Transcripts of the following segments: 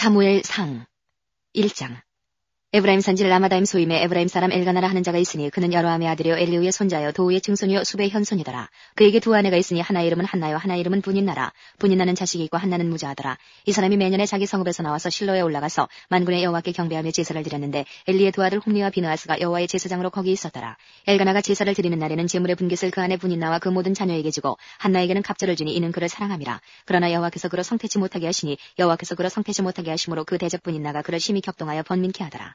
사무엘상 1장. 에브라임 산지 라마다임 소임에 에브라임 사람 엘가나라 하는 자가 있으니 그는 여로함의 아들이요 엘리우의 손자요 도우의 증손이요 수베의 현손이더라. 그에게 두 아내가 있으니 하나 이름은 한나요 하나 이름은 분인나라. 분인나는 자식이 있고 한나는 무자하더라. 이 사람이 매년에 자기 성읍에서 나와서 실로에 올라가서 만군의 여호와께 경배하며 제사를 드렸는데 엘리의 두 아들 홈리와 비느하스가 여호와의 제사장으로 거기 있었더라. 엘가나가 제사를 드리는 날에는 제물의 분깃을 그 아내 분인나와 그 모든 자녀에게 주고 한나에게는 갑절을 주니 이는 그를 사랑함이라. 그러나 여호와께서 그를 성태치 못하게 하시니 여호와께서 그를 성태치 못하게 하심으로 그 대적 분인나가 그를 심히 격동하여 번민케 하더라.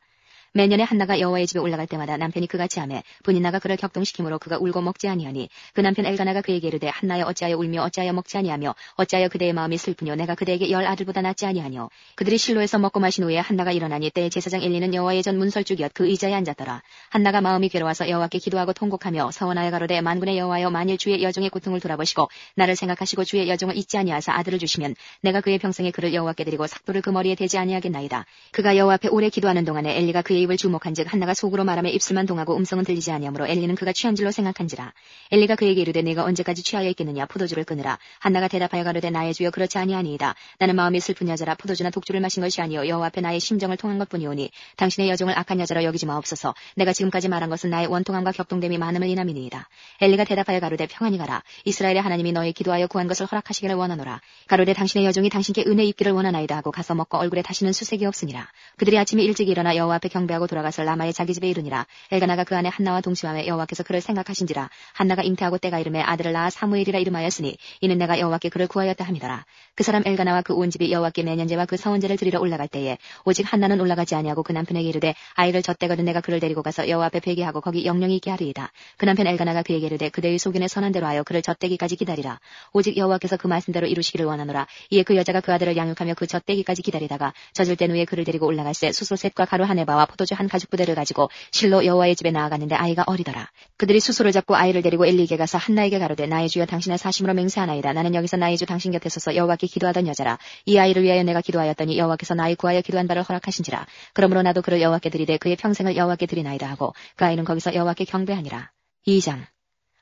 매년에 한나가 여호와의 집에 올라갈 때마다 남편이 그같이 하매 분인나가 그를 격동시키므로 그가 울고 먹지 아니하니 그 남편 엘가나가 그에게 이르되 한나여 어찌하여 울며 어찌하여 먹지 아니하며 어찌하여 그대의 마음이 슬프뇨 내가 그대에게 10 아들보다 낫지 아니하뇨. 그들이 실로에서 먹고 마신 후에 한나가 일어나니 때에 제사장 엘리는 여호와의 전 문설주기엇 그 의자에 앉았더라. 한나가 마음이 괴로워서 여호와께 기도하고 통곡하며 서원하여 가로되 만군의 여호와여 만일 주의 여종의 고통을 돌아보시고 나를 생각하시고 주의 여종을 잊지 아니하사 아들을 주시면 내가 그의 평생에 그를 여호와께 드리고 삭도를 그 머리에 대지 아니하겠나이다. 그가 여호와 앞에 오래 기도하는 동안에 엘리가 그의 입을 주목한즉 한나가 속으로 말하며 입술만 동하고 음성은 들리지 아니하므로 엘리는 그가 취한 줄로 생각한지라. 엘리가 그에게 이르되 내가 언제까지 취하여 있겠느냐 포도주를 끊으라. 한나가 대답하여 가로되 나의 주여 그렇지 아니하니이다. 나는 마음이 슬픈 여자라 포도주나 독주를 마신 것이 아니요 여호와 앞에 나의 심정을 통한 것뿐이오니 당신의 여종을 악한 여자로 여기지 마옵소서. 내가 지금까지 말한 것은 나의 원통함과 격동됨이 많음을 인함이니이다. 엘리가 대답하여 가로되 평안히 가라. 이스라엘의 하나님이 너의 기도하여 구한 것을 허락하시기를 원하노라. 가로되 당신의 여종이 당신께 은혜 입기를 원하나이다 하고 가서 먹고 얼굴에 다시는 수색이 없으니라. 그들이 아침에 일찍 일어나 여호와 앞에 경배하고 돌아가서 라마의 자기 집에 이르니라. 엘가나가 그 안에 한나와 동침하며 여호와께서 그를 생각하신지라. 한나가 잉태하고 때가 이름에 아들을 낳아 사무엘이라 이름하였으니 이는 내가 여호와께 그를 구하였다 함이더라. 그 사람 엘가나와 그 온 집이 여호와께 매년제와 그 서원제를 드리러 올라갈 때에 오직 한나는 올라가지 아니하고 그 남편에게 이르되 아이를 젖대거든 내가 그를 데리고 가서 여호와 앞에 회개하고 거기 영영이 있게 하리이다. 그 남편 엘가나가 그에게 이르되 그대의 소견에 선한 대로 하여 그를 젖대기까지 기다리라. 오직 여호와께서 그 말씀대로 이루시기를 원하노라. 이에 그 여자가 그 아들을 양육하며 그 젖대기까지 기다리다가 젖을 땐 후에 그를 데리고 올라갈새 수소셋과 가루 한 에바와 포도주 한 가죽 부대를 가지고 실로 여호와의 집에 나아갔는데 아이가 어리더라. 그들이 수소를 잡고 아이를 데리고 엘리에게 가서 한나에게 가로되 나의 주여 당신의 사심으로 맹세하나이다. 나는 여기서 나의 주 당신 곁에 서서 여호와께 기도하던 여자라. 이 아이를 위하여 내가 기도하였더니 여호와께서 나의 구하여 기도한 바를 허락하신지라. 그러므로 나도 그를 여호와께 드리되 그의 평생을 여호와께 드리나이다 하고 그 아이는 거기서 여호와께 경배하니라. 2장.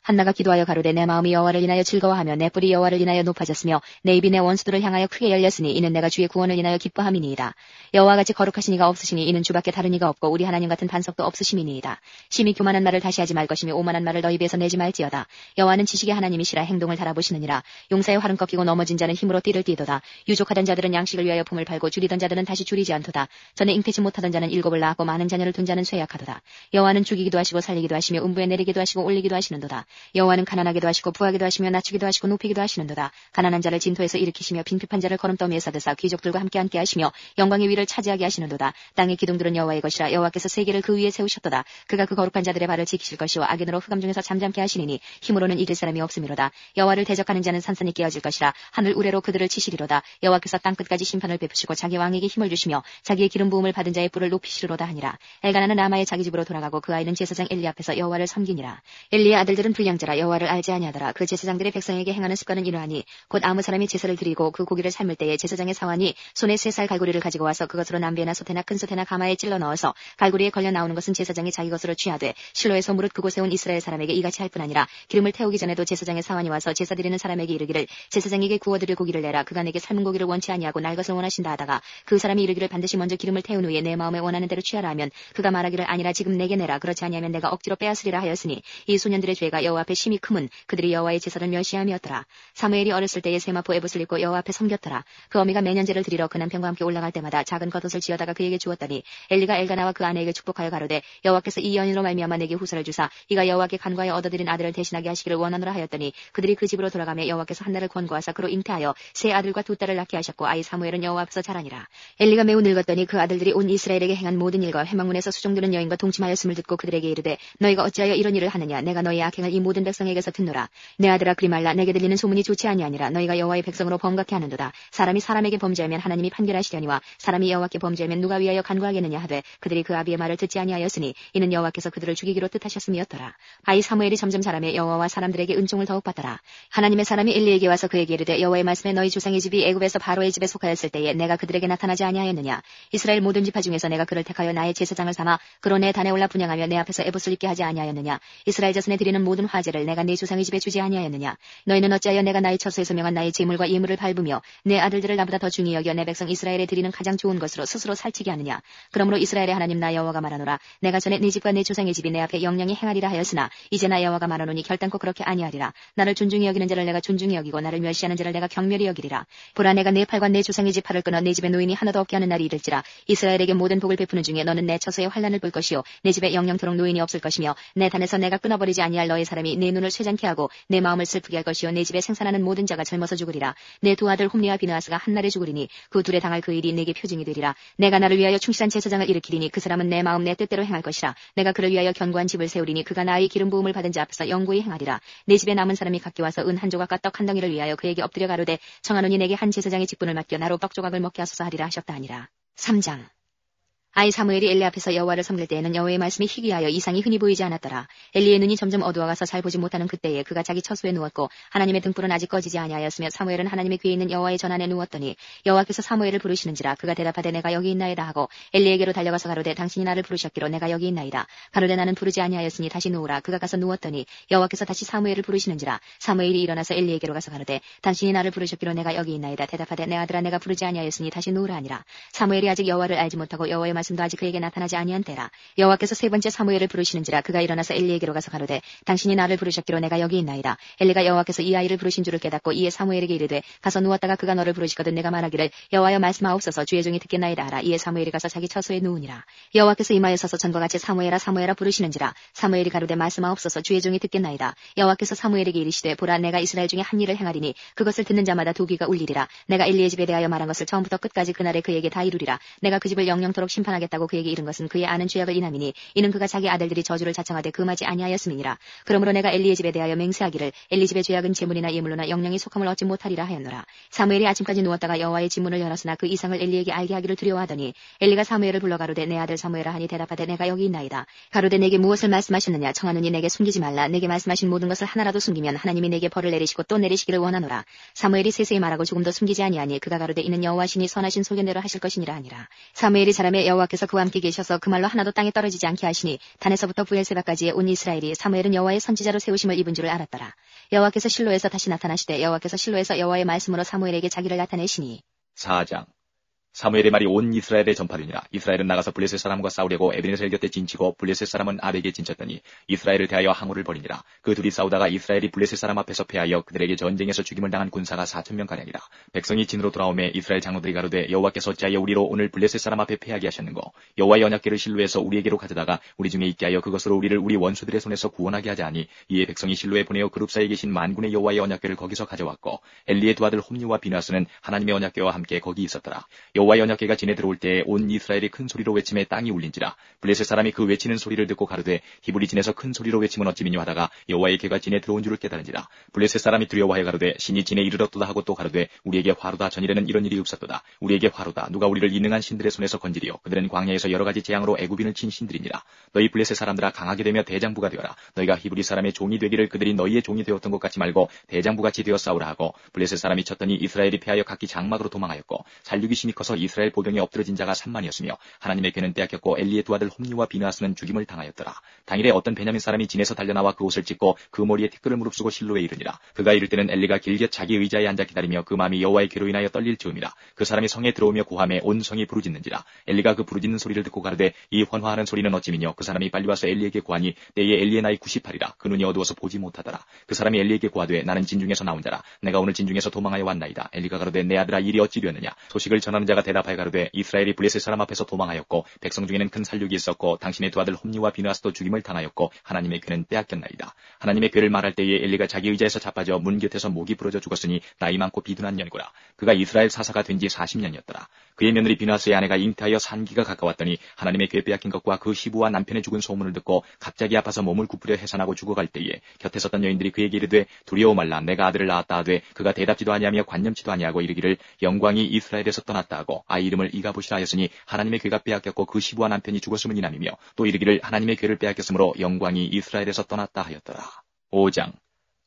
한나가 기도하여 가로되 내 마음이 여호와를 인하여 즐거워하며 내 뿔이 여호와를 인하여 높아졌으며 내 입이 내 원수들을 향하여 크게 열렸으니 이는 내가 주의 구원을 인하여 기뻐함이니이다. 여호와같이 거룩하신 이가 없으시니 이는 주밖에 다른 이가 없고 우리 하나님 같은 반석도 없으심이니이다. 심히 교만한 말을 다시 하지 말 것이며 오만한 말을 너희 입에서 내지 말지어다. 여호와는 지식의 하나님이시라 행동을 달아보시느니라. 용사의 활은 꺾이고 넘어진 자는 힘으로 띠를 띠도다. 유족하던 자들은 양식을 위하여 품을 팔고 줄이던 자들은 다시 줄이지 않도다. 전에 잉태치 못하던 자는 7을 낳았고 많은 자녀를 둔 자는 쇠약하도다. 여호와는 죽이기도 하시고 살리기도 하시며 음부에 내리기도 하시고 올리기도 하시는도다. 여호와는 가난하게도 하시고 부하게도 하시며 낮추기도 하시고 높이기도 하시는도다. 가난한 자를 진토에서 일으키시며 빈핍한 자를 거름더미에 사드사 귀족들과 함께 앉게 하시며 영광의 위를 차지하게 하시는도다. 땅의 기둥들은 여호와의 것이라. 여호와께서 세계를 그 위에 세우셨도다. 그가 그 거룩한 자들의 발을 지키실 것이요 악인으로 흑암 중에서 잠잠케 하시니니 힘으로는 이길 사람이 없음이로다. 여호와를 대적하는 자는 산산이 깨어질 것이라. 하늘 우레로 그들을 치시리로다. 여호와께서 땅 끝까지 심판을 베푸시고 자기 왕에게 힘을 주시며 자기의 기름 부음을 받은 자의 뿔을 높이시리로다 하니라. 엘가나는 라마의 자기 집으로 돌아가고 그 아이는 제사장 엘리 앞에서 여호와를 섬기니라. 엘리의 아들들은 불량자라. 여호와를 알지 아니하더라. 그 제사장들이 백성에게 행하는 습관은 이러하니 곧 아무 사람이 제사를 드리고 그 고기를 삶을 때에 제사장의 사환이 손에 3살 갈고리를 가지고 와서 그것으로 남배나 소태나 큰 소태나 가마에 찔러 넣어서 갈고리에 걸려 나오는 것은 제사장이 자기 것으로 취하되 실로에서 무릇 그곳에 온 이스라엘 사람에게 이같이 할 뿐 아니라 기름을 태우기 전에도 제사장의 사환이 와서 제사 드리는 사람에게 이르기를 제사장에게 구워드릴 고기를 내라. 그가 내게 삶은 고기를 원치 아니하고 날 것을 원하신다 하다가 그 사람이 이르기를 반드시 먼저 기름을 태운 후에 내 마음에 원하는 대로 취하라 하면 그가 말하기를 아니라 지금 내게 내라. 그렇지 아니하면 내가 억지로 빼앗으리라 하였으니 이 소년들의 죄가 여호와 앞에 심히 크문 그들이 여호와의 제사를 멸시함이었더라. 사무엘이 어렸을 때에 세마포 에봇을 입고 여호와 앞에 섬겼더라. 그 어미가 매년제를 드리러 그 남편과 함께 올라갈 때마다 작은 겉옷을 지어다가 그에게 주었더니 엘리가 엘가나와 그 아내에게 축복하여 가로되 여호와께서 이 여인으로 말미암아 내게 후사를 주사 이가 여호와께 간과하여 얻어들인 아들을 대신하게 하시기를 원하노라 하였더니 그들이 그 집으로 돌아가며 여호와께서 한나를 권고하사 그로 잉태하여 3 아들과 2 딸을 낳게 하셨고 아이 사무엘은 여호와 앞에서 자라니라. 엘리가 매우 늙었더니 그 아들들이 온 이스라엘에게 행한 모든 일과 회막문에서 수종드는 여인과 동침하였음을 듣고 그들에게 이르되 너희가 어찌하여 이런 일을 하느냐. 내가 너희의 악행을 이 모든 백성에게서 듣노라. 내 아들아 그리 말라. 내게 들리는 소문이 좋지 아니하니라. 너희가 여호와의 백성으로 범각케 하는도다. 사람이 사람에게 범죄하면 하나님이 판결하시려니와 사람이 여호와께 범죄하면 누가 위하여 간구하겠느냐 하되 그들이 그 아비의 말을 듣지 아니하였으니 이는 여호와께서 그들을 죽이기로 뜻하셨음이었더라. 아이 사무엘이 점점 자라며 여호와와 사람들에게 은총을 더욱 받더라. 하나님의 사람이 엘리에게 와서 그에게 이르되 여호와의 말씀에 너희 조상의 집이 애굽에서 바로의 집에 속하였을 때에 내가 그들에게 나타나지 아니하였느냐. 이스라엘 모든 지파 중에서 내가 그를 택하여 나의 제사장을 삼아 그로 내 단에 올라 분양하며 내 앞에서 에봇을 입게 하지 아니하였느냐. 이스라엘 자손에 드리는 모든 화제를 내가 내 조상의 집에 주지 아니하였느냐. 너희는 어찌하여 내가 나의 처소에서 명한 나의 제물과 예물을 밟으며 내 아들들을 나보다 더 중히 여겨 내 백성 이스라엘에 드리는 가장 좋은 것으로 스스로 살찌게 하느냐. 그러므로 이스라엘의 하나님 나 여호와가 말하노라. 내가 전에 네 집과 내 조상의 집이 내 앞에 영영히 행하리라 하였으나 이제 나 여호와가 말하노니 결단코 그렇게 아니하리라. 나를 존중히 여기는 자를 내가 존중히 여기고 나를 멸시하는 자를 내가 경멸히 여기리라. 보라 내가 내 팔과 내 조상의 집 팔을 끊어 내 집에 노인이 하나도 없게 하는 날이 이를지라. 이스라엘에게 모든 복을 베푸는 중에 너는 내 처소에 환난을 볼 것이요 내 집에 영영토록 노인이 없을 것이며 내 단에서 내가 끊어버리지 아니할 너의 사람이 내 눈을 쇠잔케 하고 내 마음을 슬프게 할 것이요 내 집에 생산하는 모든 자가 젊어서 죽으리라. 내 두 아들 홈리와 비느하스가 한날에 죽으리니 그 둘에 당할 그 일이 내게 표징이 되리라. 내가 나를 위하여 충실한 제사장을 일으키리니 그 사람은 내 마음 내 뜻대로 행할 것이라. 내가 그를 위하여 견고한 집을 세우리니 그가 나의 기름 부음을 받은 자 앞에서 영구히 행하리라. 내 집에 남은 사람이 각기 와서 은 한 조각과 떡 한 덩이를 위하여 그에게 엎드려 가로되 청하노니 내게 한 제사장의 직분을 맡겨 나로 떡 조각을 먹게 하소서 하리라 하셨다 하니라. 3장. 아이 사무엘이 엘리 앞에서 여호와를 섬길 때에는 여호와의 말씀이 희귀하여 이상이 흔히 보이지 않았더라. 엘리의 눈이 점점 어두워가서 잘 보지 못하는 그때에 그가 자기 처소에 누웠고 하나님의 등불은 아직 꺼지지 아니하였으며 사무엘은 하나님의 귀에 있는 여호와의 전안에 누웠더니 여호와께서 사무엘을 부르시는지라. 그가 대답하되 내가 여기 있나이다 하고 엘리에게로 달려가서 가로되 당신이 나를 부르셨기로 내가 여기 있나이다. 가로되 나는 부르지 아니하였으니 다시 누우라. 그가 가서 누웠더니 여호와께서 다시 사무엘을 부르시는지라. 사무엘이 일어나서 엘리에게로 가서 가로되 당신이 나를 부르셨기로 내가 여기 있나이다. 대답하되 내 아들아 내가 부르지 아니하였으니 다시 누우라 하니라. 사무엘이 아직 여호와를 알지 못하고 여호와의 말씀도 아직 그에게 나타나지 아니한 때라. 여호와께서 세 번째 사무엘을 부르시는지라. 그가 일어나서 엘리에게로 가서 가로되 당신이 나를 부르셨기로 내가 여기 있나이다. 엘리가 여호와께서 이 아이를 부르신 줄을 깨닫고 이에 사무엘에게 이르되 가서 누웠다가 그가 너를 부르시거든 내가 말하기를 여호와여 말씀하옵소서 주의 종이 듣겠나이다 하라. 이에 사무엘이 가서 자기 처소에 누우니라. 여호와께서 이마에 서서 전과 같이 사무엘아 사무엘아 부르시는지라. 사무엘이 가로되 말씀하옵소서 주의 종이 듣겠나이다. 여호와께서 사무엘에게 이르시되 보라 내가 이스라엘 중에 한 일을 행하리니 그것을 듣는 자마다 두 귀가 울리리라. 내가 엘리의 집에 대하여 말한 것을 처음부터 끝까지 그날에 그에게 다 이루리라. 내가 그 집을 영영토록 심판하겠다고 그에게 이른 것은 그의 아는 죄악을 인함이니 이는 그가 자기 아들들이 저주를 자청하되 금하지 아니하였음이니라. 그러므로 내가 엘리의 집에 대하여 맹세하기를 엘리 집의 죄악은 제물이나 예물로나 영영이 속함을 얻지 못하리라 하였노라. 사무엘이 아침까지 누웠다가 여호와의 집문을 열었으나 그 이상을 엘리에게 알게 하기를 두려워하더니 엘리가 사무엘을 불러 가로되 내 아들 사무엘아 하니 대답하되 내가 여기 있나이다. 가로되 내게 무엇을 말씀하셨느냐. 청하노니 내게 숨기지 말라. 내게 말씀하신 모든 것을 하나라도 숨기면 하나님이 내게 벌을 내리시고 또 내리시기를 원하노라. 사무엘이 세세히 말하고 조금도 숨기지 아니하니 그가 가로되 이는 여호와시니 선하신 소견대로 하실 것이니라 하니라. 사무엘이 사람의 여호와께서 그와 함께 계셔서 그 말로 하나도 땅에 떨어지지 않게 하시니 단에서부터 부엘세바까지의 온 이스라엘이 사무엘은 여호와의 선지자로 세우심을 입은 줄을 알았더라. 여호와께서 실로에서 다시 나타나시되 여호와께서 실로에서 여호와의 말씀으로 사무엘에게 자기를 나타내시니. 4장. 사무엘의 말이 온 이스라엘에 전파되니라. 이스라엘은 나가서 블레셋 사람과 싸우려고 에베네셀 곁에 진치고 블레셋 사람은 아벡에 진쳤더니 이스라엘을 대하여 항우를 벌이니라. 그 둘이 싸우다가 이스라엘이 블레셋 사람 앞에서 패하여 그들에게 전쟁에서 죽임을 당한 군사가 4,000명가량이라. 백성이 진으로 돌아오매 이스라엘 장로들이 가로되 여호와께서 어찌하여 우리로 오늘 블레셋 사람 앞에 패하게 하셨는고. 여호와의 언약궤를 실로에서 우리에게로 가져다가 우리 중에 있게 하여 그것으로 우리를 우리 원수들의 손에서 구원하게 하자 하니 이에 백성이 실로에 보내어 그룹 사이에 계신 만군의 여호와의 언약궤를 거기서 가져왔고 엘리의 두 아들 홈리와 비느하스는 하나님의 언약궤와 함께 거기 있었더라. 여호와의 언약궤가 진에 들어올 때에 온 이스라엘이 큰 소리로 외침에 땅이 울린지라. 블레셋 사람이 그 외치는 소리를 듣고 가로되 히브리 진에서 큰 소리로 외침은 어찌미뇨 하다가 여호와의 궤가 진에 들어온 줄을 깨달은지라. 블레셋 사람이 두려워하여 가로되 신이 진에 이르렀도다 하고 또 가로되 우리에게 화로다. 전일에는 이런 일이 없었도다. 우리에게 화로다. 누가 우리를 이능한 신들의 손에서 건지리요. 그들은 광야에서 여러 가지 재앙으로 애굽인을 친 신들이니라. 너희 블레셋 사람들아 강하게 되며 대장부가 되어라. 너희가 히브리 사람의 종이 되기를 그들이 너희의 종이 되었던 것 같이 말고 대장부같이 되어 싸우라 하고. 블레셋 사람이 쳤더니 이스라엘이 패하여 각기 장막으로 도망하였고 살육이 심히 커서 이스라엘 보병에 엎드러진 자가 3만이었으며 하나님의 궤는 빼앗겼고 엘리의 두 아들 홈리와 비느하스는 죽임을 당하였더라. 당일에 어떤 베냐민 사람이 진에서 달려나와 그 옷을 찢고 그 머리에 티끌을 무릅쓰고 실로에 이르니라. 그가 이를 때는 엘리가 길게 자기 의자에 앉아 기다리며 그 마음이 여호와의 궤로 인하여 떨릴 즈음이라. 그 사람이 성에 들어오며 고함에 온 성이 부르짖는지라. 엘리가 그 부르짖는 소리를 듣고 가로되 이 환화하는 소리는 어찌미뇨. 그 사람이 빨리 와서 엘리에게 고하니 때에 엘리의 나이 98이라. 그 눈이 어두워서 보지 못하더라. 그 사람이 엘리에게 고하되 나는 진중에서 나온 자라. 내가 오늘 진중에서 도망하여 왔나이다. 엘리가 가로되 내 아들아 일이 어찌 되었느냐. 소식을 전하는 자가 대답하여 가로되 이스라엘이 블레셋 사람 앞에서 도망하였고 백성 중에는 큰 살육이 있었고 당신의 두 아들 홈리와 비느하스도 죽임을 당하였고 하나님의 궤는 빼앗겼나이다. 하나님의 궤를 말할 때에 엘리가 자기 의자에서 자빠져 문 곁에서 목이 부러져 죽었으니 나이 많고 비둔한 년이구나. 그가 이스라엘 사사가 된 지 40년이었더라. 그의 며느리 비느하스의 아내가 잉태하여 산기가 가까웠더니 하나님의 궤 빼앗긴 것과 그 시부와 남편의 죽은 소문을 듣고 갑자기 아파서 몸을 굽으려 해산하고 죽어갈 때에 곁에 섰던 여인들이 그에게 이르되 두려워 말라. 내가 아들을 낳았다 하되 그가 대답지도 아니하며 관념치도 아니하고 이르기를 영광이 이스라엘에서 떠났다 하고 아이 이름을 이가봇이라 하였으니 하나님의 궤가 빼앗겼고 그 시부와 남편이 죽었음을 이남이며 또 이르기를 하나님의 궤를 빼앗겼으므로 영광이 이스라엘에서 떠났다 하였더라. 5장.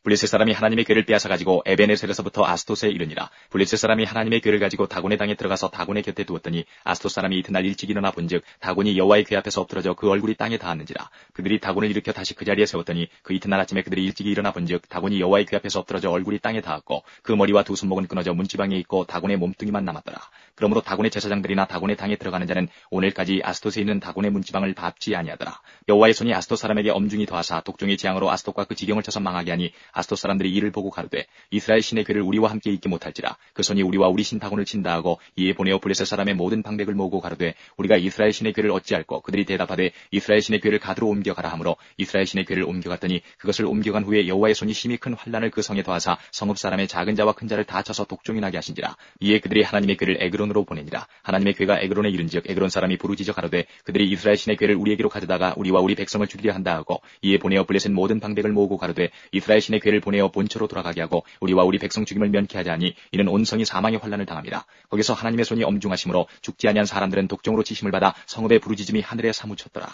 블레셋 사람이 하나님의 궤를 빼앗아 가지고 에베네셀에서부터 아스토스에 이르니라. 블레셋 사람이 하나님의 궤를 가지고 다곤의 땅에 들어가서 다곤의 곁에 두었더니 아스토스 사람이 이튿날 일찍 일어나 본즉 다곤이 여호와의 궤 앞에서 엎드러져 그 얼굴이 땅에 닿았는지라. 그들이 다곤을 일으켜 다시 그 자리에 세웠더니 그 이튿날 아침에 그들이 일찍 일어나 본즉 다곤이 여호와의 궤 앞에서 엎드러져 얼굴이 땅에 닿았고 그 머리와 두 손목은 끊어져 문지방에 있고 다곤의 몸뚱이만 남았더라. 그러므로 다곤의 제사장들이나 다곤의 당에 들어가는 자는 오늘까지 아스토스에 있는 다곤의 문지방을 밟지 아니하더라. 여호와의 손이 아스토 사람에게 엄중히 더하사 독종의 재앙으로 아스토과 그 지경을 쳐서 망하게 하니 아스토 사람들이 이를 보고 가로되 이스라엘 신의 궤를 우리와 함께 있게 못할지라. 그 손이 우리와 우리 신 다곤을 친다 하고 이에 보내어 블레셋 사람의 모든 방백을 모으고 가로되 우리가 이스라엘 신의 궤를 어찌할꼬. 그들이 대답하되 이스라엘 신의 궤를 가드로 옮겨가라 하므로 이스라엘 신의 궤를 옮겨갔더니 그것을 옮겨간 후에 여호와의 손이 심히 큰 환난을 그 성에 더하사 성읍 사람의 작은 자와 큰 자를 다 쳐서 독종이 나게 하신지라. 이에 그들이 하나님의 궤를 에그론으로 보내니라. 하나님의 궤가 에그론에 이른즉 에그론 사람이 부르짖어 가로되 그들이 이스라엘 신의 궤를 우리에게로 가져다가 우리와 우리 백성을 죽이려 한다 하고 이에 보내어 블레셋 모든 방백을 모으고 가로되 이스라엘 신의 궤를 보내어 본처로 돌아가게 하고 우리와 우리 백성 죽임을 면케하자 하니 이는 온 성이 사망의 환난을 당합니다. 거기서 하나님의 손이 엄중하심으로 죽지 아니한 사람들은 독종으로 치심을 받아 성읍의 부르짖음이 하늘에 사무쳤더라.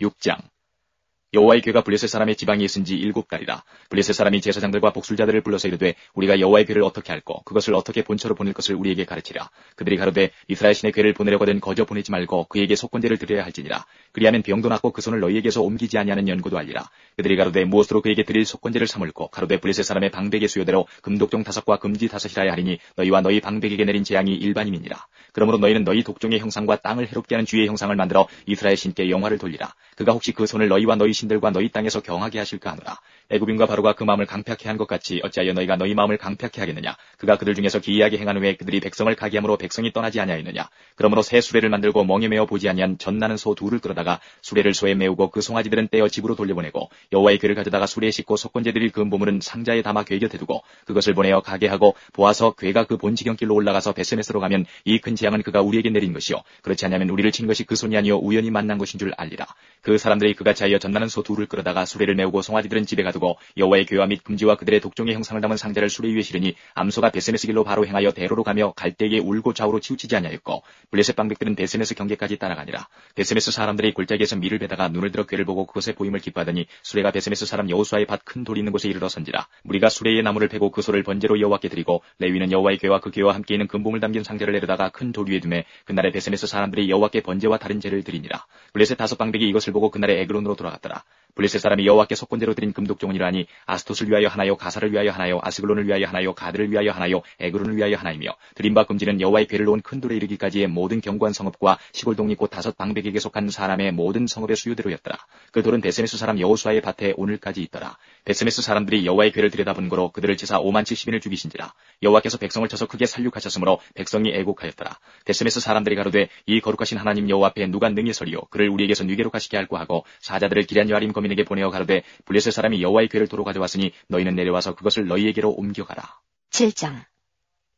6장. 여호와의 궤가 블레셋 사람의 지방에 있은지 7달이라. 블레셋 사람이 제사장들과 복술자들을 불러서 이르되 우리가 여호와의 궤를 어떻게 할꼬. 그것을 어떻게 본처로 보낼 것을 우리에게 가르치라. 그들이 가로되 이스라엘 신의 궤를 보내려거든 거저 보내지 말고 그에게 속건제를 드려야 할지니라. 그리하면 병도 낫고 그 손을 너희에게서 옮기지 아니하는 연고도 알리라. 그들이 가로되 무엇으로 그에게 드릴 속건제를 삼을꼬. 가로되 블레셋 사람의 방백의 수요대로 금독종 5과 금지 5이라야 하리니 너희와 너희 방백에게 내린 재앙이 일반임이니라. 그러므로 너희는 너희 독종의 형상과 땅을 해롭게 하는 주의 형상을 만들어 이스라엘 신께 영화를 돌리라. 그가 혹시 그 손을 너희와 너희 신들과 너희 땅에서 경하게 하실까 하노라. 애굽인과 바로가 그 마음을 강팍해 한 것 같이 어찌하여 너희가 너희 마음을 강팍해 하겠느냐. 그가 그들 중에서 기이하게 행한 후에 그들이 백성을 가게 함으로 백성이 떠나지 아니하였느냐. 그러므로 새 수레를 만들고 멍에 메어 보지 아니한 젖나는 소 둘을 끌어다가 수레를 소에 메우고 그 송아지들은 떼어 집으로 돌려보내고 여호와의 궤를 가져다가 수레에 싣고 속건제 드릴 그 보물은 상자에 담아 궤 곁에 두고 그것을 보내어 가게 하고 보아서 궤가 그 본 지경길로 올라가서 베세메스로 가면 이 큰 재앙은 그가 우리에게 내린 것이요 그렇지 않으면 우리를 친 것이 그 손이 아니요 우연히 만난 것인 줄 알리라. 그 사람들이 그같이 하여 젖나는 소 둘을 끌어다가 수레를 메우고 송아지들은 집에 가두고 여호와의 궤와 및 금지와 그들의 독종의 형상을 담은 상자를 수레 위에 실으니 암소가 베세메스 길로 바로 행하여 대로로 가며 갈대에게 울고 좌우로 치우치지 아니하였고 블레셋 방백들은 베세메스 경계까지 따라가니라. 베세메스 사람들이 골짜기에서 밀을 베다가 눈을 들어 궤를 보고 그것의 보임을 기뻐하더니 수레가 베세메스 사람 여호수아의 밭 큰 돌이 있는 곳에 이르러 선지라. 무리가 수레의 나무를 베고 그 소를 번제로 여호와께 드리고 레위는 여호와의 궤와 그 궤와 함께 있는 금봉을 담긴 상자를 내려다가 큰 돌 위에 두매 그날에 베세메스 사람들이 여호와께 번제와 다른 제를 드리니라. 블레셋 5방백이 이것을 보고 그날에 에그론으로 돌아갔더라. 블레셋 사람이 여호와께 속건제로 드린 금독종이라니 아스토스를 위하여 하나요 가사를 위하여 하나요 아스글론을 위하여 하나요 가드를 위하여 하나요 에그론을 위하여 하나이며 드린 바 금지는 여호와의 궤를 놓은 큰 돌에 이르기까지의 모든 견고한 성읍과 시골 동리 곧 5방백에게 속한 사람의 모든 성읍의 수요대로였더라. 그 돌은 베세메스 사람 여호수아의 밭에 오늘까지 있더라. 베세메스 사람들이 여호와의 궤를 들여다본 거로 그들을 치사 5만 70인을 죽이신지라. 여호와께서 백성을 쳐서 크게 살육하셨으므로 백성이 애곡하였더라. 베세메스 사람들이 가로되 이 거룩하신 하나님 여호와 앞에 누가 능히 서리요 그를 우리에게서 뉘게록하시게 할고 하고 사자들을 기럇 여아림 거민에게 보내어 가로되 블레셋 사람이 여호와의 궤를 도로 가져왔으니 너희는 내려와서 그것을 너희에게로 옮겨가라. 7장.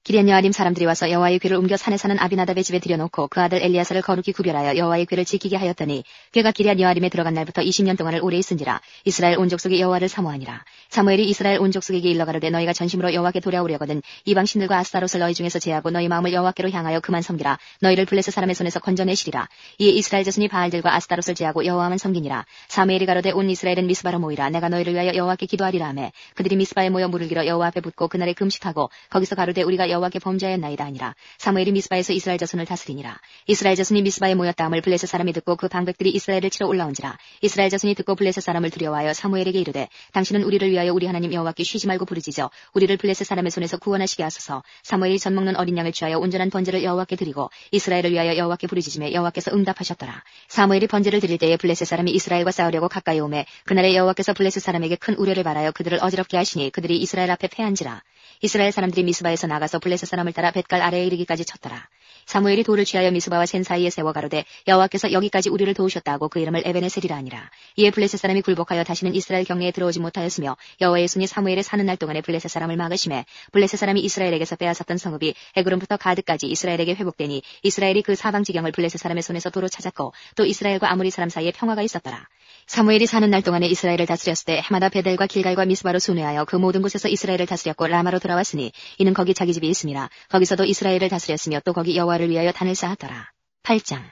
기럇 여아림 사람들이 와서 여호와의 궤를 옮겨 산에 사는 아비나답의 집에 들여놓고 그 아들 엘리야사를 거룩히 구별하여 여호와의 궤를 지키게 하였더니 궤가 기럇 여아림에 들어간 날부터 20년 동안을 오래 있은지라. 이스라엘 온 족속이 여호와를 사모하니라. 사무엘이 이스라엘 온 족속에게 일러 가로되 너희가 전심으로 여호와께 돌아오려거든 이방 신들과 아스타롯을 너희 중에서 제하고 너희 마음을 여호와께로 향하여 그만 섬기라. 너희를 블레셋 사람의 손에서 건져내시리라. 이에 이스라엘 자손이 바알들과 아스타롯을 제하고 여호와만 섬기니라. 사무엘이 가로되 온 이스라엘은 미스바로 모이라. 내가 너희를 위하여 여호와께 기도하리라 하매 그들이 미스바에 모여 물을 길어 여호와 앞에 붓고 그날에 금식하고 거기서 가로되 우리가 여호와께 범죄하였나이다 아니라. 사무엘이 미스바에서 이스라엘 자손을 다스리니라. 이스라엘 자손이 미스바에 모였다 함을 블레셋 사람이 듣고 그 방백들이 이스라엘을 치러 올라온지라. 이스라엘 자손이 듣고 블레셋 사람을 두려워하여 사무엘에게 이르되 당신은 우리를 위하여 우리 하나님 여호와께 쉬지 말고 부르짖어 우리를 블레셋 사람의 손에서 구원하시게 하소서. 사무엘이 젖 먹는 어린 양을 취하여 온전한 번제를 여호와께 드리고 이스라엘을 위하여 여호와께 부르짖음에 여호와께서 응답하셨더라. 사무엘이 번제를 드릴 때에 블레셋 사람이 이스라엘과 싸우려고 가까이 오매 그날에 여호와께서 블레셋 사람에게 큰 우려를 발하여 그들을 어지럽게 하시니 그들이 이스라엘 앞에 패한지라. 이스라엘 사람들이 미스바에서 나가서 블레셋 사람을 따라 뱃갈 아래에 이르기까지 쳤더라. 사무엘이 돌을 취하여 미스바와 센 사이에 세워 가로되 여호와께서 여기까지 우리를 도우셨다 하고 그 이름을 에베네셀이라 하니라. 이에 블레셋 사람이 굴복하여 다시는 이스라엘 경내에 들어오지 못하였으며 여호와의 손이 사무엘의 사는 날 동안에 블레셋 사람을 막으심에 블레셋 사람이 이스라엘에게서 빼앗았던 성읍이 에그론부터 가드까지 이스라엘에게 회복되니 이스라엘이 그 사방 지경을 블레셋 사람의 손에서 도로 찾았고 또 이스라엘과 아모리 사람 사이에 평화가 있었더라. 사무엘이 사는 날 동안에 이스라엘을 다스렸을 때 해마다 베델과 길갈과 미스바로 순회하여 그 모든 곳에서 이스라엘을 다스렸고 라마로 돌아왔으니 이는 거기 자기 집이 있음이라. 거기서도 이스라엘을 다스렸으며 또 거기 여호와를 위하여 단을 쌓았더라. 8장.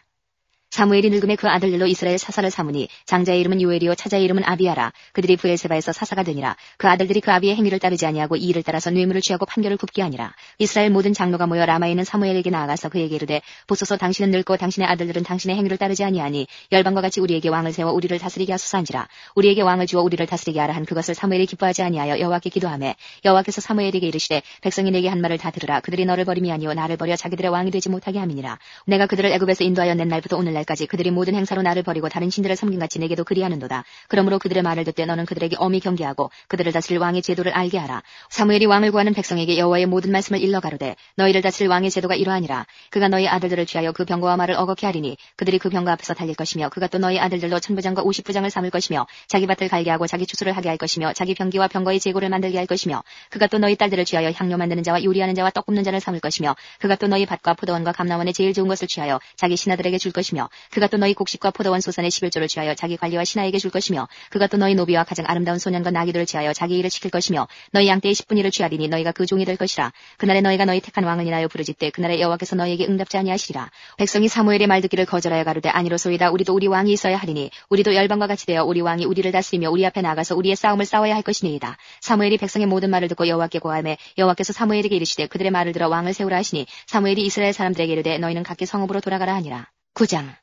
사무엘이 늙음에 그 아들들로 이스라엘 사사를 삼으니 장자의 이름은 요엘이요 차자의 이름은 아비야라. 그들이 브엘세바에서 사사가 되니라. 그 아들들이 그 아비의 행위를 따르지 아니하고 이 일을 따라서 뇌물을 취하고 판결을 굽게 하니라. 이스라엘 모든 장로가 모여 라마에 있는 사무엘에게 나아가서 그에게 이르되 보소서 당신은 늙고 당신의 아들들은 당신의 행위를 따르지 아니하니 열방과 같이 우리에게 왕을 세워 우리를 다스리게 하소서한지라. 우리에게 왕을 주어 우리를 다스리게 하라 한 그것을 사무엘이 기뻐하지 아니하여 여호와께 기도하매 여호와께서 사무엘에게 이르시되 백성이 내게 한 말을 다 들으라. 그들이 너를 버림이 아니요 나를 버려 자기들의 왕이 되지 못하게 함이니라. 내가 그들을 애굽에서 인도하여 낸 날부터 오늘날까지 그들이 모든 행사로 나를 버리고 다른 신들을 섬긴같이 내게도 그리하는도다. 그러므로 그들의 말을 듣되 너는 그들에게 엄히 경계하고 그들을 다스릴 왕의 제도를 알게 하라. 사무엘이 왕을 구하는 백성에게 여호와의 모든 말씀을 일러 가로되 너희를 다스릴 왕의 제도가 이러하니라. 그가 너희 아들들을 취하여 그 병거와 말을 어겁게 하리니 그들이 그 병거 앞에서 달릴 것이며 그가 또 너희 아들들로 1000부장과 50부장을 삼을 것이며 자기 밭을 갈게 하고 자기 추수를 하게 할 것이며 자기 병기와 병거의 재고를 만들게 할 것이며 그가 또 너희 딸들을 취하여 향료 만드는 자와 요리하는 자와 떡 굽는 자를 삼을 것이며 그가 또 너희 밭과 포도원과 감람원의 제일 좋은 것을 취하여 자기 신하들에게 줄 것이며 그가 또 너희 곡식과 포도원 소산의 11조를 취하여 자기 관리와 신하에게 줄 것이며 그가 또 너희 노비와 가장 아름다운 소년과 나귀들을 취하여 자기 일을 시킬 것이며 너희 양떼의 10분의 1을 취하리니 너희가 그 종이 될 것이라. 그날에 너희가 너희 택한 왕을 인하여 부르짖되 그날에 여호와께서 너희에게 응답지 아니하시리라. 백성이 사무엘의 말 듣기를 거절하여 가로되 아니로소이다. 우리도 우리 왕이 있어야 하리니 우리도 열방과 같이 되어 우리 왕이 우리를 다스리며 우리 앞에 나가서 우리의 싸움을 싸워야 할 것이니이다. 사무엘이 백성의 모든 말을 듣고 여호와께 고하매 여호와께서 사무엘에게 이르시되 그들의 말을 들어 왕을 세우라 하시니 사무엘이 이스라엘 사람들에게 이르되 너희는 각기 성읍으로 돌아가라 하니라. 9장.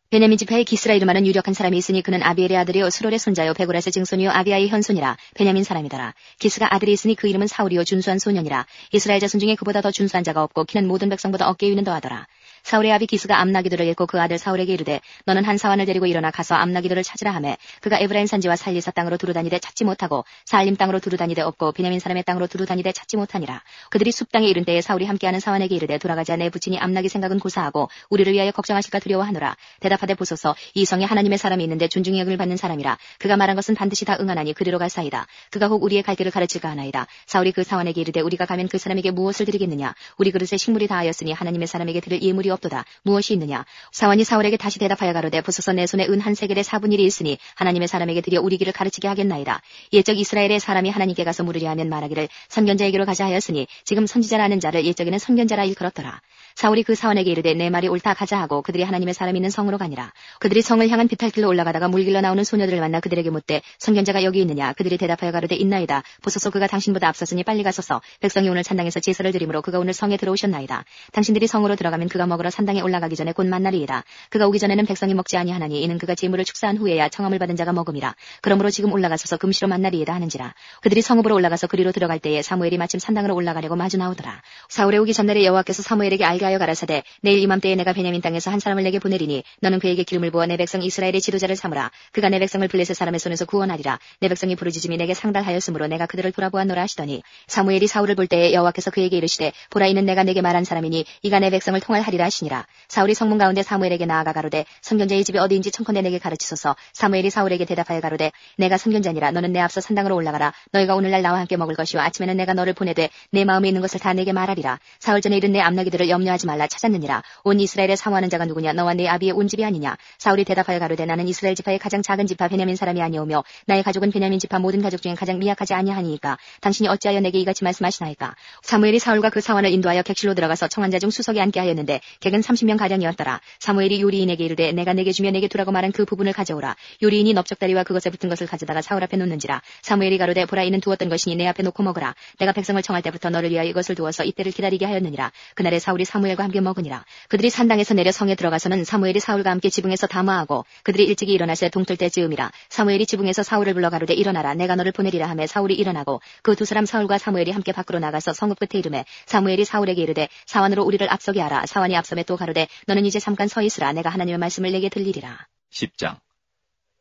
베냐민 지파에 기스라 이름하는 유력한 사람이 있으니 그는 아비엘의 아들이요 수롤의 손자요 베고라스의 증손이요 아비아의 현손이라. 베냐민 사람이더라. 기스가 아들이 있으니 그 이름은 사울이요 준수한 소년이라. 이스라엘 자손 중에 그보다 더 준수한 자가 없고 키는 모든 백성보다 어깨 위는 더하더라. 사울의 아비 기스가 암나기들을 잃고 그 아들 사울에게 이르되 너는 한 사환을 데리고 일어나 가서 암나기들을 찾으라 하매 그가 에브라임 산지와 살리사 땅으로 두루다니되 찾지 못하고 사알림 땅으로 두루다니되 없고 베냐민 사람의 땅으로 두루다니되 찾지 못하니라. 그들이 숲땅에 이른 때에 사울이 함께하는 사환에게 이르되 돌아가자. 내 부친이 암나기 생각은 고사하고 우리를 위하여 걱정하실까 두려워하노라. 대답하되 보소서 이 성에 하나님의 사람이 있는데 존중의 여김을 받는 사람이라. 그가 말한 것은 반드시 다 응하나니 그리로 갈 사이다. 그가 혹 우리의 갈 길을 가르칠까 하나이다. 사울이 그 사환에게 이르되 우리가 가면 그 사람에게 무엇을 드리겠느냐. 우리 그릇에 식물이 다하였으니 하나님의 사람에게 드릴 예물이 없도다. 무엇이 있느냐. 사환이 사울에게 다시 대답하여 가로되 보소서 내 손에 은 한 세겔의 4분의 1이 있으니 하나님의 사람에게 드려 우리 길을 가르치게 하겠나이다. 옛적 이스라엘의 사람이 하나님께 가서 물으려 하면 말하기를 선견자에게로 가자 하였으니 지금 선지자라는 자를 옛적에는 선견자라 일컬었더라. 사울이 그 사원에게 이르되 내 말이 옳다 가자 하고 그들이 하나님의 사람이 있는 성으로 가니라. 그들이 성을 향한 비탈길로 올라가다가 물길로 나오는 소녀들을 만나 그들에게 묻되 선견자가 여기 있느냐. 그들이 대답하여 가로되 있나이다. 보소서 그가 당신보다 앞섰으니 빨리 가소서. 백성이 오늘 산당에서 제사를 드리므로 그가 오늘 성에 들어오셨나이다. 당신들이 성으로 들어가면 그가 먹으러 산당에 올라가기 전에 곧 만나리이다. 그가 오기 전에는 백성이 먹지 아니하나니 이는 그가 제물을 축사한 후에야 청함을 받은 자가 먹음이라. 그러므로 지금 올라가소서 금시로 만나리이다 하는지라. 그들이 성읍으로 올라가서 그리로 들어갈 때에 사무엘이 마침 산당으로 올라가려고 마주 나오더라. 사울의 오기 전날에 여호와께서 사무엘에게 알게 하여 가라사대 내일 이맘때에 내가 베냐민 땅에서 한 사람을 내게 보내리니 너는 그에게 기름을 부어 내 백성 이스라엘의 지도자를 삼으라. 그가 내 백성을 블레셋 사람의 손에서 구원하리라. 내 백성이 부르짖음이 내게 상달하였으므로 내가 그들을 돌아보았노라 하시더니 사무엘이 사울을 볼 때에 여호와께서 그에게 이르시되 보라 이는 내가 내게 말한 사람이니 이가 내 백성을 통할하리라 하시니라. 사울이 성문 가운데 사무엘에게 나아가 가로되 선견자의 집이 어디인지 청컨대 내게 가르치소서. 사무엘이 사울에게 대답하여 가로되 내가 선견자니라. 너는 내 앞서 산당으로 올라가라. 너희가 오늘날 나와 함께 먹을 것이요 아침에는 내가 너를 보내되 내 마음에 있는 것을 다 내게 말하리라. 사흘 전에 이른 내 암나기들을 염려하지 말라. 찾았느니라. 온 이스라엘에 사모하는 자가 누구냐. 너와 네 아비의 온 집이 아니냐. 사울이 대답하여 가로되 나는 이스라엘 지파의 가장 작은 지파 베냐민 사람이 아니오며 나의 가족은 베냐민 지파 모든 가족 중에 가장 미약하지 아니하니이까 당신이 어찌하여 내게 이같이 말씀하시나이까. 사무엘이 사울과 그 사원을 인도하여 객실로 들어가서 청한 자 중 수석에 앉게 하였는데 객은 30명 가량이었더라. 사무엘이 요리인에게 이르되 내가 내게 주며 내게 두라고 말한 그 부분을 가져오라. 요리인이 넓적다리와 그것에 붙은 것을 가져다가 사울 앞에 놓는지라. 사무엘이 가로되 보라 이는 두었던 것이니 내 앞에 놓고 먹으라. 내가 백성을 청할 때부터 너를 위하여 이것을 두어서 이때를 기다리게 하였느니라. 그날에 사울이 사무엘과 함께 먹으니라. 그들이 산당에서 내려 성에 들어가서는 사무엘이 사울과 함께 지붕에서 담화하고 그들이 일찍이 일어나서 동틀 때쯤이라. 사무엘이 지붕에서 사울을 불러 가로되 일어나라. 내가 너를 보내리라 하매 사울이 일어나고 그 두 사람 사울과 사무엘이 함께 밖으로 나가서 성읍 끝에 이르매 사무엘이 사울에게 이르되 사원으로 우리를 앞서게 하라. 사원이 앞섬에 또 가로되 너는 이제 잠깐 서 있으라. 내가 하나님의 말씀을 내게 들리리라. 10장.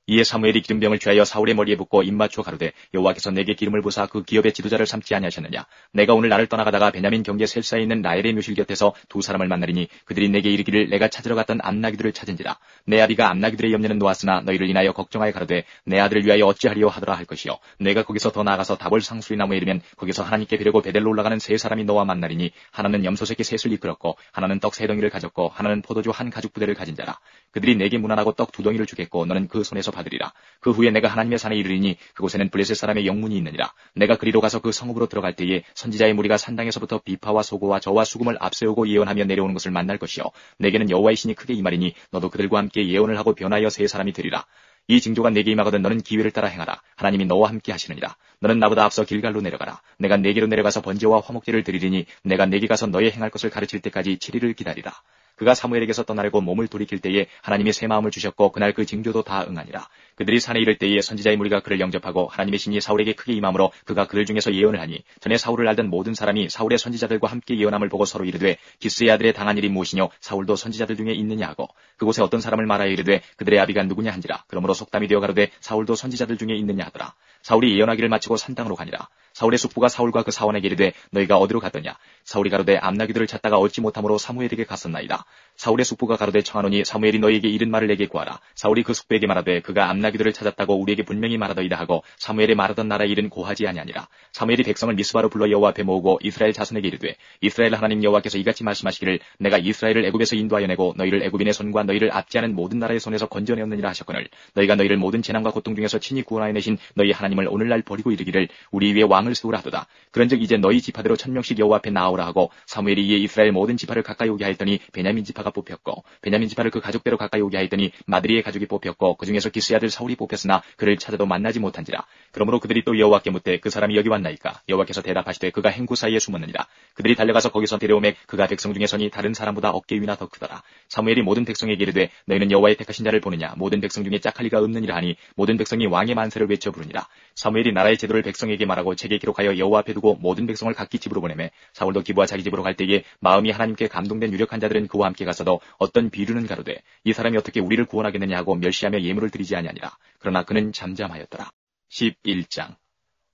이에 사무엘이 기름병을 취하여 사울의 머리에 붓고 입맞춰 가로되 여호와께서 내게 기름을 부사 그 기업의 지도자를 삼지 아니하셨느냐. 내가 오늘 나를 떠나가다가 베냐민 경계 셀사에 있는 라헬의 묘실 곁에서 두 사람을 만나리니 그들이 내게 이르기를 내가 찾으러 갔던 암나기들을 찾은지라. 내 아비가 암나기들의 염려는 놓았으나 너희를 인하여 걱정하여 가로되 내 아들을 위하여 어찌하리요 하더라 할 것이요. 내가 거기서 더 나아가서 다볼 상수리 나무에 이르면 거기서 하나님께 비려고 베델로 올라가는 세 사람이 너와 만나리니 하나는 염소새끼 셋을 이끌었고 하나는 떡 세 덩이를 가졌고 하나는 포도주 한 가죽 부대를 가진 자라. 그들이 내게 문안하고 떡 두 덩이를 주겠고 너는 그 손에서 영접하리라. 그 후에 내가 하나님의 산에 이르리니 그곳에는 블레셋 사람의 영문이 있느니라. 내가 그리로 가서 그 성읍으로 들어갈 때에 선지자의 무리가 산당에서부터 비파와 소고와 저와 수금을 앞세우고 예언하며 내려오는 것을 만날 것이요 내게는 여호와의 신이 크게 임하리니 너도 그들과 함께 예언을 하고 변하여 세 사람이 되리라. 이 징조가 내게 임하거든 너는 기회를 따라 행하라. 하나님이 너와 함께 하시느니라. 너는 나보다 앞서 길갈로 내려가라. 내가 내게로 내려가서 번제와 화목제를 드리리니 내가 내게 가서 너의 행할 것을 가르칠 때까지 7일을 기다리라. 그가 사무엘에게서 떠나려고 몸을 돌이킬 때에 하나님이 새 마음을 주셨고 그날 그 징조도 다 응하니라. 그들이 산에 이를 때에 선지자의 무리가 그를 영접하고 하나님의 신이 사울에게 크게 임함으로 그가 그들 중에서 예언을 하니 전에 사울을 알던 모든 사람이 사울의 선지자들과 함께 예언함을 보고 서로 이르되 기스의 아들의 당한 일이 무엇이뇨 사울도 선지자들 중에 있느냐 하고 그곳에 어떤 사람을 말하여 이르되 그들의 아비가 누구냐 한지라. 그러므로 속담이 되어 가로되 사울도 선지자들 중에 있느냐 하더라. 사울이 예언하기를 마치고 산당으로 가니라. 사울의 숙부가 사울과 그 사원에게 이르되 너희가 어디로 갔더냐. 사울이 가로되 암나귀들을 찾다가 얻지 못함으로 사무엘에게 갔었나이다. 사울의 숙부가 가로되 청하노니 사무엘이 너희에게 이른 말을 내게 구하라. 사울이 그 숙부에게 말하되 그가 암나귀들을 찾았다고 우리에게 분명히 말하더이다 하고 사무엘이 말하던 나라의 일은 고하지 아니하니라. 사무엘이 백성을 미스바로 불러 여호와 앞에 모으고 이스라엘 자손에게 이르되 이스라엘 하나님 여호와께서 이같이 말씀하시기를 내가 이스라엘을 애굽에서 인도하여 내고 너희를 애굽인의 손과 너희를 압제하는 모든 나라의 손에서 건져내었느니라 하셨거늘 너희가 너희를 모든 재난과 고통 중에서 친히 구원하여 내신 너희 하나님을 오늘날 버리고 이르기를 우리 위에 왕을 세우라 하도다. 그런즉 이제 너희 지파대로 1000명씩 여호와 앞에 나오라 하고 사무엘이 이에 이스라엘 모든 지파를 가까이 오게 하였더니 베냐민 지파가 뽑혔고 베냐민 지파를 그 가족대로 가까이 오게 하였더니 마드리의 가족이 뽑혔고 그 중에서 기스의 아들 사울이 뽑혔으나 그를 찾아도 만나지 못한지라. 그러므로 그들이 또 여호와께 묻되 그 사람이 여기 왔나이까. 여호와께서 대답하시되 그가 행구 사이에 숨었느니라. 그들이 달려가서 거기서 데려오매 그가 백성 중에 서니 다른 사람보다 어깨 위나 더 크더라. 사무엘이 모든 백성에게 이르되 너희는 여호와의 택하신 자를 보느냐. 모든 백성 중에 짝할 리가 없느니라 하니 모든 백성이 왕의 만세를 외쳐 부르니라. 사무엘이 나라의 제도를 백성에게 말하고 책에 기록하여 여호와 앞에 두고 모든 백성을 각기 집으로 보내매 사울도 기브와 자기 집으로 갈 때에 마음이 하나님께 감동된 유력한 자들은 그와 함께 가서도 어떤 비류는 가로되 이 사람이 어떻게 우리를 구원하겠느냐 하고 멸시하며 예물을 드리지 아니하니라. 그러나 그는 잠잠하였더라. 11장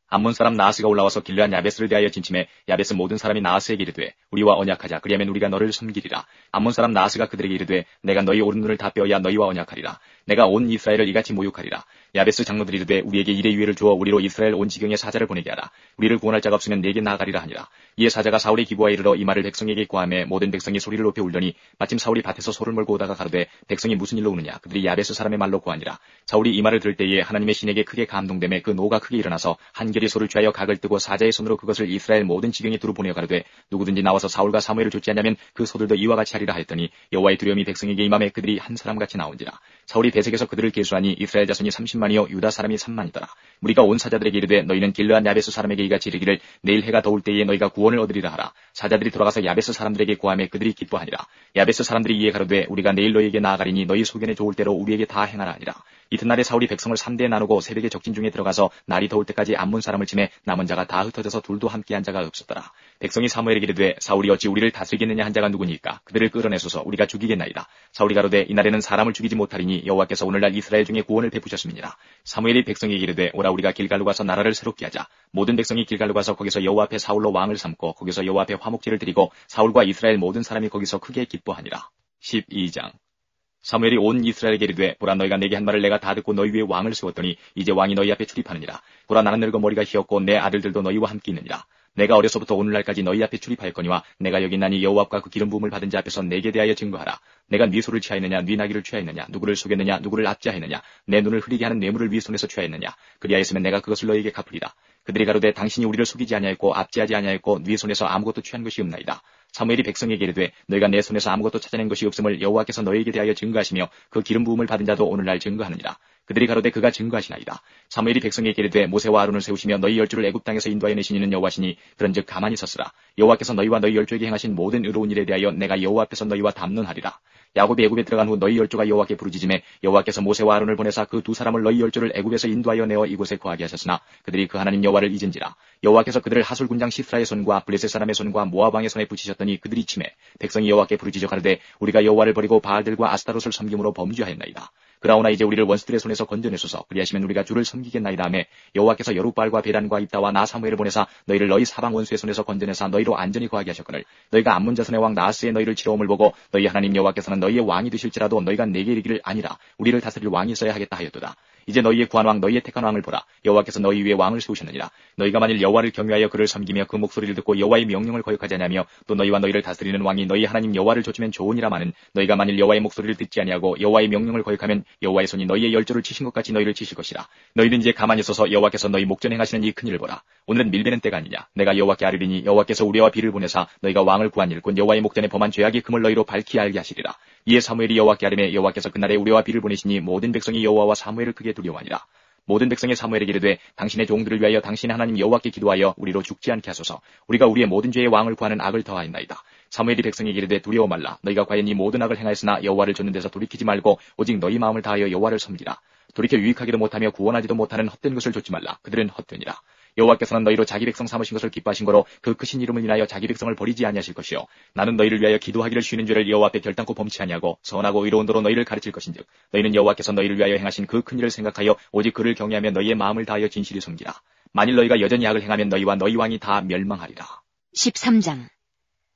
암몬 사람 나하스가 올라와서 길르한 야베스를 대하여 진침해 야베스 모든 사람이 나하스에게 이르되 우리와 언약하자. 그리하면 우리가 너를 섬기리라. 암몬 사람 나하스가 그들에게 이르되 내가 너희 오른 눈을 다 빼어야 너희와 언약하리라. 내가 온 이스라엘을 이같이 모욕하리라. 야베스 장로들이 이르되 우리에게 일의 유예를 주어 우리로 이스라엘 온 지경에 사자를 보내게 하라. 우리를 구원할 자가 없으면 내게 나아가리라 하니라. 이에 사자가 사울의 기부하에 이르러 이 말을 백성에게 고하매 모든 백성이 소리를 높여 울더니 마침 사울이 밭에서 소를 몰고 오다가 가로되 백성이 무슨 일로 우느냐. 그들이 야베스 사람의 말로 고하니라. 사울이 이 말을 들을 때에 하나님의 신에게 크게 감동되매 그 노가 크게 일어나서 한결이 소를 취하여 각을 뜨고 사자의 손으로 그것을 이스라엘 모든 지경에 두루 보내어 가로되 누구든지 나와서 사울과 사무엘을 좇지 않냐면 그 소들도 이와 같이 하리라 하였더니 여호와의 두려움이 백성에게 임함에 그들이 한 사람같이 나온지라. 사울이 베색에서 그들을 계수하니 이스라엘 자손이 30만이요 유다 사람이 3만이더라. 무리가 온 사자들에게 이르되 너희는 길르한 야베스 사람에게 이같이 이르기를 내일 해가 더울 때에 너희가 구원을 얻으리라 하라. 사자들이 돌아가서 야베스 사람들에게 고하매 그들이 기뻐하니라. 야베스 사람들이 이에 가로되 우리가 내일 너희에게 나아가리니 너희 소견에 좋을 대로 우리에게 다 행하라 하니라. 이튿날에 사울이 백성을 3대에 나누고 새벽에 적진 중에 들어가서 날이 더울 때까지 암몬 사람을 치매 남은 자가 다 흩어져서 둘도 함께한 자가 없었더라. 백성이 사무엘에게 이르되 사울이 어찌 우리를 다스리겠느냐 한 자가 누구니까 그들을 끌어내소서 우리가 죽이겠나이다. 사울이 가로되 이날에는 사람을 죽이지 못하리니 여호와께서 오늘날 이스라엘 중에 구원을 베푸셨음이니라. 사무엘이 백성에게 이르되 오라 우리가 길갈로 가서 나라를 새롭게 하자. 모든 백성이 길갈로 가서 거기서 여호와 앞에 사울로 왕을 삼고 거기서 여호와 앞에 화목제를 드리고 사울과 이스라엘 모든 사람이 거기서 크게 기뻐하니라. 12장 사무엘이 온 이스라엘에게 이르되 보라 너희가 내게 한 말을 내가 다 듣고 너희 위에 왕을 세웠더니 이제 왕이 너희 앞에 출입하느니라. 보라 나는 늙어 머리가 휘었고 내 아들들도 너희와 함께 있느니라. 내가 어려서부터 오늘날까지 너희 앞에 출입하였거니와 내가 여기 있나니 여호와 앞과 그 기름 부음을 받은 자 앞에서 내게 대하여 증거하라. 내가 네 소를 취하였느냐 네 나귀를 취하였느냐 누구를 속였느냐 누구를 압제하였느냐 내 눈을 흐리게 하는 뇌물을 네 손에서 취하였느냐 그리하였으면 내가 그것을 너희에게 갚으리라. 그들이 가로되 당신이 우리를 속이지 아니하였고 압제하지 아니하였고 네 손에서 아무것도 취한 것이 없나이다. 사무엘이 백성에게 이르되 너희가 내 손에서 아무것도 찾아낸 것이 없음을 여호와께서 너희에게 대하여 증거하시며 그 기름 부음을 받은 자도 오늘날 증거하느니라. 그들이 가로되 그가 증거하시나이다. 사무엘이 백성에게 이르되 모세와 아론을 세우시며 너희 열조를 애굽 땅에서 인도하여 내신 이는 여호와시니 그런즉 가만히 서으라. 여호와께서 너희와 너희 열조에게 행하신 모든 의로운 일에 대하여 내가 여호와 앞에서 너희와 담론하리라. 야곱이 애굽에 들어간 후 너희 열조가 여호와께 부르짖음에 여호와께서 모세와 아론을 보내사 그 두 사람을 너희 열조를 애굽에서 인도하여 내어 이곳에 거하게 하셨으나 그들이 그 하나님 여호와를 잊은지라. 여호와께서 그들을 하술 군장 시스라의 손과 블레셋 사람의 손과 모압 왕의 손에 붙이셨더니 그들이 치매 백성이 여호와께 부르짖어 가로되 우리가 여호와를 버리고 바알들과 아스타롯을 섬김으로 범죄하였나이다. 그러나 이제 우리를 원수들의 손에서 건져내소서. 그리하시면 우리가 주를 섬기겠나이다 하매 여호와께서 여룻바알과 베단과 입다와 나 사무엘을 보내사 너희를 너희 사방 원수의 손에서 건져내사 너희로 안전히 거하게 하셨거늘 너희가 암몬 자손의 왕 나하스의 너희를 치러옴을 보고 너희 하나님 여호와께서는 너희의 왕이 되실지라도 너희가 내게 이르기를 아니라 우리를 다스릴 왕이 있어야 하겠다 하였도다. 이제 너희의 구한 왕 너희의 택한 왕을 보라. 여호와께서 너희 위에 왕을 세우셨느니라. 너희가 만일 여호와를 경외하여 그를 섬기며 그 목소리를 듣고 여호와의 명령을 거역하지 아니하며 또 너희와 너희를 다스리는 왕이 너희 하나님 여호와를 좇으면 좋으니라마는 너희가 만일 여호와의 목소리를 듣지 아니하고 여호와의 명령을 거역하면 여호와의 손이 너희의 열조를 치신 것 같이 너희를 치실 것이라. 너희는 이제 가만히 서서 여호와께서 너희 목전에 행하시는 이 큰일을 보라. 오늘은 밀베는 때가 아니냐. 내가 여호와께 아뢰리니 여호와께서 우레와 비를 보내사 너희가 왕을 구한 일 곧 여호와의 목전에 범한 죄악의 금을 너희로 밝히 알게 하시리라. 이에 사무엘이 여호와께 아뢰매 여호와께서 그날에 우레와 비를 보내시니 모든 백성이 여호와와 사무엘을 크게 두려워하니라. 모든 백성이 사무엘에게 이르되 당신의 종들을 위하여 당신의 하나님 여호와께 기도하여 우리로 죽지 않게 하소서. 우리가 우리의 모든 죄의 왕을 구하는 악을 더하였나이다. 사무엘이 백성에게 이르되 두려워 말라. 너희가 과연 이 모든 악을 행하였으나 여호와를 좇는 데서 돌이키지 말고 오직 너희 마음을 다하여 여호와를 섬기라. 돌이켜 유익하기도 못하며 구원하지도 못하는 헛된 것을 좇지 말라. 그들은 헛되니라. 여호와께서는 너희로 자기 백성 삼으신 것을 기뻐하신 거로 그 크신 이름을 인하여 자기 백성을 버리지 아니하실 것이요 나는 너희를 위하여 기도하기를 쉬는 죄를 여호와 앞에 결단코 범치 아니하고 선하고 의로운 도로 너희를 가르칠 것인즉 너희는 여호와께서 너희를 위하여 행하신 그 큰 일을 생각하여 오직 그를 경외하며 너희의 마음을 다하여 진실히 섬기라. 만일 너희가 여전히 악을 행하면 너희와 너희 왕이 다 멸망하리라. 13장.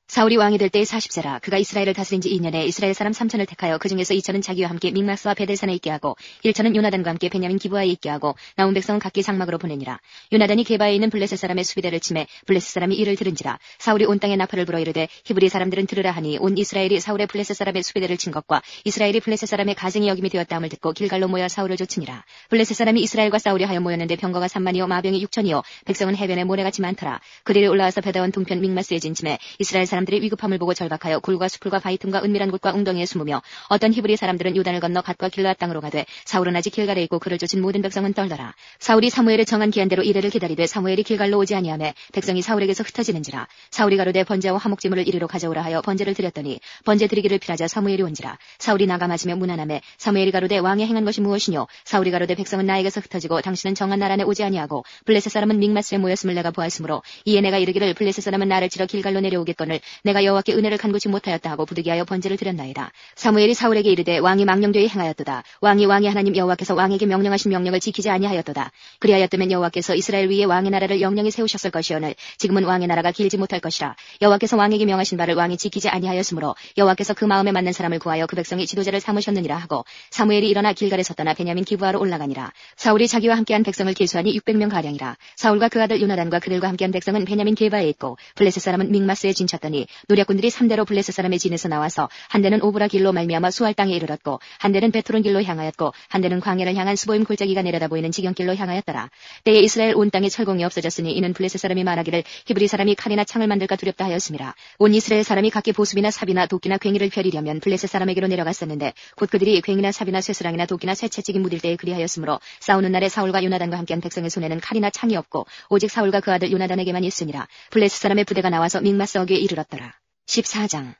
사울이 왕이 될 때의 40세라. 그가 이스라엘을 다스린 지 2년에 이스라엘 사람 3천을 택하여 그 중에서 2천은 자기와 함께 믹마스와 베델산에 있게 하고 1천은 요나단과 함께 베냐민 기브아에 있게 하고 나온 백성은 각기 장막으로 보내니라. 요나단이 게바에 있는 블레셋 사람의 수비대를 치매 블레셋 사람이 이를 들은지라. 사울이 온 땅에 나팔을 불어 이르되 히브리 사람들은 들으라 하니 온 이스라엘이 사울의 블레셋 사람의 수비대를 친 것과 이스라엘이 블레셋 사람의 가증이 여김이 되었다함을 듣고 길갈로 모여 사울을 좇으니라. 블레셋 사람이 이스라엘과 싸우려 하여 모였는데 병거가 3만이요 마병이 6천이요 백성은 해변에 모래같이 많더라. 그들이 올라와서 베다원 동편 믹마스에 진침해 이스라엘 사람들이 위급함을 보고 절박하여 굴과 수풀과 바위 틈과 은밀한 곳과 웅덩이에 숨으며 어떤 히브리 사람들은 요단을 건너 갓과 길르앗 땅으로 가되 사울은 아직 길갈에 있고 그를 쫓은 모든 백성은 떨더라. 사울이 사무엘을 정한 기한대로 이래를 기다리되 사무엘이 길갈로 오지 아니하매 백성이 사울에게서 흩어지는지라. 사울이 가로되 번제와 화목제물을 이리로 가져오라 하여 번제를 드렸더니 번제 드리기를 필하자 사무엘이 온지라. 사울이 나가 맞으며 문안하매 사무엘이 가로되 왕이 행한 것이 무엇이뇨. 사울이 가로되 백성은 나에게서 흩어지고 당신은 정한 날 안에 오지 아니하고 블레셋 사람은 믹마스에 모였음을 내가 보았으므로 이에 내가 이르기를 블레셋 사람은 나를 치러 길갈로 내려오겠거늘 내가 여호와께 은혜를 간구치 못하였다 하고 부득이하여 번제를 드렸나이다. 사무엘이 사울에게 이르되 왕이 망령되이 행하였도다. 왕이 하나님 여호와께서 왕에게 명령하신 명령을 지키지 아니하였도다. 그리하였다면 여호와께서 이스라엘 위에 왕의 나라를 영영히 세우셨을 것이오늘 지금은 왕의 나라가 길지 못할 것이라. 여호와께서 왕에게 명하신 바를 왕이 지키지 아니하였으므로 여호와께서 그 마음에 맞는 사람을 구하여 그 백성이 지도자를 삼으셨느니라 하고 사무엘이 일어나 길갈에서 떠나 베냐민 기브아로 올라가니라. 사울이 자기와 함께한 백성을 계수하니 600명 가량이라. 사울과 그 아들 요나단과 그들과 함께한 백성은 베냐민 게바에 있고 블레셋 사람은 믹마스에 진쳤더니 노략군들이 3대로 블레셋 사람의 진에서 나와서 한 대는 오브라 길로 말미암아 수알 땅에 이르렀고 한 대는 베토론 길로 향하였고 한 대는 광야를 향한 스보임 골짜기가 내려다 보이는 지경길로 향하였더라. 때에 이스라엘 온 땅에 철공이 없어졌으니 이는 블레셋 사람이 말하기를 히브리 사람이 칼이나 창을 만들까 두렵다 하였음이라. 온 이스라엘 사람이 각기 보습이나 삽이나 도끼나 괭이를 펴리려면 블레셋 사람에게로 내려갔었는데 곧 그들이 괭이나 삽이나 쇠스랑이나 도끼나 쇠채찍이 묻을 때에 그리하였으므로 싸우는 날에 사울과 요나단과 함께한 백성의 손에는 칼이나 창이 없고 오직 사울과 그 아들 요나단에게만 있으니라. 블레셋 사람의 부대가 나와서 믹마스 어귀에 이르렀더라. 14장.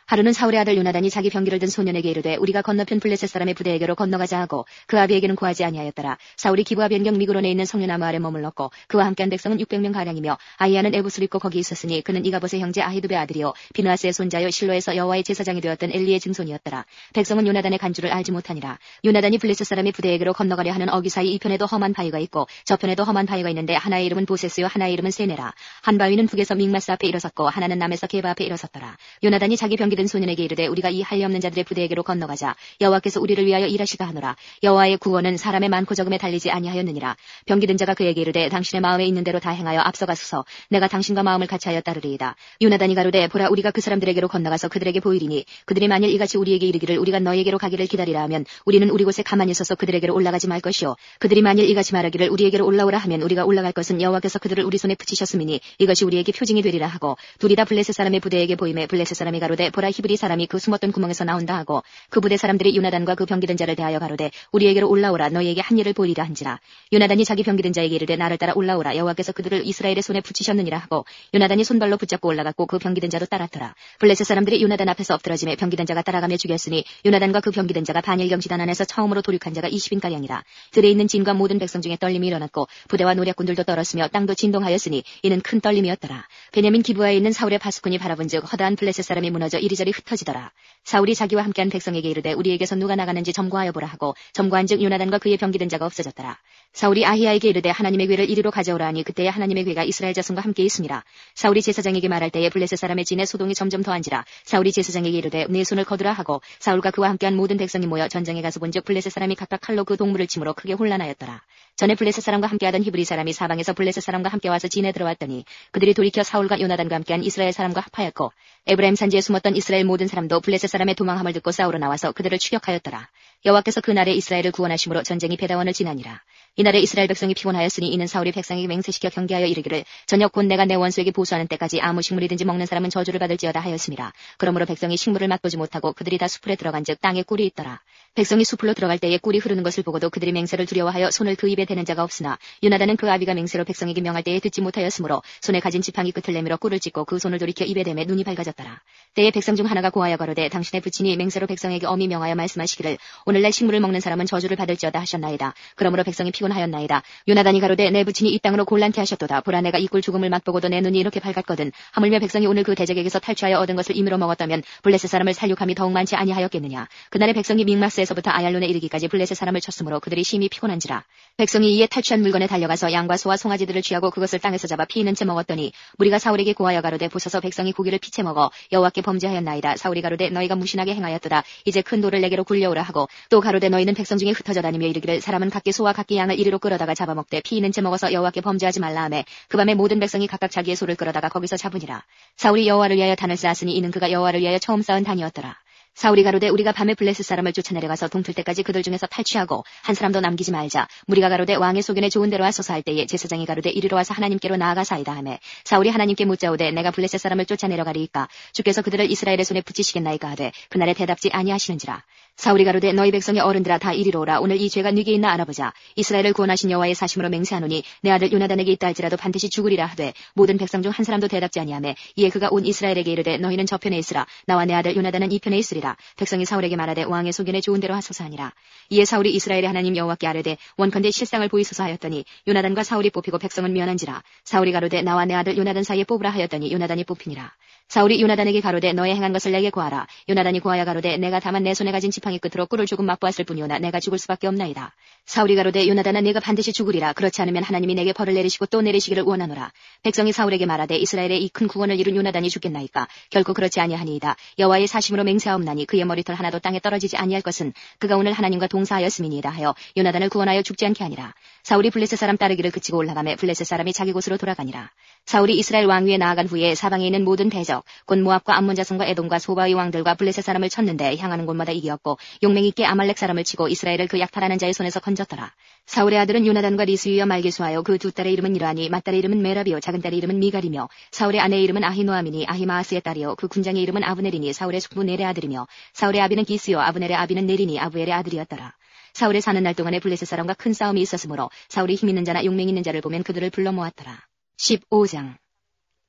하루는 사울의 아들 요나단이 자기 병기를 든 소년에게 이르되 우리가 건너편 블레셋 사람의 부대에게로 건너가자 하고 그 아비에게는 구하지 아니하였더라. 사울이 기브아 변경 미그론에 있는 성류나무 아래 머물렀고 그와 함께한 백성은 600명 가량이며 아이야는 에봇을 입고 거기 있었으니 그는 이가봇의 형제 아히두베 아들이요 비느하스의 손자요 실로에서 여호와의 제사장이 되었던 엘리의 증손이었더라. 백성은 요나단의 간주를 알지 못하니라. 요나단이 블레셋 사람의 부대에게로 건너가려 하는 어귀 사이 이편에도 험한 바위가 있고 저편에도 험한 바위가 있는데 하나의 이름은 보세스요 하나의 이름은 세네라. 한 바위는 북에서 믹마스 앞에 일어섰고 하나는 남에서 게바 앞에 일어섰더라. 요나단이 자기 병기 든 소년에게 이르되 우리가 이 할례 없는 자들의 부대에게로 건너가자. 여호와께서 우리를 위하여 일하시다 하노라. 여호와의 구원은 사람의 많고 적음에 달리지 아니하였느니라. 병기 든 자가 그에게 이르되 당신의 마음에 있는 대로 다 행하여 앞서가소서. 내가 당신과 마음을 같이 하여 따르리이다. 요나단이 가로되 보라 우리가 그 사람들에게로 건너가서 그들에게 보이리니 그들이 만일 이같이 우리에게 이르기를 우리가 너에게로 가기를 기다리라 하면 우리는 우리 곳에 가만히 서서 그들에게로 올라가지 말 것이요 그들이 만일 이같이 말하기를 우리에게로 올라오라 하면 우리가 올라갈 것은 여호와께서 그들을 우리 손에 붙이셨음이니 이것이 우리에게 표징이 되리라 하고 둘이 다 블레셋 사람의 부대에게 보임에 블레셋 사람이 가로되 보라 히브리 사람이 그 숨었던 구멍에서 나온다 하고 그 부대 사람들이 요나단과 그 병기든 자를 대하여 가로되 우리에게로 올라오라 너희에게 한 일을 보이리라 한지라. 요나단이 자기 병기든 자에게 이르되 나를 따라 올라오라 여호와께서 그들을 이스라엘의 손에 붙이셨느니라 하고 요나단이 손발로 붙잡고 올라갔고 그 병기든 자도 따랐더라. 블레셋 사람들이 요나단 앞에서 엎드러짐에 병기든 자가 따라가며 죽였으니 요나단과 그 병기든 자가 반일경 지단 안에서 처음으로 도륙한 자가 20인가량이라. 들에 있는 진과 모든 백성 중에 떨림이 일어났고 부대와 노략군들도 떨었으며 땅도 진동하였으니 이는 큰 떨림이었더라. 베냐민 기브아에 있는 사울의 파수꾼이 바라본즉 허다한 블레셋 사람이 무너져 이리 이리저리 흩어지더라. 사울이 자기와 함께한 백성에게 이르되 우리에게서 누가 나가는지 점거하여 보라 하고 점거한즉 요나단과 그의 병기된 자가 없어졌더라. 사울이 아히야에게 이르되 하나님의 괴를 이리로 가져오라 하니 그때에 하나님의 괴가 이스라엘 자손과 함께 있음이라. 사울이 제사장에게 말할 때에 블레셋 사람의 진에 소동이 점점 더한지라. 사울이 제사장에게 이르되 내 손을 거두라 하고 사울과 그와 함께한 모든 백성이 모여 전쟁에 가서 본즉 블레셋 사람이 각각 칼로 그 동물을 침으로 크게 혼란하였더라. 전에 블레셋 사람과 함께하던 히브리 사람이 사방에서 블레셋 사람과 함께 와서 진에 들어왔더니 그들이 돌이켜 사울과 요나단과 함께한 이스라엘 사람과 합하였고 에브라임 산지에 숨었던 이스라엘 모든 사람도 블레셋 사람의 도망함을 듣고 싸우러 나와서 그들을 추격하였더라. 여호와께서 그날에 이스라엘을 구원하심으로 전쟁이 베다원을 지나니라. 이날에 이스라엘 백성이 피곤하였으니 이는 사울이 백성에게 맹세시켜 경계하여 이르기를 저녁 곧 내가 내 원수에게 보수하는 때까지 아무 식물이든지 먹는 사람은 저주를 받을지어다 하였습니다. 그러므로 백성이 식물을 맛보지 못하고 그들이 다 숲에 들어간즉 땅에 꿀이 있더라. 백성이 숲으로 들어갈 때에 꿀이 흐르는 것을 보고도 그들이 맹세를 두려워하여 손을 그 입에 대는 자가 없으나 요나단은 그 아비가 맹세로 백성에게 명할 때에 듣지 못하였으므로 손에 가진 지팡이 끝을 내밀어 꿀을 찢고 그 손을 돌이켜 입에 대매 눈이 밝아졌더라. 때에 백성 중 하나가 고하여 가로되 당신의 부친이 맹세로 백성에게 엄히 명하여 말씀하시기를 오늘날 식물을 먹는 사람은 저주를 받을지어다 하셨나이다. 그러므로 백성이 피곤하였나이다. 요나단이 가로되 내 부친이 이 땅으로 곤란케 하셨도다. 보라 내가 이 꿀 죽음을 맛보고도 내 눈이 이렇게 밝았거든. 하물며 백성이 오늘 그 대적에게서 탈취하여 얻은 것을 임의로 먹었다면 블레셋 사람을 살육함이 더욱 많지 아니하였겠느냐. 그날에 백성이 믹마스에서부터 아얄론에 이르기까지 블레셋 사람을 쳤으므로 그들이 심히 피곤한지라. 백성이 이에 탈취한 물건에 달려가서 양과 소와 송아지들을 취하고 그것을 땅에서 잡아 피 있는 채 먹었더니 무리가 사울에게 고하여 가로되 보소서 백성이 고기를 피채 먹어 여호와께 범죄하였나이다. 사울이 가로되 너희가 무신하게 행하였도다. 이제 큰 돌을 내게로 굴려오라 하고 또 가로되 너희는 백성 중에 흩어져 다니며 이르기를 사람은 각기 소와 각기 양을 이리로 끌어다가 잡아먹되 피 있는 채 먹어서 여호와께 범죄하지 말라 하매 그 밤에 모든 백성이 각각 자기의 소를 끌어다가 거기서 잡으니라. 사울이 여호와를 위하여 단을 쌓았으니 이는 그가 여호와를 위하여 처음 쌓은 단이었더라. 사울이 가로되 우리가 밤에 블레셋 사람을 쫓아내려가서 동틀 때까지 그들 중에서 탈취하고 한 사람도 남기지 말자. 무리가 가로되 왕의 소견에 좋은 대로 하소서 할 때에 제사장이 가로되 이리로 와서 하나님께로 나아가사이다 하매 사울이 하나님께 묻자오되 내가 블레셋 사람을 쫓아내려가리이까 주께서 그들을 이스라엘의 손에 붙이시겠나이까 하되 그날에 대답지 아니하시는지라. 사울이 가로되 너희 백성의 어른들아 다 이리로 오라. 오늘 이 죄가 네게 있나 알아보자. 이스라엘을 구원하신 여호와의 사심으로 맹세하노니 내 아들 요나단에게 있다 할지라도 반드시 죽으리라 하되 모든 백성 중 한 사람도 대답지 아니하매 이에 그가 온 이스라엘에게 이르되 너희는 저편에 있으라. 나와 내 아들 요나단은 이 편에 있으리라. 백성이 사울에게 말하되 왕의 소견에 좋은 대로 하소서 하니라. 이에 사울이 이스라엘의 하나님 여호와께 아뢰되 원컨대 실상을 보이소서 하였더니 요나단과 사울이 뽑히고 백성은 면한지라. 사울이 가로되 나와 내 아들 요나단 사이에 뽑으라 하였더니 요나단이 뽑히니라. 사울이 요나단에게 가로되 너의 행한 것을 내게 고하라. 요나단이 고하여 가로되 내가 다만 내 손에 가진 지팡이 끝으로 꿀을 조금 맛보았을 뿐이오나 내가 죽을 수밖에 없나이다. 사울이 가로되 요나단아 네가 반드시 죽으리라. 그렇지 않으면 하나님이 내게 벌을 내리시고 또 내리시기를 원하노라. 백성이 사울에게 말하되 이스라엘의 이 큰 구원을 이룬 요나단이 죽겠나이까. 결코 그렇지 아니하니이다. 여호와의 사심으로 맹세하옵나니 그의 머리털 하나도 땅에 떨어지지 아니할 것은 그가 오늘 하나님과 동사하였음이니이다 하여 요나단을 구원하여 죽지 않게 하니라. 사울이 블레셋 사람 따르기를 그치고 올라가매 블레셋 사람이 자기 곳으로 돌아가니라. 사울이 이스라엘 왕 위에 나아간 후에 사방에 있는 모든 대적 곧 모압과 암몬 자손과 에돔과 소바의 왕들과 블레셋 사람을 쳤는데 향하는 곳마다 이기었고 용맹 있게 아말렉 사람을 치고 이스라엘을 그 약탈하는 자의 손에서 건졌더라. 사울의 아들은 요나단과 리스유와 말게수하여 그 두 딸의 이름은 이라니 맏딸의 이름은 메라비요 작은 딸의 이름은 미갈이며 사울의 아내의 이름은 아히노아미니 아히마아스의 딸이요 그 군장의 이름은 아브넬이니 사울의 숙부 넬의 아들이며 사울의 아비는 기스요 아브넬의 아비는 넬이니 아부엘의 아들이었더라. 사울의 사는 날 동안에 블레셋 사람과 큰 싸움이 있었으므로 사울이 힘 있는 자나 용맹 있는 자를 보면 그들을 불러 모았더라. 15장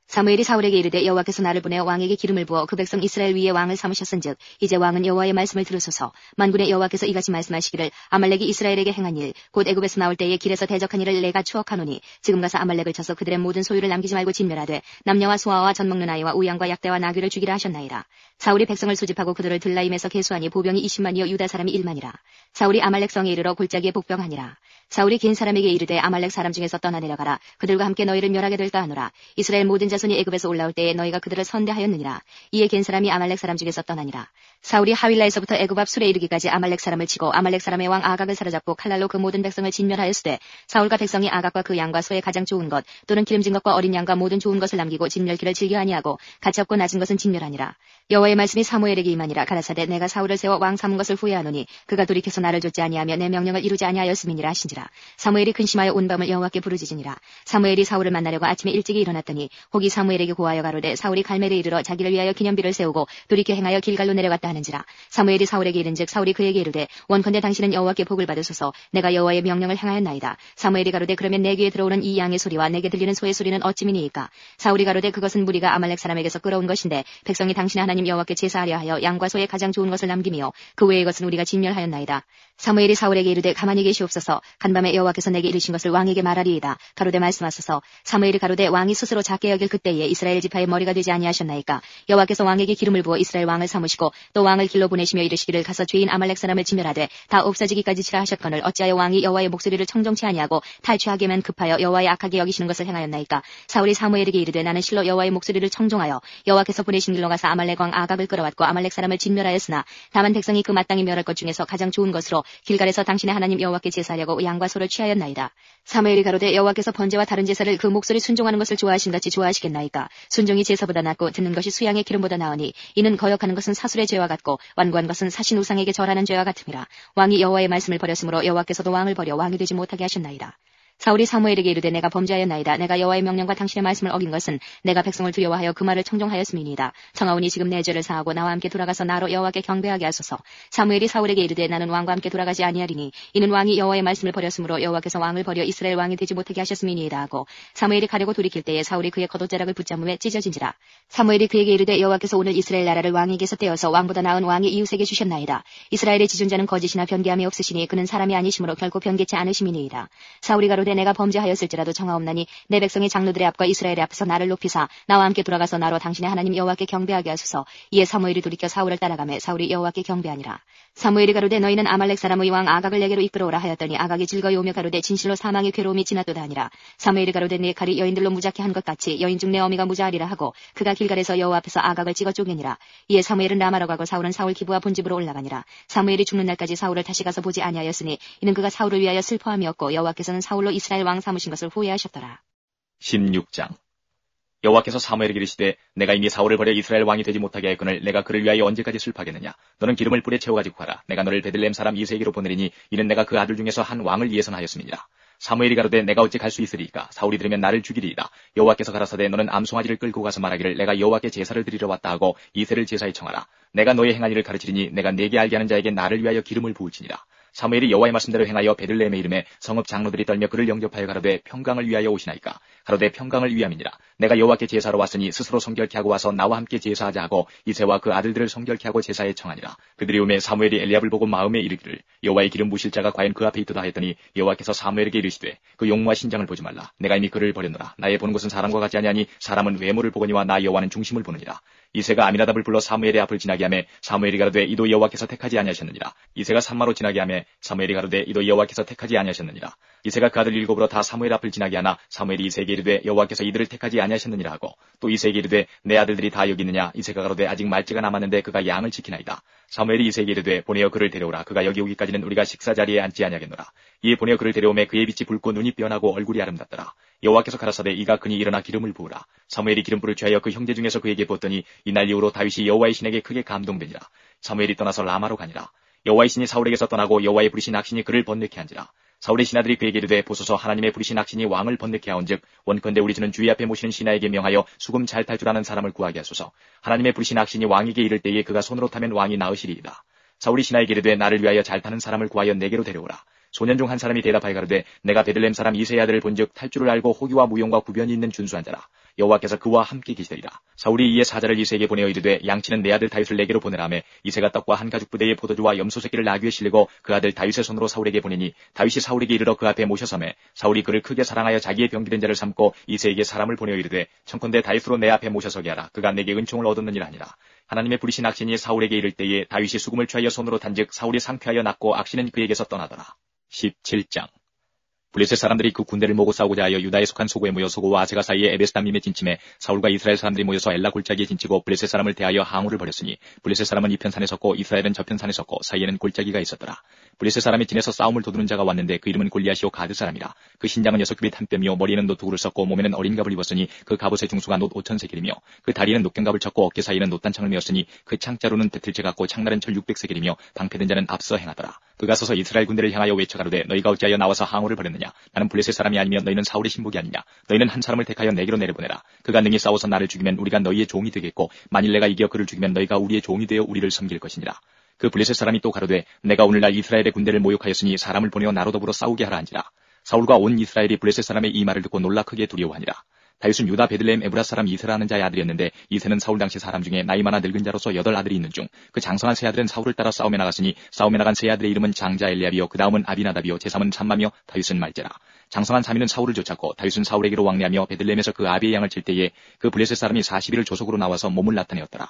사무엘이 사울에게 이르되 여호와께서 나를 보내 왕에게 기름을 부어 그 백성 이스라엘 위에 왕을 삼으셨은즉 이제 왕은 여호와의 말씀을 들으소서. 만군의 여호와께서 이같이 말씀하시기를 아말렉이 이스라엘에게 행한 일 곧 애굽에서 나올 때에 길에서 대적한 일을 내가 추억하노니 지금 가서 아말렉을 쳐서 그들의 모든 소유를 남기지 말고 진멸하되 남녀와 소아와 젖 먹는 아이와 우양과 약대와 나귀를 죽이라 하셨나이다. 사울이 백성을 소집하고 그들을 들라임에서 계수하니 보병이 20만이요 유다 사람이 1만이라. 사울이 아말렉 성에 이르러 골짜기에 복병하니라. 사울이 긴 사람에게 이르되 아말렉 사람 중에서 떠나 내려가라. 그들과 함께 너희를 멸하게 될까 하노라. 이스라엘 모든 자손이 애굽에서 올라올 때에 너희가 그들을 선대하였느니라. 이에 긴 사람이 아말렉 사람 중에서 떠나니라. 사울이 하윌라에서부터 애굽 앞 술에 이르기까지 아말렉 사람을 치고 아말렉 사람의 왕 아각을 사로잡고 칼날로 그 모든 백성을 진멸하였으되 사울과 백성이 아각과 그 양과 소의 가장 좋은 것 또는 기름진 것과 어린 양과 모든 좋은 것을 남기고 진멸기를 즐겨 아니하고 가치없고 낮은 것은 진멸하니라. 여호와의 말씀이 사무엘에게 임하니라. 가라사대 내가 사울을 세워 왕 삼은 것을 후회하노니 그가 돌이켜서 나를 좇지 아니하며 내 명령을 이루지 아니하였음이니라 하신지라. 사무엘이 근심하여 온 밤을 여호와께 부르짖으니라. 사무엘이 사울을 만나려고 아침에 일찍이 일어났더니 혹이 사무엘에게 고하여 가로되 사울이 갈멜에 이르러 자기를 위하여 기념비를 세우고 돌이켜 행하여 길갈로 내려갔다 하는지라. 사무엘이 사울에게 이른즉 사울이 그에게 이르되 원컨대 당신은 여호와께 복을 받으소서. 내가 여호와의 명령을 행하였나이다. 사무엘이 가로되 그러면 내 귀에 들어오는 이 양의 소리와 내게 들리는 소의 소리는 어찌미니이까. 사울이 가로되 그것은 무리가 아말렉 사람에게서 끌어온 것인데 백성이 당신의 하나님 여호와께 제사하려 하여 양과 소의 가장 좋은 것을 남기며 그 외의 것은 우리가 진멸하였나이다. 사무엘이 사울에게 이르되 가만히 계시옵소서. 간밤에 여호와께서 내게 이르신 것을 왕에게 말하리이다. 가로되 말씀하소서. 사무엘이 가로되 왕이 스스로 작게 여길 그때에 이스라엘 지파의 머리가 되지 아니하셨나이까. 여호와께서 왕에게 기름을 부어 이스라엘 왕을 삼으시고 또 왕을 길로 보내시며 이르시기를 가서 죄인 아말렉 사람을 진멸하되 다 없어지기까지 치라 하셨거늘 어찌하여 왕이 여호와의 목소리를 청종치 아니하고 탈취하기만 급하여 여호와의 악하게 여기시는 것을 행하였나이까. 사울이 사무엘에게 이르되 나는 실로 여호와의 목소리를 청종하여 여호와께서 보내신 길로 가서 아말렉 왕 아각을 끌어왔고 아말렉 사람을 진멸하였으나 다만 백성이 그 마땅히 멸할 것 중에서 가장 좋은 것으로 길갈에서 당신의 하나님 여호와께 제사하려고 양과 소를 취하였나이다. 사무엘이 가로되 여호와께서 번제와 다른 제사를 그 목소리 순종하는 것을 좋아하신 같이 좋아하시겠나이까. 순종이 제사보다 낫고 듣는 것이 수양의 기름보다 나으니 이는 거역하는 것은 사술의 죄와 같고 완고한 것은 사신 우상에게 절하는 죄와 같음이라. 왕이 여호와의 말씀을 버렸으므로 여호와께서도 왕을 버려 왕이 되지 못하게 하셨나이다. 사울이 사무엘에게 이르되 내가 범죄하였나이다. 내가 여호와의 명령과 당신의 말씀을 어긴 것은 내가 백성을 두려워하여 그 말을 청종하였음이니이다. 청하오니 지금 내 죄를 사하고 나와 함께 돌아가서 나로 여호와께 경배하게 하소서. 사무엘이 사울에게 이르되 나는 왕과 함께 돌아가지 아니하리니 이는 왕이 여호와의 말씀을 버렸으므로 여호와께서 왕을 버려 이스라엘 왕이 되지 못하게 하셨음이니이다 하고 사무엘이 가려고 돌이킬 때에 사울이 그의 겉옷자락을 붙잡음에 찢어진지라. 사무엘이 그에게 이르되 여호와께서 오늘 이스라엘 나라를 왕에게서 떼어서 왕보다 나은 왕이 이웃에게 주셨나이다. 이스라엘의 지존자는 거짓이나 변개함이 없으시니 그는 사람이 아니시므로 결코 변개치 않으심이니이다. 사울이 가로되 내가 범죄하였을지라도 정하옵나니 내 백성의 장로들의 앞과 이스라엘의 앞에서 나를 높이사 나와 함께 돌아가서 나로 당신의 하나님 여호와께 경배하게 하소서. 이에 사무엘이 돌이켜 사울을 따라가매 사울이 여호와께 경배하니라. 사무엘이 가로되 너희는 아말렉 사람의 왕 아각을 내게로 이끌어오라 하였더니 아각이 즐거이 오며 가로되 진실로 사망의 괴로움이 지났도다 하니라. 사무엘이 가로되 네 칼이 여인들로 무작게 한 것 같이 여인 중 내 어미가 무자하리라 하고 그가 길갈에서 여호와 앞에서 아각을 찍어 쪼개니라. 이에 사무엘은 라마로 가고 사울은 사울 기브와 본집으로 올라가니라. 사무엘이 죽는 날까지 사울을 다시 가서 보지 아니하였으니 이는 그가 사울을 위하여 슬퍼함이었고 여호와께서는 사울로 이스라엘 왕 삼으신 것을 후회하셨더라. 16장. 여호와께서 사무엘에게 이르시되 내가 이미 사울을 버려 이스라엘 왕이 되지 못하게 하였거늘 내가 그를 위하여 언제까지 슬퍼하겠느냐. 너는 기름을 뿔에 채워가지고 가라. 내가 너를 베들레헴 사람 이새에게로 보내리니 이는 내가 그 아들 중에서 한 왕을 예선하였음이니라. 사무엘이 가로되 내가 어찌 갈 수 있으리이까. 사울이 들으면 나를 죽이리이다. 여호와께서 가라사대 너는 암송아지를 끌고 가서 말하기를 내가 여호와께 제사를 드리러 왔다 하고 이새를 제사에 청하라. 내가 너의 행한 일을 가르치리니 내가 내게 알게 하는 자에게 나를 위하여 기름을 부을지니라. 사무엘이 여호와의 말씀대로 행하여 베들레헴에 이름에 성읍 장로들이 떨며 그를 영접하여 가로되 평강을 위하여 오시나이까. 가로되 평강을 위함이니라. 내가 여호와께 제사로 왔으니 스스로 성결케 하고 와서 나와 함께 제사하자 하고 이새와 그 아들들을 성결케 하고 제사에 청하니라. 그들이 오매 사무엘이 엘리압을 보고 마음에 이르기를 여호와의 기름 부실 자가 과연 그 앞에 있도다 했더니 여호와께서 사무엘에게 이르시되 그 용모와 신장을 보지 말라. 내가 이미 그를 버렸노라. 나의 보는 것은 사람과 같지 아니하니 사람은 외모를 보거니와 나 여호와는 중심을 보느니라. 이새가 아미나답을 불러 사무엘의 앞을 지나게 하며 사무엘이 가로되 이도 여호와께서 택하지 아니하셨느니라. 이새가 산마로 지나게 하며 사무엘이 가로되 이도 여호와께서 택하지 아니하셨느니라. 이새가 그 아들 일곱으로 다 사무엘 앞을 지나게 하나 사무엘이 이새에게 이르되 여호와께서 이들을 택하지 아니하셨느니라 하고 또 이새에게 이르되 내 아들들이 다 여기 있느냐. 이새가 가로되 아직 말째가 남았는데 그가 양을 지키나이다. 사무엘이 이새에게 이르되 보내어 그를 데려오라. 그가 여기 오기까지는 우리가 식사 자리에 앉지 아니하겠노라. 이에 보내어 그를 데려오매 그의 빛이 붉고 눈이 변하고 얼굴이 아름답더라. 여호와께서 가라사대 이가 그니 일어나 기름을 부으라. 사무엘이 기름불을 취하여 그 형제 중에서 그에게 부었더니 이날 이후로 다윗이 여호와의 신에게 크게 감동되니라. 사무엘이 떠나서 라마로 가니라. 여호와의 신이 사울에게서 떠나고 여호와의 부리신 악신이 그를 번뇌케 한지라. 사울의 신하들이 그에게 이르되 보소서 하나님의 부리신 악신이 왕을 번뇌케 하온즉 원컨대 우리 주는 주의 앞에 모시는 신하에게 명하여 수금 잘 탈 줄 아는 사람을 구하게 하소서. 하나님의 부리신 악신이 왕에게 이를 때에 그가 손으로 타면 왕이 나으시리이다. 사울이 신하에게 이르되 나를 위하여 잘 타는 사람을 구하여 내게로 데려오라. 소년 중 한 사람이 대답하여 가로되 내가 베들레헴 사람 이새의 아들을 본즉 탈 줄을 알고 호기와 무용과 구변이 있는 준수한 자라. 여호와께서 그와 함께 계시되리라. 사울이 이에 사자를 이새에게 보내어 이르되 양치는 내 아들 다윗을 내게로 보내라매 이새가 떡과 한 가죽 부대의 포도주와 염소 새끼를 나귀에 실리고 그 아들 다윗의 손으로 사울에게 보내니 다윗이 사울에게 이르러 그 앞에 모셔서매 사울이 그를 크게 사랑하여 자기의 병기된 자를 삼고 이새에게 사람을 보내어 이르되 청컨대 다윗으로 내 앞에 모셔서게 하라. 그가 내게 은총을 얻었느니라 하니라. 하나님의 부리신 악신이 사울에게 이를 때에 다윗이 수금을 취하여 손으로 탄즉 사울이 상쾌하여 났고 악신은 그에게서 떠나더라. 17장. 블레셋 사람들이 그 군대를 모고 싸우고자 하여 유다에 속한 소고에 모여 소고와 아세가 사이에 에베스담림에 진침해 사울과 이스라엘 사람들이 모여서 엘라 골짜기에 진치고 블레셋 사람을 대하여 항우를 벌였으니 블레셋 사람은 이편 산에 섰고 이스라엘은 저편 산에 섰고 사이에는 골짜기가 있었더라. 블레셋 사람의 진에서 싸움을 도두는 자가 왔는데 그 이름은 골리앗이요 가드 사람이라. 그 신장은 6규빗 한 뼘이요 머리에는 노투구를 썼고 몸에는 어린 갑을 입었으니 그 갑옷의 중수가 놋 5,000세겔이며 그 다리에는 녹경갑을 쳤고 어깨 사이에는 놋단창을 메었으니 그 창자루는 배틀채 같고 창날은 철 600세겔이며 방패된 자는 앞서 행하더라. 그가 서서 이스라엘 군대를 향하여 외쳐가로되 너희가 어찌하여 나와서 항우를 벌였느냐. 나는 블레셋 사람이 아니며 너희는 사울의 신복이 아니냐. 너희는 한 사람을 택하여 내게로 내려보내라. 그가 능히 싸워서 나를 죽이면 우리가 너희의 종이 되겠고 만일 내가 이겨 그를 죽이면 너희가 우리의 종이 되어 우리를 섬길 것이니라. 그 블레셋 사람이 또 가로되 내가 오늘날 이스라엘의 군대를 모욕하였으니 사람을 보내어 나로 더불어 싸우게 하라 한지라. 사울과 온 이스라엘이 블레셋 사람의 이 말을 듣고 놀라 크게 두려워하니라. 다윗은 유다 베들레헴 에브라 사람 이세라는 자의 아들이었는데 이세는 사울 당시 사람 중에 나이 많아 늙은 자로서 8아들이 있는 중 그 장성한 세 아들은 사울을 따라 싸움에 나갔으니 싸움에 나간 세 아들의 이름은 장자 엘리압이요 그 다음은 아비나답이요 제3은 삼마며 다윗은 말제라. 장성한 3위는 사울을 쫓았고 다윗은 사울에게로 왕래하며 베들레헴에서 그 아비의 양을 칠 때에 그 블레셋 사람이 40일을 조속으로 나와서 몸을 나타내었더라.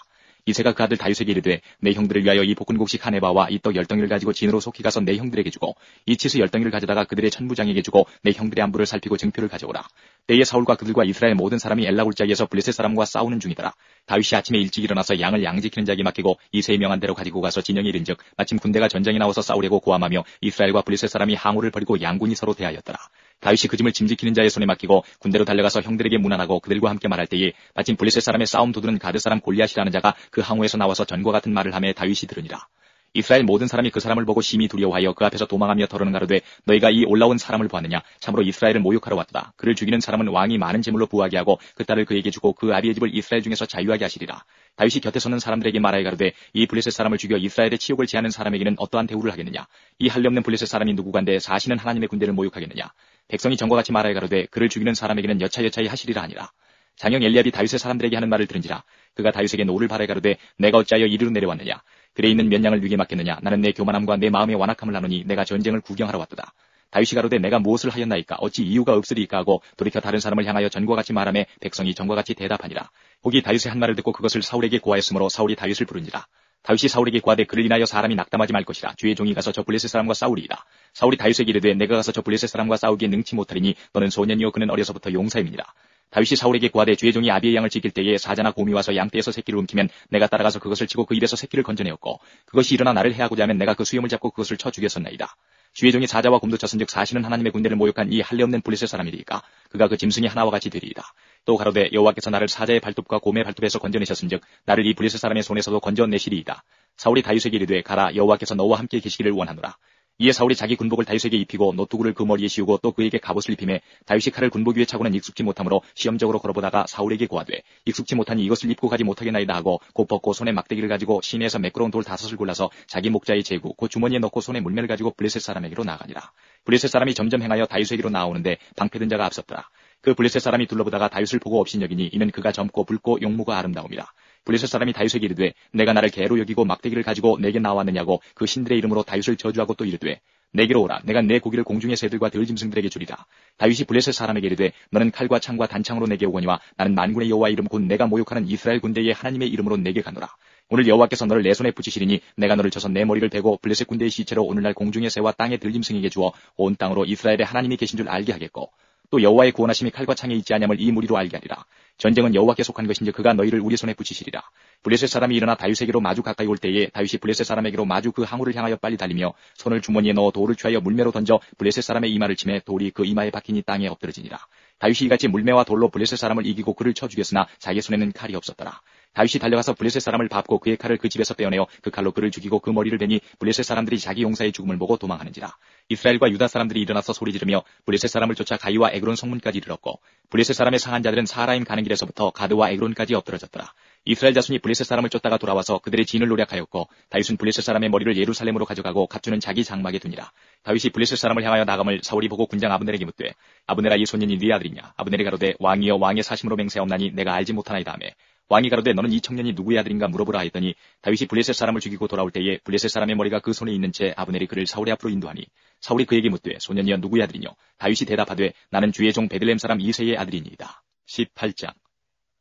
이새가 그 아들 다윗에게 이르되 내 형들을 위하여 이 볶은곡식 한 에바와 이 떡 10덩이를 가지고 진으로 속히 가서 내 형들에게 주고 이 치수 10덩이를 가져다가 그들의 천부장에게 주고 내 형들의 안부를 살피고 증표를 가져오라. 때에 사울과 그들과 이스라엘 모든 사람이 엘라 골짜기에서 블레셋 사람과 싸우는 중이더라. 다윗이 아침에 일찍 일어나서 양을 양지키는 자에게 맡기고 이새의 명한 대로 가지고 가서 진영에 이른즉 마침 군대가 전장에 나와서 싸우려고 고함하며 이스라엘과 블레셋 사람이 항우를 벌이고 양군이 서로 대하였더라. 다윗이 그 짐을 짐지키는 자의 손에 맡기고 군대로 달려가서 형들에게 문안하고 그들과 함께 말할 때에 마침 블레셋 사람의 싸움 도두는 가드 사람 골리앗이라는 자가 그 항우에서 나와서 전과 같은 말을 하며 다윗이 들으니라. 이스라엘 모든 사람이 그 사람을 보고 심히 두려워하여 그 앞에서 도망하며 더러는 가로되 너희가 이 올라온 사람을 보았느냐. 참으로 이스라엘을 모욕하러 왔다. 그를 죽이는 사람은 왕이 많은 재물로 부하게 하고 그 딸을 그에게 주고 그 아비의 집을 이스라엘 중에서 자유하게 하시리라. 다윗이 곁에 서는 사람들에게 말하여 가로되 이 블레셋 사람을 죽여 이스라엘의 치욕을 제하는 사람에게는 어떠한 대우를 하겠느냐. 이 할례 없는 블레셋 사람이 누구간데 사시는 하나님의 군대를 모욕하겠느냐. 백성이 전과 같이 말하여 가로되 그를 죽이는 사람에게는 여차여차히 하시리라 하니라. 장형 엘리압이 다윗의 사람들에게 하는 말을 들은지라. 그가 다윗에게 노를 바라여 가로되 내가 어찌하여 이리로 내려왔느냐. 그래 있는 몇 양을 위게 맡겼느냐. 나는 내 교만함과 내 마음의 완악함을 나누니 내가 전쟁을 구경하러 왔도다. 다윗이 가로되 내가 무엇을 하였나이까. 어찌 이유가 없으리까 하고 돌이켜 다른 사람을 향하여 전과 같이 말하며 백성이 전과 같이 대답하니라. 혹이 다윗의 한 말을 듣고 그것을 사울에게 고하였으므로 사울이 다윗을 부르니라. 다윗이 사울에게 고하되 그를 인하여 사람이 낙담하지 말 것이라. 주의 종이 가서 저 블레셋 사람과 싸우리이다. 사울이 다윗에게 이르되 내가 가서 저 블레셋 사람과 싸우기에 능치 못하리니 너는 소년이요 그는 어려서부터 용사임이니라. 다윗이 사울에게 고하되 주의 종이 아비의 양을 지킬 때에 사자나 곰이 와서 양떼에서 새끼를 움키면 내가 따라가서 그것을 치고 그 입에서 새끼를 건져내었고 그것이 일어나 나를 해하고자 하면 내가 그 수염을 잡고 그것을 쳐 죽였었나이다. 주의 종이 사자와 곰도 쳤은즉 사시는 하나님의 군대를 모욕한 이 할례 없는 블레셋 사람이리까. 그가 그 짐승이 하나와 같이 되리이다. 또 가로되 여호와께서 나를 사자의 발톱과 곰의 발톱에서 건져내셨은즉 나를 이 블레셋 사람의 손에서도 건져내시리이다. 사울이 다윗에게 이르되 가라 여호와께서 너와 함께 계시기를 원하노라. 이에 사울이 자기 군복을 다윗에게 입히고 노투구를 그 머리에 씌우고 또 그에게 갑옷을 입히매 다윗이 칼을 군복 위에 차고는 익숙지 못하므로 시험적으로 걸어보다가 사울에게 고하되 익숙지 못하니 이것을 입고 가지 못하겠나이다 하고 곧 벗고 손에 막대기를 가지고 시내에서 매끄러운 돌 5을 골라서 자기 목자의 제구 곧 주머니에 넣고 손에 물매를 가지고 블레셋 사람에게로 나가니라. 블레셋 사람이 점점 행하여 다윗에게로 나오는데 방패든 자가 앞섰더라. 그 블레셋 사람이 둘러보다가 다윗을 보고 업신여기니 이는 그가 젊고 붉고 용모가 아름다움이라. 블레셋 사람이 다윗에게 이르되 내가 나를 개로 여기고 막대기를 가지고 내게 나왔느냐고 그 신들의 이름으로 다윗을 저주하고 또 이르되 내게로 오라. 내가 내 고기를 공중의 새들과 들짐승들에게 주리라. 다윗이 블레셋 사람에게 이르되 너는 칼과 창과 단창으로 내게 오거니와 나는 만군의 여호와 이름 곧 내가 모욕하는 이스라엘 군대의 하나님의 이름으로 내게 가노라. 오늘 여호와께서 너를 내 손에 붙이시리니 내가 너를 쳐서 내 머리를 베고 블레셋 군대의 시체로 오늘날 공중의 새와 땅의 들짐승에게 주어 온 땅으로 이스라엘의 하나님이 계신 줄 알게 하겠고 또 여호와의 구원하심이 칼과 창에 있지 아니함을 이 무리로 알게 하리라. 전쟁은 여호와께 속한 것인지 그가 너희를 우리 손에 붙이시리라. 블레셋 사람이 일어나 다윗에게로 마주 가까이 올 때에 다윗이 블레셋 사람에게로 마주 그 항우를 향하여 빨리 달리며 손을 주머니에 넣어 돌을 취하여 물매로 던져 블레셋 사람의 이마를 치매 돌이 그 이마에 박히니 땅에 엎드러지니라. 다윗이 이같이 물매와 돌로 블레셋 사람을 이기고 그를 쳐 죽였으나 자기 손에는 칼이 없었더라. 다윗이 달려가서 블레셋 사람을 밟고 그의 칼을 그 집에서 떼어내어 그 칼로 그를 죽이고 그 머리를 베니 블레셋 사람들이 자기 용사의 죽음을 보고 도망하는지라. 이스라엘과 유다 사람들이 일어나서 소리지르며 블레셋 사람을 쫓아 가이와 에그론 성문까지 이르렀고 블레셋 사람의 상한 자들은 사라임 가는 길에서부터 가드와 에그론까지 엎드러졌더라. 이스라엘 자손이 블레셋 사람을 쫓다가 돌아와서 그들의 진을 노략하였고 다윗은 블레셋 사람의 머리를 예루살렘으로 가져가고 갑주는 자기 장막에 두니라. 다윗이 블레셋 사람을 향하여 나감을 사울이 보고 군장 아브넬에게 묻되 아브넬아 이 소년이 네 아들이냐. 아브넬이 가로되 왕이여 왕의 사심으로 맹세하옵나니 내가 알지 못하나이다 하매 왕이 가로되 너는 이 청년이 누구의 아들인가 물어보라 하였더니 다윗이 블레셋 사람을 죽이고 돌아올 때에 블레셋 사람의 머리가 그 손에 있는 채 아브넬이 그를 사울의 앞으로 인도하니 사울이 그에게 묻되 소년이여 누구의 아들이뇨. 다윗이 대답하되 나는 주의 종 베들레헴 사람 이새의 아들이니이다. 18장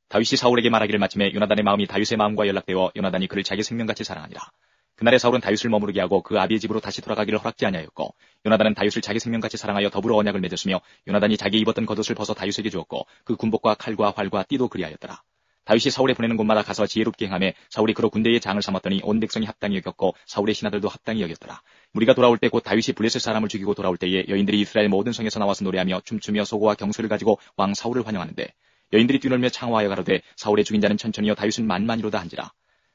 다윗이 사울에게 말하기를 마침에 요나단의 마음이 다윗의 마음과 연락되어 요나단이 그를 자기 생명같이 사랑하니라. 그날에 사울은 다윗을 머무르게 하고 그 아비의 집으로 다시 돌아가기를 허락지 아니하였고 요나단은 다윗을 자기 생명같이 사랑하여 더불어 언약을 맺었으며 요나단이 자기 입었던 겉옷을 벗어 다윗에게 주었고 그 군복과 칼과 활과 띠도 그리하였더라. 다윗이 사울에 보내는 곳마다 가서 지혜롭게 행하며 사울이 그로 군대의 장을 삼았더니 온 백성이 합당히 여겼고 사울의 신하들도 합당히 여겼더라. 무리가 돌아올 때 곧 다윗이 블레셋 사람을 죽이고 돌아올 때에 여인들이 이스라엘 모든 성에서 나와서 노래하며 춤추며 소고와 경소를 가지고 왕 사울을 환영하는데 여인들이 뛰놀며 창화하여 가로되 사울의 죽인 자는 천천히요 다윗은 만만이로다 한지라.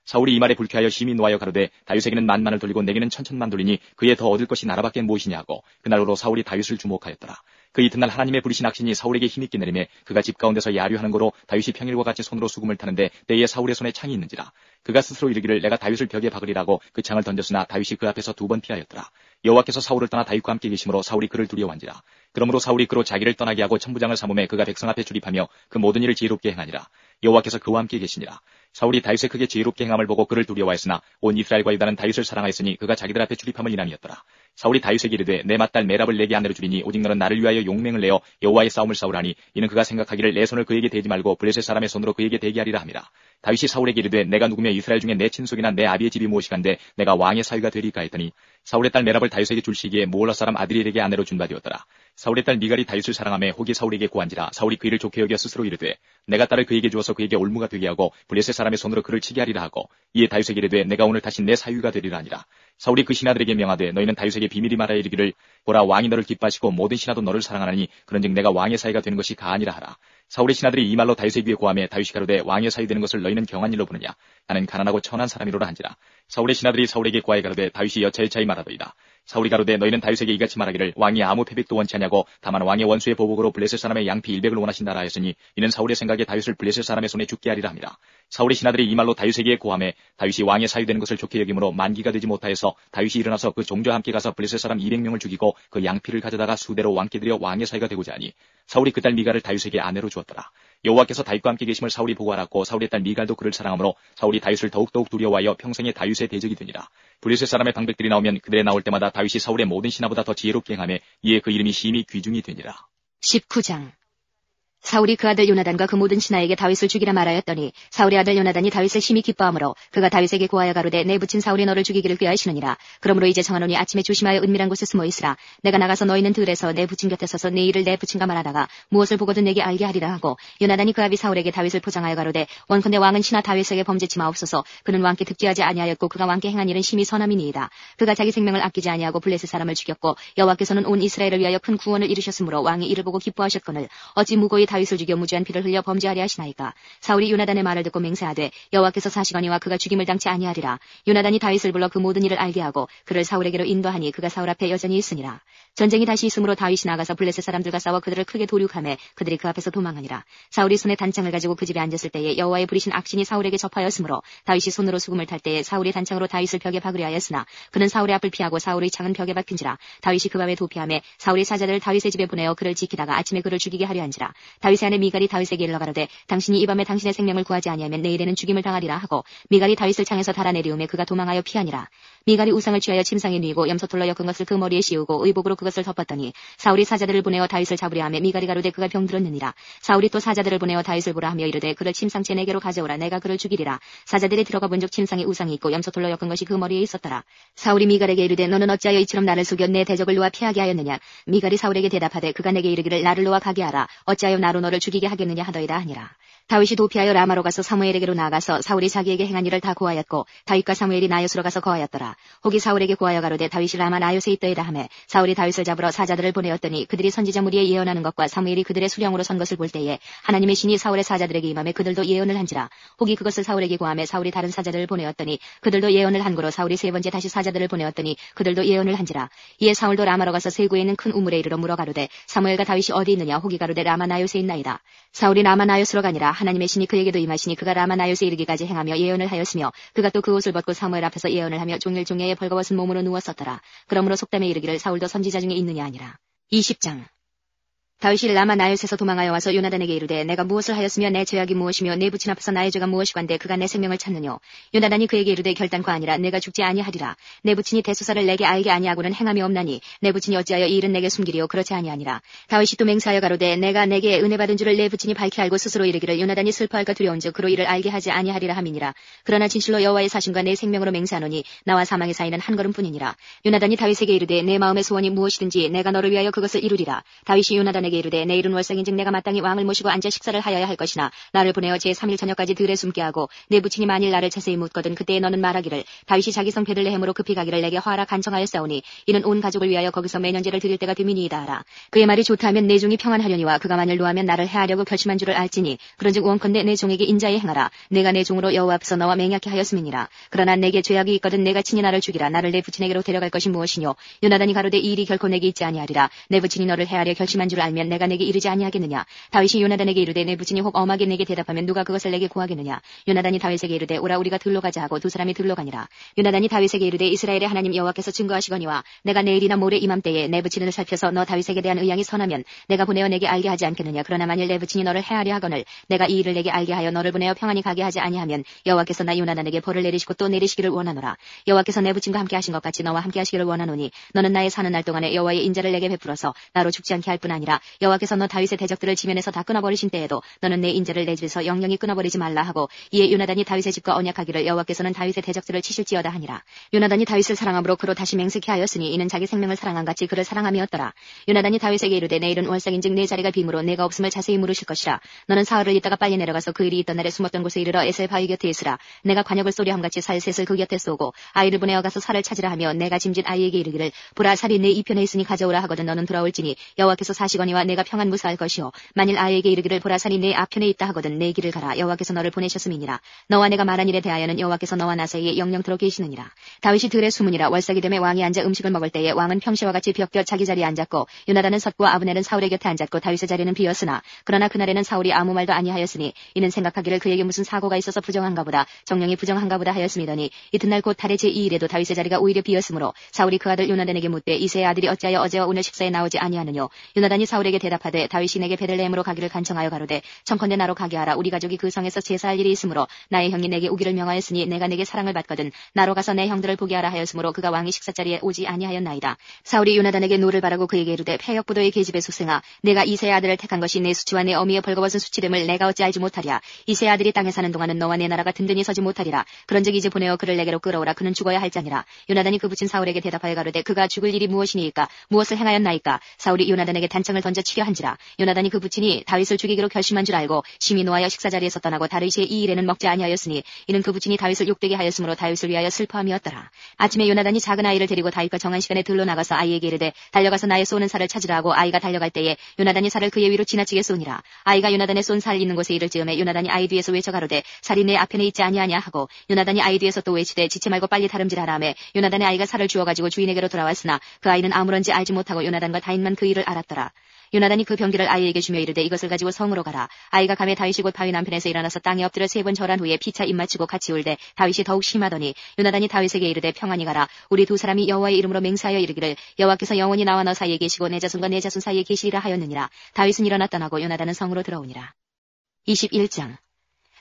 사울이 이 말에 불쾌하여 심히 노하여 가로되 다윗에게는 만만을 돌리고 내게는 천천만 돌리니 그에 더 얻을 것이 나라밖에 무엇이냐 하고 그날로 사울이 다윗을 주목하였더라. 그 이튿날 하나님의 부리신 악신이 사울에게 힘있게 내리매 그가 집 가운데서 야류하는 거로 다윗이 평일과 같이 손으로 수금을 타는데 때에 사울의 손에 창이 있는지라. 그가 스스로 이르기를 내가 다윗을 벽에 박으리라고 그 창을 던졌으나 다윗이 그 앞에서 2번 피하였더라. 여호와께서 사울을 떠나 다윗과 함께 계심으로 사울이 그를 두려워한지라. 그러므로 사울이 그로 자기를 떠나게 하고 천부장을 삼음에 그가 백성 앞에 출입하며 그 모든 일을 지혜롭게 행하니라. 여호와께서 그와 함께 계시니라. 사울이 다윗의 크게 지혜롭게 행함을 보고 그를 두려워하였으나 온 이스라엘과 유다는 다윗을 사랑하였으니 그가 자기들 앞에 출입함을 인함이었더라. 사울이 다윗에게 이르되 내 맏딸 메랍을 내게 아내로 주리니 오직 너는 나를 위하여 용맹을 내어 여호와의 싸움을 싸우라니 이는 그가 생각하기를 내 손을 그에게 대지 말고 블레셋 사람의 손으로 그에게 대게 하리라 함이라. 다윗이 사울에게 이르되 내가 누구며 이스라엘 중에 내 친속이나 내 아비의 집이 무엇이간데 내가 왕의 사위가 되리까 했더니 사울의 딸 메랍을 다윗에게 줄 시기에 모올라 사람 아드리엘에게 아내로 준 바 되었더라. 사울의 딸 미갈이 다윗을 사랑하며 혹이 사울에게 고한지라. 사울이 그 일을 좋게 여겨 스스로 이르되 내가 딸을 그에게 주어서 그에게 올무가 되게 하고 블레셋 사람의 손으로 그를 치게 하리라 하고 이에 다윗에게 이르되 내가 오늘 다시 내 사위가 되리라 하니라. 사울이 그 신하들에게 명하되 너희는 다윗에게 비밀이 말하여 이르기를 보라 왕이 너를 기뻐하시고 모든 신하도 너를 사랑하나니 그런즉 내가 왕의 사위가 되는 것이 가하니라 하라. 사울의 신하들이 이 말로 다윗의 귀에 고하며 다윗이 가로되 왕의 사위 되는 것을 너희는 경한 일로 보느냐. 나는 가난하고 천한 사람이로라 한지라. 사울의 신하들이 사울에게 고하여 가로되 다윗이 여차여차히 말하더이다. 사울이 가로되 너희는 다윗에게 이같이 말하기를 왕이 아무 패백도 원치 아니하고 다만 왕의 원수의 보복으로 블레셋 사람의 양피 100을 원하신다라 하였으니 이는 사울의 생각에 다윗을 블레셋 사람의 손에 죽게 하리라 함이라. 사울의 신하들이 이 말로 다윗에게 고하며 다윗이 왕의 사위 되는 것을 좋게 여김으로 만기가 되지 못하여서 다윗이 일어나서 그 종자와 함께 가서 블레셋 사람 200명을 죽이고 그 양피를 가져다가 수대로 왕께 드려 왕의 사위가 되고자 하니 사울이 그 딸 미갈을 다윗에게 아내로 주었더라. 여호와께서 다윗과 함께 계심을 사울이 보고 알았고 사울의 딸 미갈도 그를 사랑하므로 사울이 다윗을 더욱더욱 두려워하여 평생에 다윗의 대적이 되니라. 블레셋 사람의 방백들이 나오면 그들의 나올 때마다 다윗이 사울의 모든 신하보다 더 지혜롭게 행하며 이에 그 이름이 심히 귀중이 되니라. 19장. 사울이 그 아들 요나단과 그 모든 신하에게 다윗을 죽이라 말하였더니 사울의 아들 요나단이 다윗을 심히 기뻐하므로 그가 다윗에게 고하여 가로되 내 부친 사울이 너를 죽이기를 꾀하시느니라. 그러므로 이제 정하노니 아침에 조심하여 은밀한 곳에 숨어 있으라. 내가 나가서 너희는 들에서 내 부친 곁에 서서 내 일을 내 부친과 말하다가 무엇을 보고든 내게 알게 하리라 하고 요나단이 그 아비 사울에게 다윗을 포장하여 가로되 원컨대 왕은 신하 다윗에게 범죄치 마옵소서. 그는 왕께 득죄하지 아니하였고 그가 왕께 행한 일은 심히 선함이니이다. 그가 자기 생명을 아끼지 아니하고 블레셋 사람을 죽였고 여호와께서는 온 이스라엘을 위하여 큰 구원을 이루셨으므로 왕이 이를 보고 기뻐하셨거늘 어찌 무고히 다윗을 죽여 무죄한 피를 흘려 범죄하려 하시나이까. 사울이 요나단의 말을 듣고 맹세하되 여호와께서 사시거니와 그가 죽임을 당치 아니하리라. 요나단이 다윗을 불러 그 모든 일을 알게 하고 그를 사울에게로 인도하니 그가 사울 앞에 여전히 있으니라. 전쟁이 다시 있으므로 다윗이 나가서 블레셋 사람들과 싸워 그들을 크게 도륙하매 그들이 그 앞에서 도망하니라. 사울이 손에 단창을 가지고 그 집에 앉았을 때에 여호와의 부리신 악신이 사울에게 접하였으므로 다윗이 손으로 수금을 탈 때에 사울이 단창으로 다윗을 벽에 박으려 하였으나 그는 사울의 앞을 피하고 사울의 창은 벽에 박힌지라. 다윗이 그 밤에 도피하매 사울이 사자들을 다윗의 집에 보내어 그를 지키다가 아침에 그를 죽이게 하려 한지라. 다윗의 아내 미갈이 다윗에게 일러 가로되 당신이 이 밤에 당신의 생명을 구하지 아니하면 내일에는 죽임을 당하리라 하고 미갈이 다윗을 창에서 달아내리우매 그가 도망하여 피하니라. 미갈이 우상을 취하여 침상에 뉘고 염소털로 엮은 것을 그 머리에 씌우고 의복으로 그것을 덮었더니 사울이 사자들을 보내어 다윗을 잡으려 하며 미갈이 가로되 그가 병들었느니라. 사울이 또 사자들을 보내어 다윗을 보라 하며 이르되 그를 침상째 내게로 가져오라. 내가 그를 죽이리라. 사자들이 들어가 본즉 침상에 우상이 있고 염소털로 엮은 것이 그 머리에 있었더라. 사울이 미갈에게 이르되 너는 어찌하여 이처럼 나를 속여 내 대적을 놓아 피하게 하였느냐. 미갈이 사울에게 대답하되 그가 내게 이르기를 나를 놓아 가게 하라. 어찌하여 나로 너를 죽이게 하겠느냐 하더이다 하니라. 다윗이 도피하여 라마로 가서 사무엘에게로 나아가서 사울이 자기에게 행한 일을 다 고하였고 다윗과 사무엘이 나요스로 가서 거하였더라. 혹이 사울에게 고하여 가로되 다윗이 라마 나요스에 있더이다 하매 사울이 다윗을 잡으러 사자들을 보내었더니 그들이 선지자 무리에 예언하는 것과 사무엘이 그들의 수령으로 선 것을 볼 때에 하나님의 신이 사울의 사자들에게 임하매 그들도 예언을 한지라. 혹이 그것을 사울에게 고하매 사울이 다른 사자들을 보내었더니 그들도 예언을 한 거로 사울이 세 번째 다시 사자들을 보내었더니 그들도 예언을 한지라. 이에 사울도 라마로 가서 세구에 있는 큰 우물에 이르러 물어 가로되 사무엘과 다윗이 어디 있느냐. 혹이 가로되 라마 나요스에 있나이다. 사울이 라마 나요스로 가니라. 하나님의 신이 그에게도 임하시니 그가 라마 나요스에 이르기까지 행하며 예언을 하였으며 그가 또 그 옷을 벗고 사무엘 앞에서 예언을 하며 종일 종야에 벌거벗은 몸으로 누웠었더라. 그러므로 속담에 이르기를 사울도 선지자 중에 있느냐 하니라. 20장. 다윗이 라마 나요스에서 도망하여 와서 요나단에게 이르되 내가 무엇을 하였으며 내 죄악이 무엇이며 내 부친 앞에서 나의 죄가 무엇이간데 그가 내 생명을 찾느뇨. 요나단이 그에게 이르되 결단코 아니라 내가 죽지 아니하리라. 내 부친이 대소사를 내게 알게 아니하고는 행함이 없나니 내 부친이 어찌하여 이 일은 내게 숨기리요. 그렇지 아니하니라. 다윗이 또 맹세하여 가로되 내가 내게 은혜 받은 줄을 내 부친이 밝히 알고 스스로 이르기를 요나단이 슬퍼할까 두려운즉 그로 이를 알게 하지 아니하리라 함이니라. 그러나 진실로 여호와의 사심과 내 생명으로 맹세하노니 나와 사망의 사이는 한 걸음뿐이니라. 요나단이 다윗에게 이르되 내 마음의 소원이 무엇이든지 내가 너를 위하여 그것을 이루리라. 다윗이 요나단에게 내게 이르되 내일은 월삭인즉 내가 마땅히 왕을 모시고 앉아 식사를 하여야 할 것이나 나를 보내어 제3일 저녁까지 들에 숨게 하고 내 부친이 만일 나를 자세히 묻거든 그때에 너는 말하기를 다윗이 자기 성 베들레헴으로 급히 가기를 내게 화하라 간청하였사오니 이는 온 가족을 위하여 거기서 매년제를 드릴 때가 됨이니이다 하라. 그의 말이 좋다 하면 내 종이 평안하려니와 그가 만일 노하면 나를 해하려고 결심한 줄을 알지니 그런즉 원컨대 내 종에게 인자에 행하라. 내가 내 종으로 여호와 앞에서 너와 맹약케 하였음이니라. 그러나 내게 죄악이 있거든 내가 친히 나를 죽이라. 나를 내 부친에게로 데려갈 것이 무엇이뇨. 요나단이 가로되 이 일이 결코 내게 있지 아니하리라. 내 부친이 너를 해하려 결심한 줄 알면 내가 내게 이르지 아니하겠느냐. 다윗이 요나단에게 이르되 내 부친이 혹 엄하게 내게 대답하면 누가 그것을 내게 구하겠느냐. 요나단이 다윗에게 이르되 오라 우리가 들로 가자 하고 두 사람이 들로 가니라. 요나단이 다윗에게 이르되 이스라엘의 하나님 여호와께서 증거하시거니와 내가 내일이나 모레 이맘때에 내 부친을 살펴서 너 다윗에게 대한 의향이 선하면 내가 보내어 내게 알게 하지 않겠느냐. 그러나 만일 내 부친이 너를 해하려 하거늘 내가 이 일을 내게 알게 하여 너를 보내어 평안히 가게 하지 아니하면 여호와께서 나 요나단에게 벌을 내리시고 또 내리시기를 원하노라. 여호와께서 내 부친과 함께 하신 것 같이 너와 함께 하시기를 원하노니 너는 나의 사는 날 동안에 여호와의 인자를 내게 베풀어서 나로 죽지 않게 할 뿐 아니라 여호와께서 너 다윗의 대적들을 지면에서 다 끊어버리신 때에도 너는 내 인자를 내 집에서 영영히 끊어버리지 말라 하고 이에 요나단이 다윗의 집과 언약하기를 여호와께서는 다윗의 대적들을 치실지어다 하니라. 요나단이 다윗을 사랑함으로 그로 다시 맹세케 하였으니 이는 자기 생명을 사랑한 같이 그를 사랑함이었더라. 요나단이 다윗에게 이르되 내일은 월삭인즉 내 자리가 빔으로 내가 없음을 자세히 물으실 것이라. 너는 사흘을 있다가 빨리 내려가서 그 일이 있던 날에 숨었던 곳에 이르러 에셀 바위 곁에 있으라. 내가 관역을 쏘려함같이 살 셋을 그 곁에 쏘고 아이를 보내어 가서 살을 찾으라 하며 내가 짐짓 아이에게 이르기를 보라 살이 내 이편에 있으니 가져오라 하거든 너는 돌아올지니 여호와께서 사시거니와 내가 평안 무사할 것이요 만일 아이에게 이르기를 보라 살이 내 앞편에 있다 하거든 내 길을 가라 여호와께서 너를 보내셨음이니라. 너와 내가 말한 일에 대하여는 여호와께서 너와 나 사이에 영영토록 계시느니라. 다윗이 들에 숨으니라. 월삭이 되매 왕이 앉아 음식을 먹을 때에 왕은 평시와 같이 벽곁 자기 자리에 앉았고 요나단은 섰고 아브넬은 사울의 곁에 앉았고 다윗의 자리는 비었으나 그러나 그날에는 사울이 아무 말도 아니하였으니 이는 생각하기를 그에게 무슨 사고가 있어서 부정한가 보다 정령이 부정한가 보다 하였음이더니 이튿날 곧 달의 제2일에도 다윗의 자리가 오히려 비었으므로 사울이 그 아들 요나단에게 묻되 이새의 아들이 어찌하여 어제와 오늘 식사에 나오지 아니하느뇨. 요나단이 사울에게 대답하되 다윗이 내게 베들레헴으로 가기를 간청하여 가로되 청컨대 나로 가게 하라. 우리 가족이 그 성에서 제사할 일이 있으므로 나의 형이 내게 오기를 명하였으니 내가 내게 사랑을 받거든 나로 가서 내 형들을 보게 하라 하였으므로 그가 왕이 식사자리에 오지 아니하였나이다. 사울이 요나단에게 노를 바라고 그에게 이르되 패역부도의 계집의 숙생아 내가 이새의 아들을 택한 것이 내 수치와 내 어미의 벌거벗은 수치됨을 내가 어찌 알지 못하랴. 이새의 아들이 땅에 사는 동안은 너와 내 나라가 든든히 서지 못하리라. 그런즉 이제 보내어 그를 내게로 끌어오라. 그는 죽어야 할 자니라. 요나단이 그 부친 사울에게 대답하여 가로되 그가 죽을 일이 무엇이니이까 무엇을 행하였나이까. 사울이 요나단에게 단창을 던져 치려 한지라. 요나단이 그 부친이 다윗을 죽이기로 결심한 줄 알고 심히 노하여 식사자리에서 떠나고 다윗의 이 일에는 먹지 아니하였으니 이는 그 부친이 다윗을 욕되게 하였으므로 다윗을 위하여 슬퍼함이었더라. 아침에 요나단이 작은 아이를 데리고 다윗과 정한 시간에 들로 나가서 아이에게 이르되 달려가서 나의 쏘는 살을 찾으라 하고 아이가 달려갈 때에 요나단이 살을 그의 위로 지나치게 쏘니라. 아이가 요나단의 쏜 살 있는 곳에 이를 즈음에 요나단이 아이 뒤에서 외쳐 가로되 살이 내 앞편에 있지 아니하냐 하고 요나단이 아이 뒤에서 또 외치되 지체 말고 빨리 다름질하라 하매 요나단의 아이가 살을 주워가지고 주인에게로 돌아왔으나 그 아이는 아무런지 알지 못하고 요나단과 다윗만 그 일을 알았더라. 요나단이 그 병기를 아이에게 주며 이르되 이것을 가지고 성으로 가라. 아이가 가매 다윗이 곧 바위 남편에서 일어나서 땅에 엎드려 3번 절한 후에 피차 입 맞추고 같이 울되 다윗이 더욱 심하더니 요나단이 다윗에게 이르되 평안히 가라. 우리 두 사람이 여호와의 이름으로 맹세하여 이르기를 여호와께서 영원히 나와 너 사이에 계시고 내 자손과 내 자손 사이에 계시리라 하였느니라. 다윗은 일어나 떠나고 요나단은 성으로 들어오니라. 21장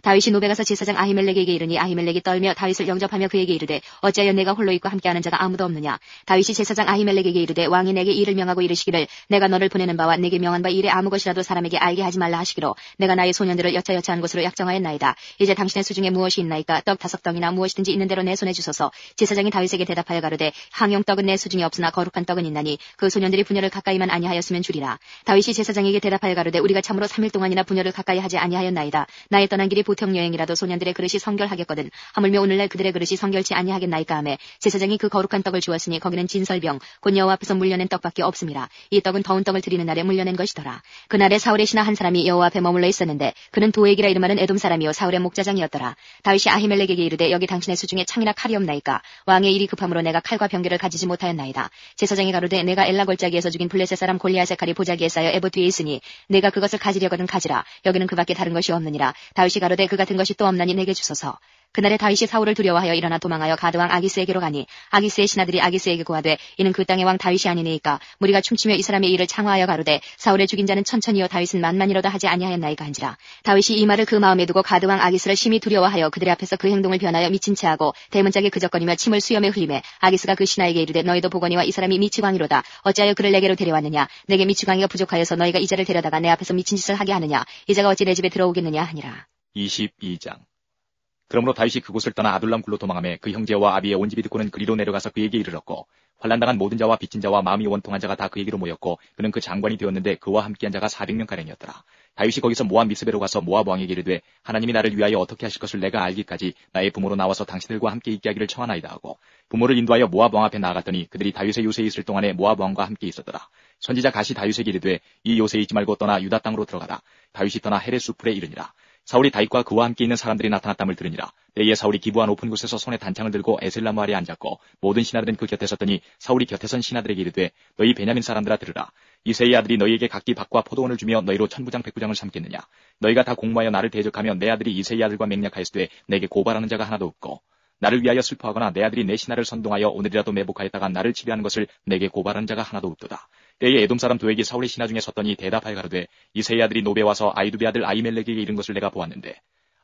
다윗이 노베 가서 제사장 아히멜렉에게 이르니 아히멜렉이 떨며 다윗을 영접하며 그에게 이르되 어찌하여 내가 홀로 있고 함께하는 자가 아무도 없느냐. 다윗이 제사장 아히멜렉에게 이르되 왕이 내게 이를 명하고 이르시기를 내가 너를 보내는 바와 내게 명한 바 일에 아무 것이라도 사람에게 알게 하지 말라 하시기로 내가 나의 소년들을 여차여차한 곳으로 약정하였나이다. 이제 당신의 수중에 무엇이 있나이까. 떡 5덩이나 무엇이든지 있는 대로 내 손에 주소서. 제사장이 다윗에게 대답하여 가로되 항용떡은 내 수중에 없으나 거룩한 떡은 있나니 그 소년들이 분열을 가까이만 아니하였으면 주리라. 다윗이 제사장에게 대답하여 가로되 우리가 참으로 3일 동안이나 분열을 가까이 하지 아니하였나이다. 나의 떠난 길이 보통 여행이라도 소년들의 그릇이 성결하겠거든 하물며 오늘날 그들의 그릇이 성결치 아니하겠나이까 하매 제사장이 그 거룩한 떡을 주었으니 거기는 진설병 곧 여호와 앞에서 물려낸 떡밖에 없음이라. 이 떡은 더운 떡을 드리는 날에 물려낸 것이더라. 그날에 사울의 신하 한 사람이 여호와 앞에 머물러 있었는데 그는 도액이라 이름하는 에돔 사람이요 사울의 목자장이었더라. 다윗이 아히멜렉에게 이르되 여기 당신의 수중에 창이나 칼이 없나이까. 왕의 일이 급함으로 내가 칼과 병기를 가지지 못하였나이다. 제사장이 가로되 내가 엘라 골짜기에서 죽인 블레셋 사람 골리앗의 칼이 보자기에 쌓여 에봇 뒤에 있으니 내가 그것을 가지려거든 가지라. 여기는 그밖에 다른 것이 없느니라. 다윗이 가로되 그 같은 것이 또 없나니 내게 주소서. 그날에 다윗이 사울을 두려워하여 일어나 도망하여 가드왕 아기스에게로 가니 아기스의 신하들이 아기스에게 고하되 이는 그 땅의 왕 다윗이 아니니까. 무리가 춤추며 이 사람의 일을 창화하여 가로되 사울의 죽인 자는 천천히요 다윗은 만만이라도 하지 아니하였나이까 한지라. 다윗이 이 말을 그 마음에 두고 가드왕 아기스를 심히 두려워하여 그들 앞에서 그 행동을 변하여 미친 채하고 대문짝에 그적거리며 침을 수염에 흘리매 아기스가 그 신하에게 이르되 너희도 보거니와 이 사람이 미치광이로다. 어찌하여 그를 내게로 데려왔느냐. 내게 미치광이가 부족하여서 너희가 이 자를 데려다가 내 앞에서 미친 짓을 하게 하느냐. 이 자가 어찌 내 집에 들어오겠느냐 하니라. 22장 그러므로 다윗이 그곳을 떠나 아둘람 굴로 도망하며 그 형제와 아비의 온 집이 듣고는 그리로 내려가서 그에게 이르렀고 환난당한 모든 자와 빚진 자와 마음이 원통한 자가 다 그에게로 모였고 그는 그 장관이 되었는데 그와 함께한 자가 400명가량이었더라. 다윗이 거기서 모압 미스베로 가서 모압 왕에게 이르되 하나님이 나를 위하여 어떻게 하실 것을 내가 알기까지 나의 부모로 나와서 당신들과 함께 있게 하기를 청하나이다 하고 부모를 인도하여 모압 왕 앞에 나아갔더니 그들이 다윗의 요새에 있을 동안에 모압 왕과 함께 있었더라. 선지자 갓이 다윗에게 이르되 이 요새에 있지 말고 떠나 유다 땅으로 들어가라. 다윗이 떠나 헤레스풀에 이르니라. 사울이 다윗과 그와 함께 있는 사람들이 나타났담을 들으니라. 때에 사울이 기부한 높은 곳에서 손에 단창을 들고 에셀나무 아래에 앉았고 모든 신하들은 그 곁에 섰더니 사울이 곁에 선 신하들에게 이르되 너희 베냐민 사람들아 들으라. 이새의 아들이 너희에게 각기 밭과 포도원을 주며 너희로 천부장 백부장을 삼겠느냐. 너희가 다 공모하여 나를 대적하며 내 아들이 이새의 아들과 맹약하였으되 내게 고발하는 자가 하나도 없고 나를 위하여 슬퍼하거나 내 아들이 내 신하를 선동하여 오늘이라도 매복하였다가 나를 치배하는 것을 내게 고발하는 자가 하나도 없도다. 때에 에돔 사람 도액이 사울의 신하 중에 섰더니 대답하여 가로되 이새의 아들이 노베 와서 아이두베 아들 아히멜렉에게 이른 것을 내가 보았는데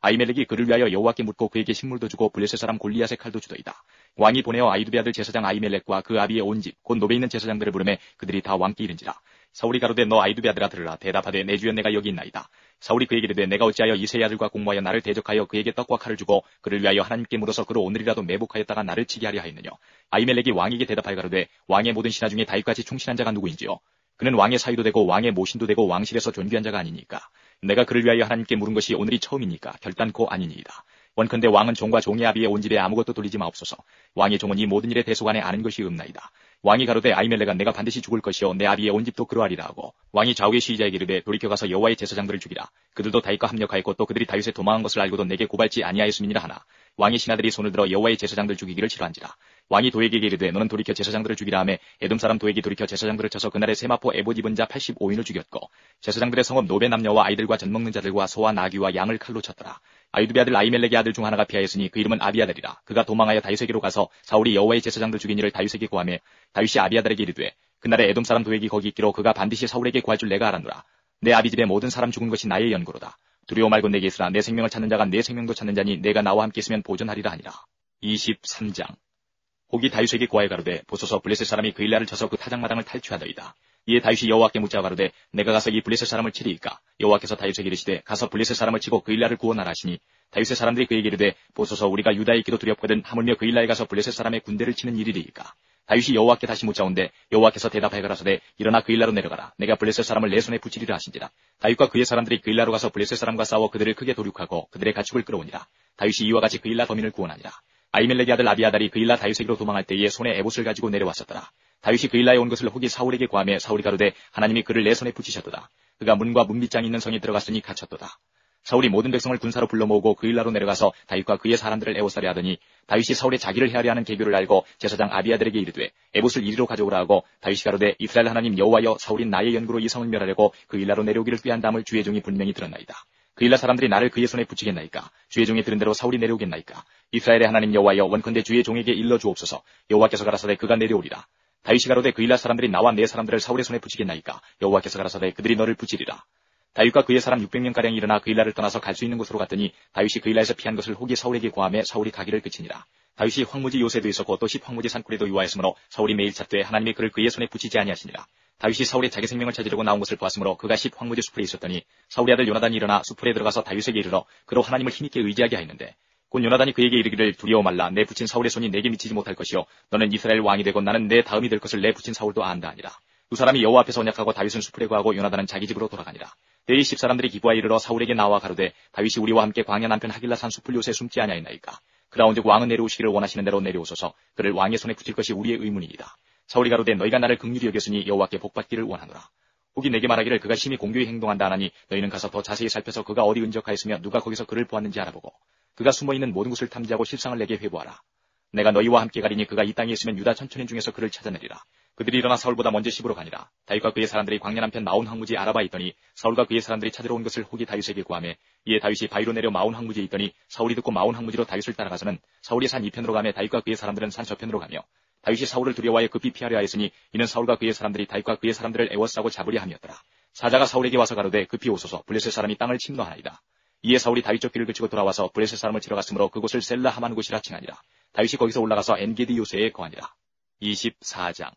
아히멜렉이 그를 위하여 여호와께 묻고 그에게 식물도 주고 블레셋 사람 골리앗의 칼도 주더이다. 왕이 보내어 아이두베 아들 제사장 아히멜렉과 그 아비의 온 집 곧 노베 있는 제사장들을 부르매 그들이 다 왕께 이른지라. 사울이 가로되 너 아이두베 아들아 들으라. 대답하되 내 주여 내가 여기 있나이다. 사울이 그에게 이르되 내가 어찌하여 이새의 아들과 공모하여 나를 대적하여 그에게 떡과 칼을 주고 그를 위하여 하나님께 물어서 그로 오늘이라도 매복하였다가 나를 치게 하려 하였느냐. 아히멜렉이 왕에게 대답하여 가로되 왕의 모든 신하 중에 다윗같이 충신한 자가 누구인지요. 그는 왕의 사위도 되고 왕의 모신도 되고 왕실에서 존귀한 자가 아니니까. 내가 그를 위하여 하나님께 물은 것이 오늘이 처음이니까 결단코 아니니이다. 원컨대 왕은 종과 종의 아비의 온 집에 아무것도 돌리지 마옵소서. 왕의 종은 이 모든 일에 대속안에 아는 것이 없나이다. 왕이 가로되 아히멜렉아 내가 반드시 죽을 것이요 내 아비의 온 집도 그러하리라 하고 왕이 좌우의 시위자에게 이르되 돌이켜 가서 여호와의 제사장들을 죽이라. 그들도 다윗과 합력하였고 또 그들이 다윗에 도망한 것을 알고도 내게 고발지 아니하였음이니라 하나 왕의 신하들이 손을 들어 여호와의 제사장들 죽이기를 싫어한지라. 왕이 도액에게 이르되 너는 돌이켜 제사장들을 죽이라 하매 에돔 사람 도액이 돌이켜 제사장들을 쳐서 그날에 세마포 에봇 입은 자 85인을 죽였고 제사장들의 성읍 노베 남녀와 아이들과 젖 먹는 자들과 소와 나귀와 양을 칼로 쳤더라. 아이두베 아들 아히멜렉의 아들 중 하나가 피하였으니 그 이름은 아비아달이라. 그가 도망하여 다윗에게로 가서 사울이 여호와의 제사장들 죽인 일을 다윗에게 고하며 다윗이 아비아달에게 이르되 그날에 에돔 사람 도액이 거기 있기로 그가 반드시 사울에게 구할 줄 내가 알았노라. 내 아비 집의 모든 사람 죽은 것이 나의 연고로다. 두려워 말고 내게 있으라. 내 생명을 찾는 자가 내 생명도 찾는 자니 내가 나와 함께 있으면 보존하리라 하니라. 23장 혹이 다윗에게 구하여 가로되 보소서 블레셋 사람이 그일라를 쳐서 그 타작마당을 탈취하더이다. 이에 다윗이 여호와께 묻자 가로되 내가 가서 이 블레셋 사람을 치리이까. 여호와께서 다윗에게 이르시되 가서 블레셋 사람을 치고 그일라를 구원하라 하시니 다윗의 사람들이 그에게 이르되 보소서 우리가 유다에 있기도 두렵거든 하물며 그일라에 가서 블레셋 사람의 군대를 치는 일이리이까. 다윗이 여호와께 다시 묻자온데 여호와께서 대답하여 가라사대 일어나 그일라로 내려가라. 내가 블레셋 사람을 내 손에 붙이리라 하신지라. 다윗과 그의 사람들이 그일라로 가서 블레셋 사람과 싸워 그들을 크게 도륙하고 그들의 가축을 끌어오니라. 다윗이 이와 같이 그일라 거민을 구원하니라. 아히멜렉의 아들 아비아달이 그일라 다윗에게로 도망할 때에 손에 에봇을 가지고 내려왔었더라. 다윗이 그일라에 온 것을 혹이 사울에게 구하며 사울이 가로되 하나님이 그를 내 손에 붙이셨도다. 그가 문과 문빗장이 있는 성에 들어갔으니 갇혔도다. 사울이 모든 백성을 군사로 불러 모으고 그일라로 내려가서 다윗과 그의 사람들을 애워싸려 하더니 다윗이 사울의 자기를 헤아려 하는 계교를 알고 제사장 아비아달에게 이르되 에봇을 이리로 가져오라 하고 다윗이 가로되 이스라엘 하나님 여호와여 사울이 나의 연구로 이 성을 멸하려고 그일라로 내려오기를 꾀한다함을 주의 종이 분명히 들었나이다. 그일라 사람들이 나를 그의 손에 붙이겠나이까. 주의 종이 들은 대로 사울이 내려오겠나이까. 이스라엘의 하나님 여호와여 원컨대 주의 종에게 일러 주옵소서. 여호와께서 가라사대 그가 내려오리라. 다윗이 가로되 그일라 사람들이 나와 내 사람들을 사울의 손에 붙이겠나이까. 여호와께서 가라사대 그들이 너를 붙이리라. 다윗과 그의 사람 600명가량이 일어나 그일라를 떠나서 갈 수 있는 곳으로 갔더니 다윗이 그일라에서 피한 것을 혹이 사울에게 구하며 사울이 가기를 그치니라. 다윗이 황무지 요새도 있었고 또 십황무지 산굴에도 유하였으므로 사울이 매일 찾되 하나님이 그를 그의 손에 붙이지 아니하시니라. 다윗이 사울이 자기 생명을 찾으려고 나온 것을 보았으므로 그가 십황무지 숲에 있었더니 사울의 아들 요나단이 일어나 숲에 들어가서 다윗에게 이르러 그로 하나님을 힘있게 의지하게 하였는데 곧 요나단이 그에게 이르기를 두려워 말라. 내 붙인 사울의 손이 내게 미치지 못할 것이요 너는 이스라엘 왕이 되고 나는 내 다음이 될 것을 내 붙인 사울도 안다 하니라. 두 사람이 여호와 앞에서 언약하고 다윗은 숲에 거하고 요나단은 자기 집으로 돌아가니라. 때에 십사람들이 기부하여 이르러 사울에게 나와 가로되 다윗이 우리와 함께 광야 남편 하길라산 숲을 요새 숨지 아니하였나이까. 그라온즉 왕은 내려오시기를 원하시는 대로 내려오소서. 그를 왕의 손에 붙일 것이 우리의 의문이니이다. 사울이 가로되 너희가 나를 긍휼히 여겼으니 여호와께 복받기를 원하노라. 혹이 내게 말하기를 그가 심히 공교히 행동한다 하나니 너희는 가서 더 자세히 살펴서 그가 어디 은적하였으며 누가 거기서 그를 보았는지 알아보고 그가 숨어있는 모든 곳을 탐지하고 실상을 내게 회부하라. 내가 너희와 함께 가리니 그가 이 땅에 있으면 유다 천천인 중에서 그를 찾아내리라. 그들이 일어나 사울보다 먼저 시부로 가니라. 다윗과 그의 사람들이 광야 남편 마온 황무지에 알아봐 있더니 사울과 그의 사람들이 찾으러 온 것을 혹이 다윗에게 구하며 이에 다윗이 바위로 내려 마온 황무지에 있더니 사울이 듣고 마온 황무지로 다윗을 따라가서는 사울이 산 이편으로 가며 다윗과 그의 사람들은 산 저편으로 가며 다윗이 사울을 두려워하여 급히 피하려 하였으니 이는 사울과 그의 사람들이 다윗과 그의 사람들을 애워싸고 잡으려 함이었더라. 사자가 사울에게 와서 가로되 급히 오소서. 블레셋 사람이 땅을 침노하나이다. 이에 사울이 다윗 쫓기를 그치고 돌아와서 블레셋 사람을 치러 갔으므로 그곳을 셀라 하만 곳이라 칭하니라. 다윗이 거기서 올라가서 엔게디 요새에 거하니라. 24장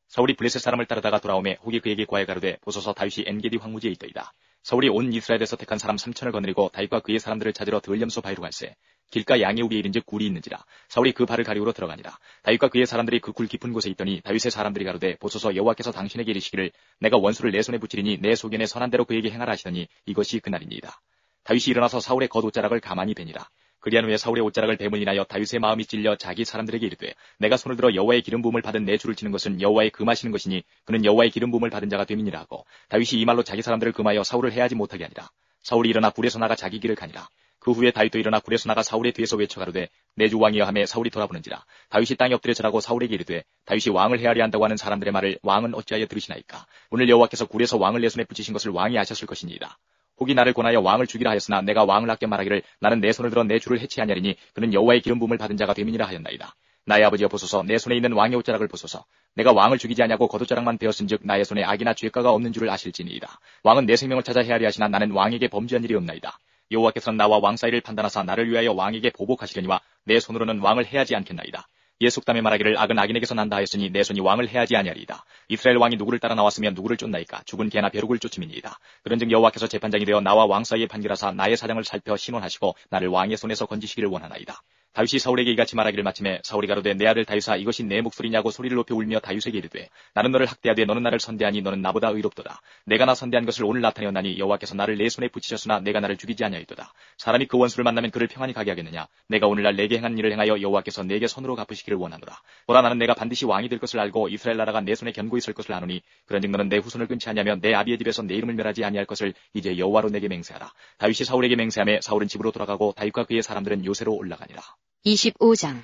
사울이 블레셋 사람을 따르다가 돌아오매 혹이 그에게 구하여 가로되 보소서 다윗이 엔게디 황무지에 있더이다. 사울이 온 이스라엘에서 택한 사람 3천을 거느리고 다윗과 그의 사람들을 찾으러 드을염소 바위로 갈새 길가 양의 우리에 이른즉 굴이 있는지라. 사울이 그 발을 가리우러 들어가니라. 다윗과 그의 사람들이 그 굴 깊은 곳에 있더니 다윗의 사람들이 가로되 보소서 여호와께서 당신에게 이르시기를 내가 원수를 내 손에 붙이리니 내 소견에 선한 대로 그에게 행하라 하시더니 이것이 그날이니이다. 다윗이 일어나서 사울의 겉옷자락을 가만히 베니라. 그리한 후에 사울의 옷자락을 뱀을 인하여 다윗의 마음이 찔려 자기 사람들에게 이르되 내가 손을 들어 여호와의 기름 부음을 받은 내 주를 치는 것은 여호와의 금하시는 것이니 그는 여호와의 기름 부음을 받은 자가 됨이니라 하고 다윗이 이 말로 자기 사람들을 금하여 사울을 해하지 못하게 하니라. 사울이 일어나 굴에서 나가 자기 길을 가니라. 그 후에 다윗도 일어나 굴에서 나가 사울의 뒤에서 외쳐 가로되 내 주 왕이여 하매 사울이 돌아보는지라. 다윗이 땅에 엎드려 절하고 사울에게 이르되 다윗이 왕을 해하려 한다고 하는 사람들의 말을 왕은 어찌하여 들으시나이까. 오늘 여호와께서 굴에서 왕을 내 손에 붙이신 것을 왕이 아셨을 것이니이다. 혹이 나를 권하여 왕을 죽이라 하였으나 내가 왕을 아껴 말하기를 나는 내 손을 들어 내 주를 해치하냐 하리니 그는 여호와의 기름 부음을 받은 자가 됨이니라 하였나이다. 나의 아버지여 보소서 내 손에 있는 왕의 옷자락을 보소서. 내가 왕을 죽이지 아니하고 겉옷자락만 베었은즉 나의 손에 악이나 죄가가 없는 줄을 아실지니이다. 왕은 내 생명을 찾아 헤아려 하시나 나는 왕에게 범죄한 일이 없나이다. 여호와께서는 나와 왕 사이를 판단하사 나를 위하여 왕에게 보복하시려니와 내 손으로는 왕을 해하지 않겠나이다. 이에 속담에 말하기를 악은 악인에게서 난다 하였으니 내 손이 왕을 해하지 아니하리이다. 이스라엘 왕이 누구를 따라 나왔으면 누구를 쫓나이까. 죽은 개나 벼룩을 쫓음이니이다. 그런즉 여호와께서 재판장이 되어 나와 왕 사이에 판결하사 나의 사정을 살펴 신원하시고 나를 왕의 손에서 건지시기를 원하나이다. 다윗이 사울에게 이같이 말하기를 마침에 사울이 가로되 내 아들 다윗아 이것이 내 목소리냐고 소리를 높여 울며 다윗에게 이르되 나는 너를 학대하되 너는 나를 선대하니 너는 나보다 의롭도다. 내가 나 선대한 것을 오늘 나타내었나니 여호와께서 나를 내 손에 붙이셨으나 내가 나를 죽이지 아니하였도다. 사람이 그 원수를 만나면 그를 평안히 가게 하겠느냐. 내가 오늘날 내게 행한 일을 행하여 여호와께서 내게 선으로 갚으시기를 원하노라. 보라 나는 내가 반드시 왕이 될 것을 알고 이스라엘 나라가 내 손에 견고히 설 것을 아노니 그런즉 너는 내 후손을 끊지 아니하며 내 아비의 집에서 내 이름을 멸하지 아니할 것을 이제 여호와로 내게 맹세하라. 다윗이 사울에게 맹세하며 사울은 집으로 돌아가고 다윗과 그의 사람들은 요새로 올라가니라. 25장.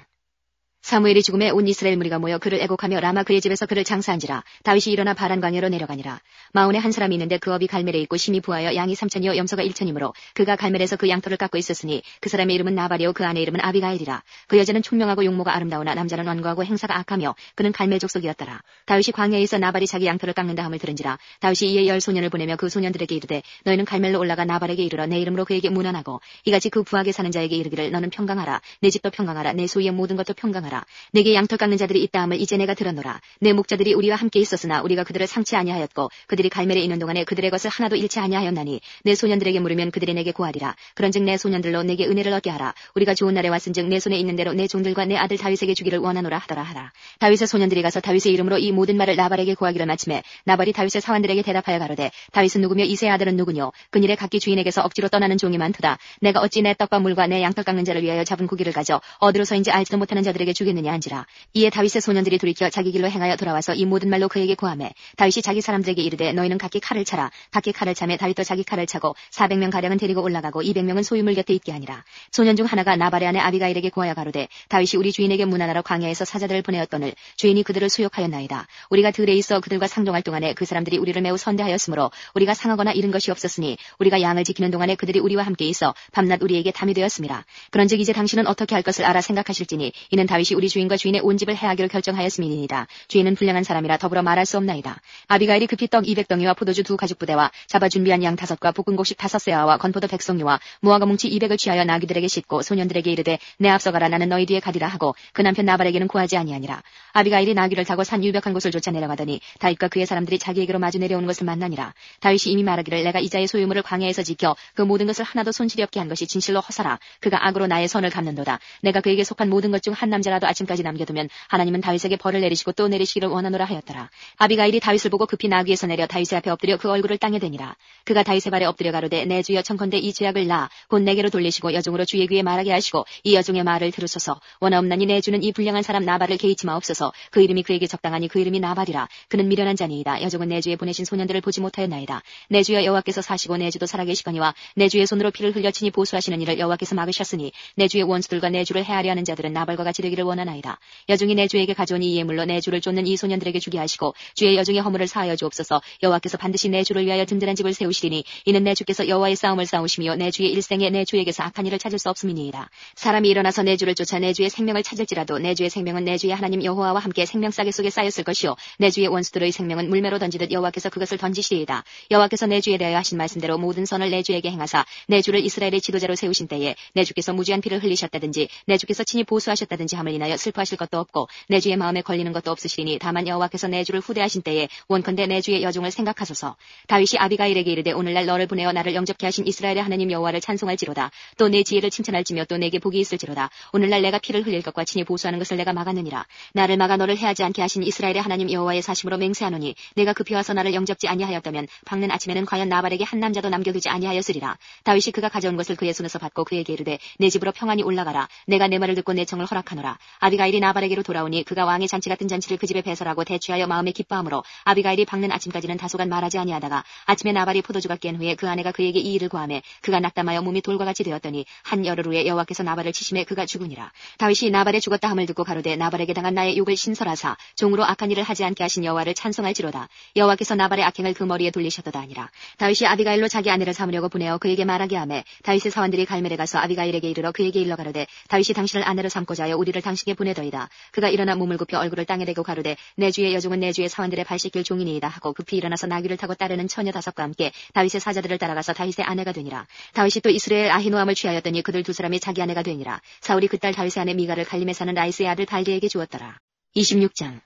사무엘이 죽음에 온 이스라엘 무리가 모여 그를 애곡하며 라마 그의 집에서 그를 장사한지라. 다윗이 일어나 바란 광야로 내려가니라. 마온에 한 사람이 있는데 그 업이 갈멜에 있고 심히 부하여 양이 3천이요 염소가 1천이므로 그가 갈멜에서 그 양털을 깎고 있었으니 그 사람의 이름은 나발이요 그 아내 이름은 아비가일이라. 그 여자는 총명하고 용모가 아름다우나 남자는 완고하고 행사가 악하며 그는 갈멜 족속이었더라. 다윗이 광야에서 나발이 자기 양털을 깎는다 함을 들은지라. 다윗이 이에 10소년을 보내며 그 소년들에게 이르되 너희는 갈멜로 올라가 나발에게 이르러 내 이름으로 그에게 문안하고 이같이 그 부하게 사는 자에게 이르기를 너는 평강하라. 내 집도 평강하라. 내 소유의 모든 것도 평강하라. 내게 양털 깎는 자들이 있다 함을 이제 내가 들었노라. 내 목자들이 우리와 함께 있었으나 우리가 그들을 상치 아니하였고 그들이 갈멜에 있는 동안에 그들의 것을 하나도 잃지 아니하였나니 내 소년들에게 물으면 그들이 내게 구하리라. 그런즉 내 소년들로 내게 은혜를 얻게 하라. 우리가 좋은 날에 왔은즉 내 손에 있는 대로 내 종들과 내 아들 다윗에게 주기를 원하노라 하더라. 다윗의 소년들이 가서 다윗의 이름으로 이 모든 말을 나발에게 구하기를 마침에 나발이 다윗의 사환들에게 대답하여 가로되 다윗은 누구며 이새의 아들은 누구뇨. 그일에 각기 주인에게서 억지로 떠나는 종이 많도다. 내가 어찌 내 떡과 물과 내 양털 깎는 자를 위하여 잡은 고기를 가져 어디로서인지 알지도 못하는 자들에게 주겠느냐 한지라. 이에 다윗의 소년들이 돌이켜 자기 길로 행하여 돌아와서 이 모든 말로 그에게 구하매 다윗이 자기 사람들에게 이르되 너희는 각기 칼을 차라. 각기 칼을 차매 다윗도 자기 칼을 차고 400명 가량은 데리고 올라가고 200명은 소유물 곁에 있게 하니라. 소년 중 하나가 나발의 아내 아비가일에게 구하여 가로되 다윗이 우리 주인에게 문안하러 광야에서 사자들을 보내었거늘 주인이 그들을 수욕하였나이다. 우리가 들에 있어 그들과 상종할 동안에 그 사람들이 우리를 매우 선대하였으므로 우리가 상하거나 잃은 것이 없었으니 우리가 양을 지키는 동안에 그들이 우리와 함께 있어 밤낮 우리에게 담이 되었습니다. 그런즉 이제 당신은 어떻게 할 것을 알아 생각하실지니 이는 다윗이 우리 주인과 주인의 온 집을 해하기로 결정하였음이니이다. 주인은 불량한 사람이라 더불어 말할 수 없나이다. 아비가일이 급히 떡 200덩이와 포도주 2가죽부대와 잡아 준비한 양 5과 볶은 곡식 5세아와 건포도 100송이와 무화과 뭉치 200을 취하여 나귀들에게 싣고 소년들에게 이르되 내 앞서가라 나는 너희 뒤에 가리라 하고 그 남편 나발에게는 구하지 아니하니라. 아비가일이 나귀를 타고 산 유벽한 곳을 쫓아 내려가더니 다윗과 그의 사람들이 자기에게로 마주 내려오는 것을 만나니라. 다윗이 이미 말하기를 내가 이자의 소유물을 광야에서 지켜 그 모든 것을 하나도 손실이 없게 한 것이 진실로 허사라. 그가 악으로 나의 선을 갚는도다. 내가 그에게 속한 모든 것 중 한 남자라도 아침까지 남겨두면 하나님은 다윗에게 벌을 내리시고 또 내리시기를 원하노라 하였더라. 아비가일이 다윗을 보고 급히 나귀에서 내려 다윗의 앞에 엎드려 그 얼굴을 땅에 대니라. 그가 다윗의 발에 엎드려 가로되 내 주여 청컨대 이 죄악을 곧 내게로 돌리시고 여종으로 주의 귀에 말하게 하시고 이 여종의 말을 들으소서. 원하옵나니 내 주는 이 불량한 사람 나발을 개의치 마옵소서. 그 이름이 그에게 적당하니 그 이름이 나발이라. 그는 미련한 자니이다. 여종은 내 주에 보내신 소년들을 보지 못하였나이다. 내 주여 여호와께서 사시고 내 주도 살아계시거니와 내 주의 손으로 피를 흘려 친히 보수하시는 일을 여호와께서 막으셨으니 내 주의 원수들과 내 주를 해하려 하는 자들은 나발과 같이 되기를 원하나이다. 여종이 내 주에게 가져온 이 예물로 내 주를 쫓는 이 소년들에게 주게 하시고 주의 여종의 허물을 사하여 주옵소서. 여호와께서 반드시 내 주를 위하여 든든한 집을 세우시리니 이는 내 주께서 여호와의 싸움을 싸우시며 내 주의 일생에 내 주에게서 악한 일을 찾을 수 없음이니이다. 사람이 일어나서 내 주를 쫓아 내 주의 생명을 찾을지라도 내 주의 생명은 내 주의 하나님 여호와와 함께 생명싸개 속에 쌓였을 것이요 내 주의 원수들의 생명은 물매로 던지듯 여호와께서 그것을 던지시리이다. 여호와께서 내 주에 대하여 하신 말씀대로 모든 선을 내 주에게 행하사 내 주를 이스라엘의 지도자로 세우신 때에 내 주께서 무죄한 피를 흘리셨다든지 내 주께서 친히 보수하셨다든지 함을 인하여 슬퍼하실 것도 없고 내 주의 마음에 걸리는 것도 없으시리니 다만 여호와께서 내 주를 후대하신 때에 원컨대 내 주의 여종을 생각하소서. 다윗이 아비가일에게 이르되 오늘날 너를 보내어 나를 영접케 하신 이스라엘의 하나님 여호와를 찬송할지로다. 또 내 지혜를 칭찬할지며 또 내게 복이 있을지로다. 오늘날 내가 피를 흘릴 것과 친히 보수하는 것을 내가 막았느니라. 나를 막아 너를 해하지 않게 하신 이스라엘의 하나님 여호와의 사심으로 맹세하노니 내가 급히 와서 나를 영접지 아니하였다면 밝는 아침에는 과연 나발에게 한 남자도 남겨두지 아니하였으리라. 다윗이 그가 가져온 것을 그의 손에서 받고 그에게 이르되 내 집으로 평안히 올라가라. 내가 내 말을 듣고 내 청을 허락하노라. 아비가일이 나발에게로 돌아오니 그가 왕의 잔치 같은 잔치를 그 집에 배설하고 대취하여 마음에 기뻐하므로 아비가일이 밝는 아침까지는 다소간 말하지 아니하다가 아침에 나발이 포도주가 깬 후에 그 아내가 그에게 이 일을 고하매 그가 낙담하여 몸이 돌과 같이 되었더니 한 열흘 후에 여호와께서 나발을 치심에 그가 죽으니라. 다윗이 나발의 죽었다 함을 듣고 가로되 나발에게 당한 나의 욕을 신설하사 종으로 악한 일을 하지 않게 하신 여호와를 찬송할지로다. 여호와께서 나발의 악행을 그 머리에 돌리셨도다 하니라. 다윗이 아비가일로 자기 아내를 삼으려고 보내어 그에게 말하게 하매 다윗의 사원들이 갈멜에 가서 아비가일에게 이르러 그에게 일러 가로되 다윗이 당신을 아내로 삼고자 하여 우리를 당신께 보내더이다. 그가 일어나 몸을 굽혀 얼굴을 땅에 대고 가로되 내 주의 여종은 내 주의 사원들의 발 씻길 종이니이다 하고 급히 일어나서 나귀를 타고 따르는 처녀 5과 함께 다윗의 사자들을 따라가서 다윗의 아내가 되니라. 다윗이 또 이스라엘 아히노함을 취하였더니 그들 두 사람이 자기 아내가 되니라. 사울이 그 딸 다윗의 아내 미가를 갈림에 사는 라이스의 아들 발디에게 주었더라. 26장.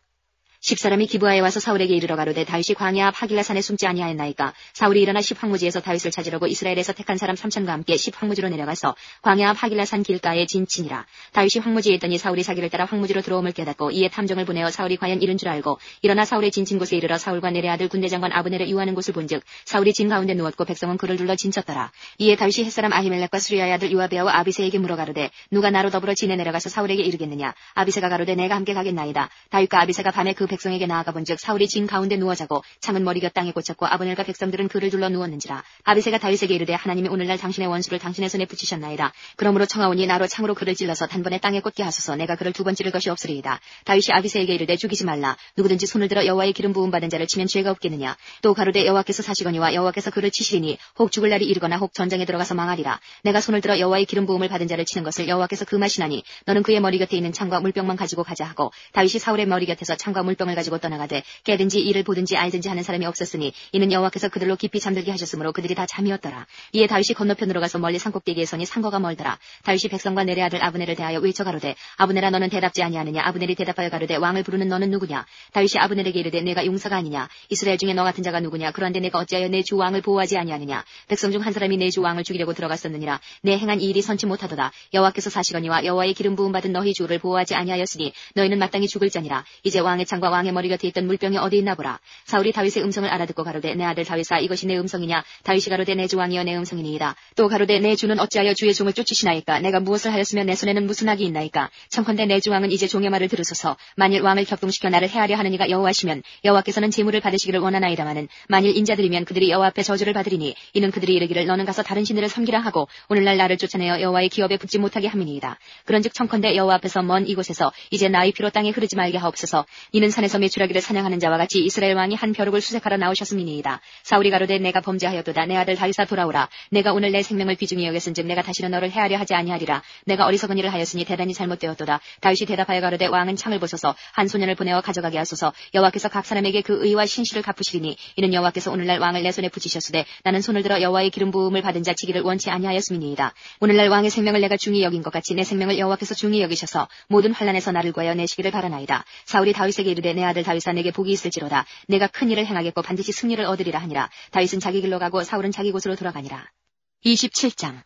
10사람이 기브아에 와서 사울에게 이르러 가로되 다윗이 광야 앞 하길라산에 숨지 아니하였나이까. 사울이 일어나 십황무지에서 다윗을 찾으려고 이스라엘에서 택한 사람 3,000과 함께 십황무지로 내려가서 광야 앞 하길라산 길가에 진치니라. 다윗이 황무지에 있더니 사울이 자기를 따라 황무지로 들어옴을 깨닫고 이에 탐정을 보내어 사울이 과연 이른 줄 알고 일어나 사울의 진친 곳에 이르러 사울과 내레 아들 군대장관 아브넬을 유하는 곳을 본즉 사울이 진 가운데 누웠고 백성은 그를 둘러 진쳤더라. 이에 다윗이 햇사람 아히멜렉과 수리아의 아들 요아베와 아비새에게 물어 가로되 누가 나로 더불어 진에 내려가서 사울에게 이르겠느냐. 아비새가 가로되 내가 함께 가겠나이다. 다윗과 아비새가 밤에 그 백성에게 나아가 본즉 사울이 진 가운데 누워 자고 창은 머리가 땅에 꽂혔고 아브넬과 백성들은 그를 둘러 누웠는지라. 아비새가 다윗에게 이르되 하나님이 오늘날 당신의 원수를 당신의 손에 붙이셨나이다. 그러므로 청하오니 나로 창으로 그를 찔러서 단번에 땅에 꽂게 하소서. 내가 그를 2번 찌를 것이 없으리이다. 다윗이 아비새에게 이르되 죽이지 말라. 누구든지 손을 들어 여호와의 기름 부음 받은 자를 치면 죄가 없겠느냐. 또 가로되 여호와께서 사시거니와 여호와께서 그를 치시리니 혹 죽을 날이 이르거나 혹 전장에 들어가서 망하리라. 내가 손을 들어 여호와의 기름 부음을 받은 자를 치는 것을 여호와께서 금하시나니 너는 그의 머리 곁에 있는 창과 물병만 가지고 가자 하고 다윗이 사울의 머리 곁에서 창과 물병을 가지고 떠나가되 깨든지 이를 보든지 알든지 하는 사람이 없었으니 이는 여호와께서 그들로 깊이 잠들게 하셨으므로 그들이 다 잠이었더라. 이에 다윗이 건너편으로 가서 멀리 산꼭대기에 서니 산거가 멀더라. 다윗이 백성과 내레 아들 아브넬을 대하여 외쳐 가로되 아브넬아 너는 대답지 아니하느냐. 아브넬이 대답하여 가로되 왕을 부르는 너는 누구냐. 다윗이 아브넬에게 이르되 내가 용사가 아니냐. 이스라엘 중에 너 같은 자가 누구냐. 그런데 내가 어찌하여 내 주 왕을 보호하지 아니하느냐. 백성 중 한 사람이 내 주 왕을 죽이려고 들어갔었느니라. 내 행한 이 일이 선치 못하도다. 여호와께서 사시거니와 여호와의 기름 부음 받은 너희 주를 보호하지 아니하였으니 너희는 마땅히 죽을 자니라. 이제 왕의 창과 왕의 머리 곁에 있던 물병이 어디 있나 보라. 사울이 다윗의 음성을 알아듣고 가로되 내 아들 다윗아 이것이 내 음성이냐. 다윗이 가로되 내 주 왕이여 내 음성이니이다. 또 가로되 내 주는 어찌하여 주의 종을 쫓으시나이까. 내가 무엇을 하였으며 내 손에는 무슨 악이 있나이까. 청컨대 내 주 왕은 이제 종의 말을 들으소서. 만일 왕을 격동시켜 나를 해하려 하는 이가 여호와시면 여호와께서는 제물을 받으시기를 원하나이다마는 만일 인자들이면 그들이 여호와 앞에 저주를 받으리니 이는 그들이 이르기를 너는 가서 다른 신들을 섬기라 하고 오늘날 나를 쫓아내어 여호와의 기업에 붙지 못하게 함이니이다. 그런즉 청컨대 여호와 앞에서 먼 이곳에서 이제 나의 피로 땅에 흐르지 말게 하옵소서. 이는 산에서 메추라기를 사냥하는 자와 같이 이스라엘 왕이 한 벼룩을 수색하러 나오셨음이니이다. 사울이 가로되 내가 범죄하였도다. 내 아들 다윗아 돌아오라. 내가 오늘 내 생명을 귀중히 여겼은즉 내가 다시는 너를 해하려 하지 아니하리라. 내가 어리석은 일을 하였으니 대단히 잘못되었도다. 다윗이 대답하여 가로되 왕은 창을 보소서. 한 소년을 보내어 가져가게 하소서. 여호와께서 각 사람에게 그 의와 신실을 갚으시리니 이는 여호와께서 오늘날 왕을 내 손에 붙이셨으되 나는 손을 들어 여호와의 기름 부음을 받은 자 치기를 원치 아니하였음이니이다. 오늘날 왕의 생명을 내가 중히 여긴 것 같이 내 생명을 여호와께서 중히 여기셔서 모든 환난에서 나를 구하여 내시기를 바라나이다. 사울이 다윗에게 이르되 내 아들 다윗아 내게 복이 있을지로다. 내가 큰 일을 행하겠고 반드시 승리를 얻으리라 하니라. 다윗은 자기 길로 가고 사울은 자기 곳으로 돌아가니라. 27장.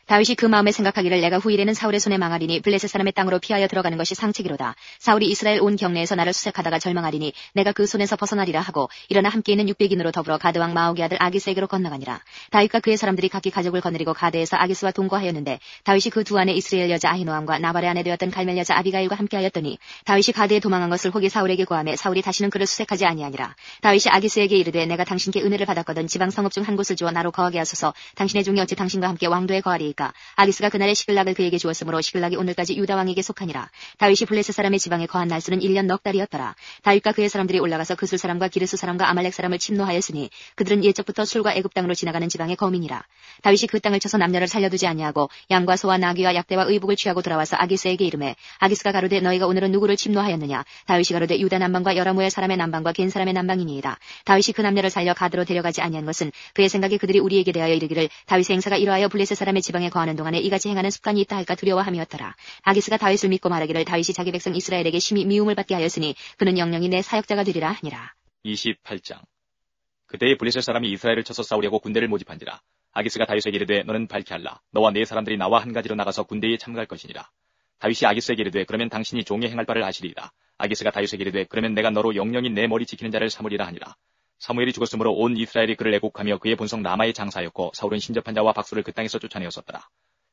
다윗이 그 마음에 생각하기를 내가 후일에는 사울의 손에 망하리니 블레셋 사람의 땅으로 피하여 들어가는 것이 상책이로다. 사울이 이스라엘 온 경내에서 나를 수색하다가 절망하리니 내가 그 손에서 벗어나리라 하고 일어나 함께 있는 600인으로 더불어 가드왕 마옥의 아들 아기스에게로 건너가니라. 다윗과 그의 사람들이 각기 가족을 거느리고 가드에서 아기스와 동거하였는데 다윗이 그 두 안에 이스라엘 여자 아히노함과 나발의 아내 되었던 갈멜 여자 아비가일과 함께하였더니 다윗이 가드에 도망한 것을 혹이 사울에게 고하매 사울이 다시는 그를 수색하지 아니하니라. 다윗이 아기스에게 이르되 내가 당신께 은혜를 받았거든 지방 성읍 중 한 곳을 주어 나로 거하게 하소서. 당신의 종이 어찌 당신과 함께 왕도에 거하리이까. 아기스가 그날에 시글락을 그에게 주었으므로 시글락이 오늘까지 유다 왕에게 속하니라. 다윗이 블레셋 사람의 지방에 거한 날수는 1년 넉 달이었더라. 다윗과 그의 사람들이 올라가서 그술 사람과 기르스 사람과 아말렉 사람을 침노하였으니 그들은 옛적부터 술과 애굽 땅으로 지나가는 지방의 거민이라. 다윗이 그 땅을 쳐서 남녀를 살려두지 아니하고 양과 소와 나귀와 약대와 의복을 취하고 돌아와서 아기스에게 이르매 아기스가 가로되 너희가 오늘은 누구를 침노하였느냐. 다윗이 가로되 유다 남방과 여라무엘 사람의 남방과 겐 사람의 남방이니이다. 다윗이 그 남녀를 살려 가드로 데려가지 아니한 것은 그의 생각에 그들이 우리에게 대하여 이르기를 다윗의 행사가 이러하여 블레셋 사람의 지방에 땅에 거하는 동안에 이같이 행하는 습관이 있다 할까 두려워함이었더라. 아기스가 다윗을 믿고 말하기를 다윗이 자기 백성 이스라엘에게 심히 미움을 받게 하였으니 그는 영영이 내 사역자가 되리라 하니라. 28장. 그때에 블레셋 사람이 이스라엘을 쳐서 싸우려고 군대를 모집한지라. 아기스가 다윗에게 이르되 너는 밝게 할라. 너와 네 사람들이 나와 한 가지로 나가서 군대에 참가할 것이니라. 다윗이 아기스에게 이르되 그러면 당신이 종이 행할 바를 아시리이다. 아기스가 다윗에게 이르되 그러면 내가 너로 영영이 내 머리 지키는 자를 삼으리라 하니라. 사무엘이 죽었으므로 온 이스라엘이 그를 애곡하며 그의 본성 라마에 장사하였고 사울은 신접한 자와 박수를 그 땅에서 쫓아내었었더라.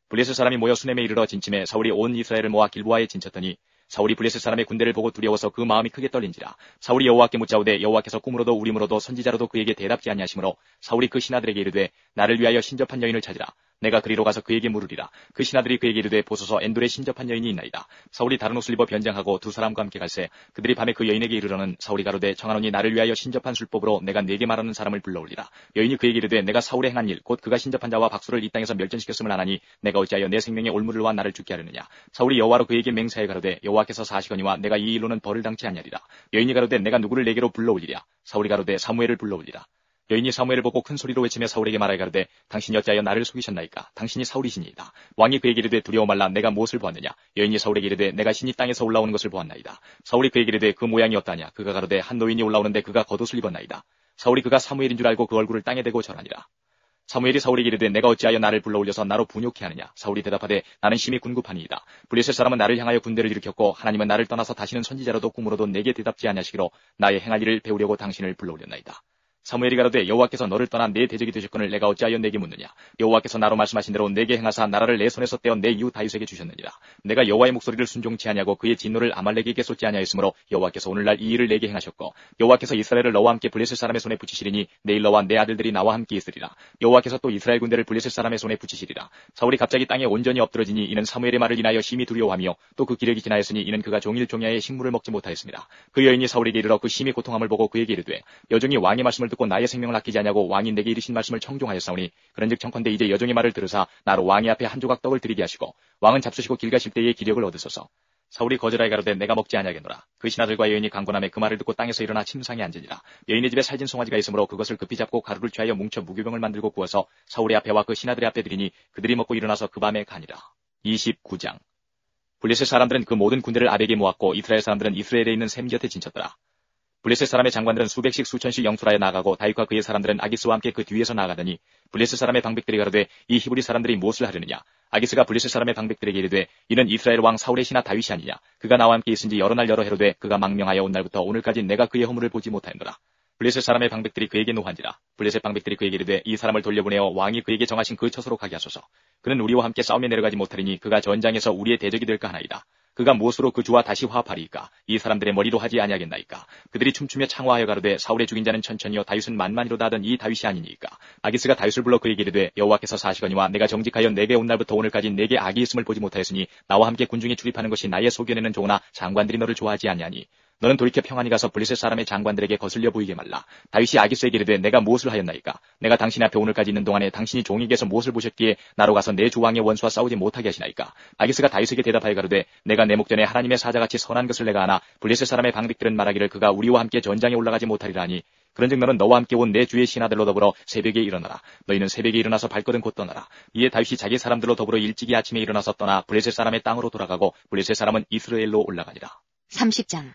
블레셋 사람이 모여 수넴에 이르러 진침해 사울이 온 이스라엘을 모아 길보아에 진쳤더니 사울이 블레셋 사람의 군대를 보고 두려워서 그 마음이 크게 떨린지라. 사울이 여호와께 묻자오되 여호와께서 꿈으로도 우림으로도 선지자로도 그에게 대답지 아니하시므로 사울이 그 신하들에게 이르되 나를 위하여 신접한 여인을 찾으라. 내가 그리로 가서 그에게 물으리라. 그 신하들이 그에게 이르되 보소서 엔돌에 신접한 여인이 있나이다. 사울이 다른 옷을 입어 변장하고 두 사람과 함께 갈새 그들이 밤에 그 여인에게 이르러는 사울이 가로되 청하노니 나를 위하여 신접한 술법으로 내가 네게 말하는 사람을 불러올리라. 여인이 그에게 이르되 내가 사울의 행한 일 곧 그가 신접한 자와 박수를 이 땅에서 멸전시켰음을 아나니 내가 어찌하여 내 생명의 올무를와 나를 죽게 하려느냐. 사울이 여호와로 그에게 맹세하여 가로되 여호와께서 사시거니와 내가 이 일로는 벌을 당치 아니하리라. 여인이 가로되 내가 누구를 내게로 불러올리랴. 사울이 가로되 사무엘을 불러올리라. 여인이 사무엘을 보고 큰 소리로 외치며 사울에게 말하여 가로되 당신이 어찌하여 나를 속이셨나이까. 당신이 사울이시니이다. 왕이 그에게 이르되 두려워 말라. 내가 무엇을 보았느냐. 여인이 사울에게 이르되 내가 신이 땅에서 올라오는 것을 보았나이다. 사울이 그에게 이르되 그 모양이 어떠하냐. 그가 가로되 한 노인이 올라오는데 그가 겉옷을 입었나이다. 사울이 그가 사무엘인 줄 알고 그 얼굴을 땅에 대고 절하니라. 사무엘이 사울에게 이르되 내가 어찌하여 나를 불러올려서 나로 분욕케 하느냐. 사울이 대답하되 나는 심히 궁급하니이다. 블레셋 사람은 나를 향하여 군대를 일으켰고 하나님은 나를 떠나서 다시는 선지자로도 꿈으로도 내게 대답지 아니하시기로 나의 행할 일을 배우려고 당신을 불러올렸나이다. 사무엘이 가로되 여호와께서 너를 떠나 내 대적이 되셨거늘 내가 어찌하여 내게 묻느냐. 여호와께서 나로 말씀하신 대로 내게 행하사 나라를 내 손에서 떼어 내 이웃 다윗에게 주셨느니라. 내가 여호와의 목소리를 순종치 아니하고 그의 진노를 아말렉에게 쏟지 아니하였으므로 여호와께서 오늘날 이 일을 내게 행하셨고 여호와께서 이스라엘을 너와 함께 블레셋 사람의 손에 붙이시리니 내일 너와 내 아들들이 나와 함께 있으리라. 여호와께서 또 이스라엘 군대를 블레셋 사람의 손에 붙이시리라. 사울이 갑자기 땅에 온전히 엎드러지니 이는 사무엘의 말을 인하여 심히 두려워하며 또 그 기력이 지나였으니 이는 그가 종일 종야에 식물을 먹지 못하였습니다. 그 여인이 사울에게 이르러 그 심히 고통함을 보고 그에게 이르되 여종이 왕의 말씀을 듣고 나의 생명을 아끼지 아니하고 왕이 내게 이르신 말씀을 청종하였사오니 그런즉 청컨대 이제 여종의 말을 들으사 나로 왕의 앞에 한 조각 떡을 드리게 하시고 왕은 잡수시고 길 가실 때에 기력을 얻으소서. 사울이 거절하여 가로되 내가 먹지 아니하겠노라. 그 신하들과 여인이 강권함에 그 말을 듣고 땅에서 일어나 침상에 앉으니라. 여인의 집에 살진 송아지가 있으므로 그것을 급히 잡고 가루를 취하여 뭉쳐 무교병을 만들고 구워서 사울의 앞에와 그 신하들의 앞에 드리니 그들이 먹고 일어나서 그 밤에 가니라. 29장. 블레셋 사람들은 그 모든 군대를 아벡에 모았고 이스라엘 사람들은 이스라엘에 있는 셈 곁에 진쳤더라. 블레셋 사람의 장관들은 수백씩 수천씩 영출하여 나가고 다윗과 그의 사람들은 아기스와 함께 그 뒤에서 나아가더니 블레셋 사람의 방백들이 가로되 이 히브리 사람들이 무엇을 하려느냐. 아기스가 블레셋 사람의 방백들에게 이르되 이는 이스라엘 왕 사울의 신하 다윗이 아니냐. 그가 나와 함께 있은지 여러 날 여러 해로 돼 그가 망명하여 온 날부터 오늘까지 내가 그의 허물을 보지 못하였노라. 블레셋 사람의 방백들이 그에게 노한지라. 블레셋 방백들이 그에게 이르되 이 사람을 돌려보내어 왕이 그에게 정하신 그 처소로 가게 하소서. 그는 우리와 함께 싸움에 내려가지 못하리니 그가 전장에서 우리의 대적이 될까 하나이다. 그가 무엇으로 그 주와 다시 화합하리이까. 이 사람들의 머리로 하지 아니하겠나이까. 그들이 춤추며 창화하여 가로되 사울의 죽인 자는 천천히요 다윗은 만만히로다 하던 이 다윗이 아니니까. 아기스가 다윗을 불러 그에게 이르되 여호와께서 사시거니와 내가 정직하여 내게 온 날부터 오늘까지 내게 악이 있음을 보지 못하였으니 나와 함께 군중에 출입하는 것이 나의 소견에는 좋으나 장관들이 너를 좋아하지 아니하니 너는 돌이켜 평안히 가서 블레셋 사람의 장관들에게 거슬려 보이게 말라. 다윗이 아기스에게 이르되 내가 무엇을 하였나이까. 내가 당신 앞에 오늘까지 있는 동안에 당신이 종에게서 무엇을 보셨기에 나로 가서 내 주 왕의 원수와 싸우지 못하게 하시나이까. 아기스가 다윗에게 대답하여 가로되 내가 내 목전에 하나님의 사자같이 선한 것을 내가 아나 블레셋 사람의 방백들은 말하기를 그가 우리와 함께 전장에 올라가지 못하리라 하니 그런즉 너는 너와 함께 온 내 주의 신하들로 더불어 새벽에 일어나라. 너희는 새벽에 일어나서 발거든 곧 떠나라. 이에 다윗이 자기 사람들로 더불어 일찍이 아침에 일어나서 떠나 블레셋 사람의 땅으로 돌아가고 블레셋 사람은 이스라엘로 올라가니라. 30장.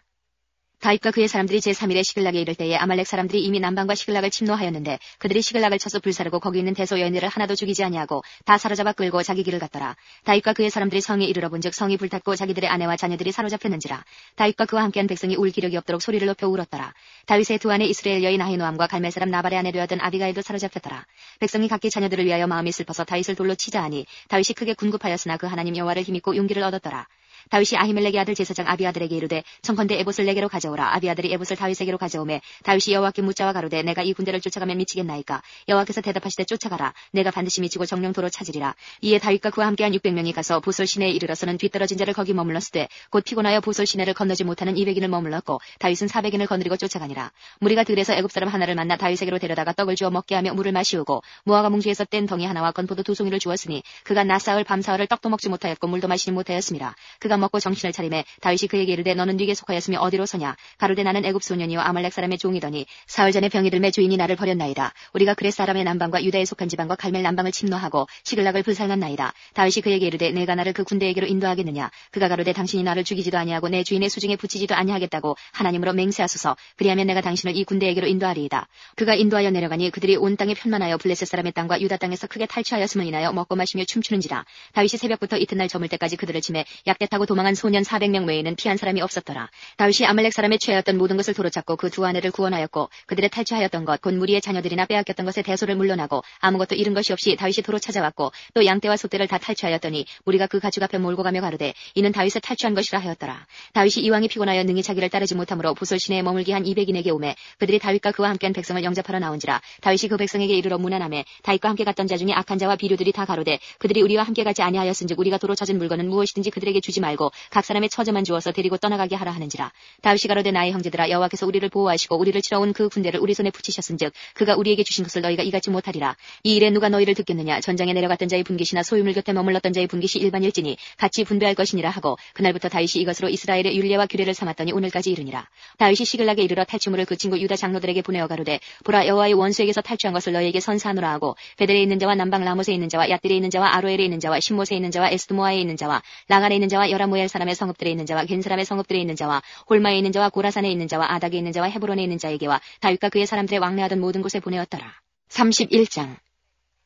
다윗과 그의 사람들이 제3일에 시글락에 이를 때에 아말렉 사람들이 이미 남방과 시글락을 침노하였는데 그들이 시글락을 쳐서 불사르고 거기 있는 대소 여인들을 하나도 죽이지 아니하고 다 사로잡아 끌고 자기 길을 갔더라. 다윗과 그의 사람들이 성에 이르러 본즉 성이 불탔고 자기들의 아내와 자녀들이 사로잡혔는지라. 다윗과 그와 함께한 백성이 울 기력이 없도록 소리를 높여 울었더라. 다윗의 두 아내 이스라엘 여인 아히노함과 갈멜 사람 나발의 아내 되었던 아비가일도 사로잡혔더라. 백성이 각기 자녀들을 위하여 마음이 슬퍼서 다윗을 돌로 치자 하니 다윗이 크게 군급하였으나 그 하나님 여호와를 힘입고 용기를 얻었더라. 다윗이 아히멜렉의 아들 제사장 아비아들에게 이르되 청컨대 에봇을 내게로 가져오라. 아비아들이 에봇을 다윗에게로 가져오매 다윗이 여호와께 묻자와 가로되 내가 이 군대를 쫓아가면 미치겠나이까. 여호와께서 대답하시되 쫓아가라. 내가 반드시 미치고 정령도로 찾으리라. 이에 다윗과 그와 함께한 600명이 가서 보솔 시내에 이르러서는 뒤떨어진 자를 거기 머물렀으되 곧 피곤하여 보솔 시내를 건너지 못하는 200인을 머물렀고 다윗은 400인을 거느리고 쫓아가니라. 무리가 들에서 애굽 사람 하나를 만나 다윗에게로 데려다가 떡을 주어 먹게 하며 물을 마시우고 무화과 뭉치에서 뗀 덩이 하나와 건포도 2송이를 주었으니 그가 낮사흘 밤사흘을 떡도 먹지 못하였고 물도 마시지 못하였습니다. 그가 그가 먹고 정신을 차리매 다윗이 그에게 이르되 너는 네게 속하였으며 어디로 서냐. 가로되 나는 애굽 소년이요 아말렉 사람의 종이더니 사흘 전에 병이 들매 주인이 나를 버렸나이다. 우리가 그렛 사람의 남방과 유다에 속한 지방과 갈멜 남방을 침노하고 시글락을 불살랐나이다. 다윗이 그에게 이르되 내가 나를 그 군대에게로 인도하겠느냐. 그가 가로되 당신이 나를 죽이지도 아니하고 내 주인의 수중에 붙이지도 아니하겠다고 하나님으로 맹세하소서. 그리하면 내가 당신을 이 군대에게로 인도하리이다. 그가 인도하여 내려가니 그들이 온 땅에 편만하여 블레셋 사람의 땅과 유다 땅에서 크게 탈취하였음을 인하여 먹고 마시며 춤추는지라. 다윗이 새벽부터 이튿날 저물 때까지 그들을 치매 약대 타고 도망한 소년 400명 외에는 피한 사람이 없었더라. 다윗이 아말렉 사람의 취하였던 모든 것을 도로잡고 그 두 아내를 구원하였고 그들의 탈취하였던 것 곧 무리의 자녀들이나 빼앗겼던 것의 대소를 물러나고 아무것도 잃은 것이 없이 다윗이 도로 찾아왔고 또 양떼와 소떼를 다 탈취하였더니 무리가 그 가축 앞에 몰고 가며 가로되 이는 다윗을 탈취한 것이라 하였더라. 다윗이 이왕이 피곤하여 능히 자기를 따르지 못하므로 부솔 시내에 머물기 한 200인에게 오매 그들이 다윗과 그와 함께한 백성을 영접하러 나온지라. 다윗이 그 백성에게 이르러 문안하매 다윗과 함께 갔던 자 중에 악한 자와 비류들이 다 가로되 그들이 우리와 함께 가지 아니하였은즉 우리가 도로 찾은 물건은 무엇이든지 그들에게 주지 말고 각 사람의 처자만 주어서 데리고 떠나가게 하라 하는지라. 다윗이 가로되 나의 형제들아 여호와께서 우리를 보호하시고 우리를 치러 온 그 군대를 우리 손에 붙이셨은즉 그가 우리에게 주신 것을 너희가 이같이 못하리라. 이 일에 누가 너희를 듣겠느냐. 전장에 내려갔던 자의 분깃이나 소유물 곁에 머물렀던 자의 분깃이 일반일지니 같이 분배할 것이니라 하고 그날부터 다윗이 이것으로 이스라엘의 율례와 규례를 삼았더니 오늘까지 이르니라. 다윗이 시글락에 이르러 탈취물을 그 친구 유다 장로들에게 보내어 가로되 보라 여호와의 원수에게서 탈취한 것을 너희에게 선사하노라 하고 베델에 있는 자와 남방 라못에 있는 자와 얏딜에 있는 자와 아로엘에 있는 자와 신못에 있는 자와 에스드모아에 있는 자와 라간에 있는 자와 여라무엘 사람의 성읍들에 있는 자와 겐 사람의 성읍들에 있는 자와 홀마에 있는 자와 고라산에 있는 자와 아닥에 있는 자와 헤브론에 있는 자에게와 다윗과 그의 사람들의 왕래하던 모든 곳에 보내었더라. 31장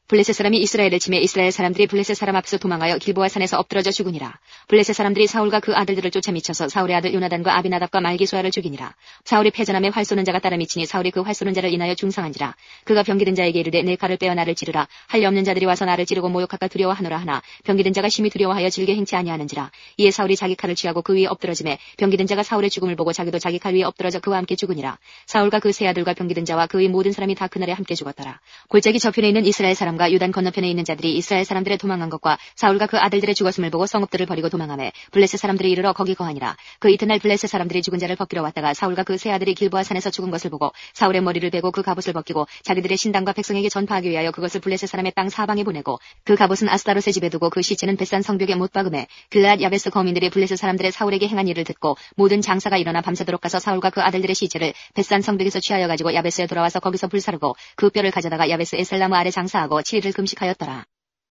블레셋 사람이 이스라엘을 치매 이스라엘 사람들이 블레셋 사람 앞에서 도망하여 길보아 산에서 엎드러져 죽으니라. 블레셋 사람들이 사울과 그 아들들을 쫓아 미쳐서 사울의 아들 요나단과 아비나답과 말기수아를 죽이니라. 사울이 패전함에 활 쏘는 자가 따라 미치니 사울이 그 활 쏘는 자를 인하여 중상한지라. 그가 병기든 자에게 이르되 내 칼을 빼어 나를 찌르라. 할례 없는 자들이 와서 나를 찌르고 모욕할까 두려워하노라 하나 병기든 자가 심히 두려워하여 질게 행치 아니하는지라. 이에 사울이 자기 칼을 취하고 그 위에 엎드러지매 병기든 자가 사울의 죽음을 보고 자기도 자기 칼 위에 엎드러져 그와 함께 죽으니라. 사울과 그 세 아들과 병기든 자와 그의 모든 사람이 다 그날에 함께 죽었더라. 골짜기 저편에 있는 이스라엘 사람과 요단 건너편에 있는 자들이 이스라엘 사람들의 도망한 것과 사울과 그 아들들의 죽었음을 보고 성읍들을 버리고 도망하매 블레셋 사람들이 이르러 거기 거하니라. 그 이튿날 블레셋 사람들이 죽은 자를 벗기러 왔다가 사울과 그 세 아들이 길보아 산에서 죽은 것을 보고 사울의 머리를 베고 그 갑옷을 벗기고 자기들의 신당과 백성에게 전파하기 위하여 그것을 블레셋 사람의 땅 사방에 보내고 그 갑옷은 아스타롯의 집에 두고 그 시체는 벳산 성벽에 못 박음에 길르앗 야베스 거민들이 블레셋 사람들의 사울에게 행한 일을 듣고 모든 장사가 일어나 밤새도록 가서 사울과 그 아들들의 시체를 벳산 성벽에서 취하여 가지고 야베스에 돌아와서 거기서 불사르고 그 뼈를 가져다가 야베스 에셀나무 아래 장사하고 7일을 금식하였더라.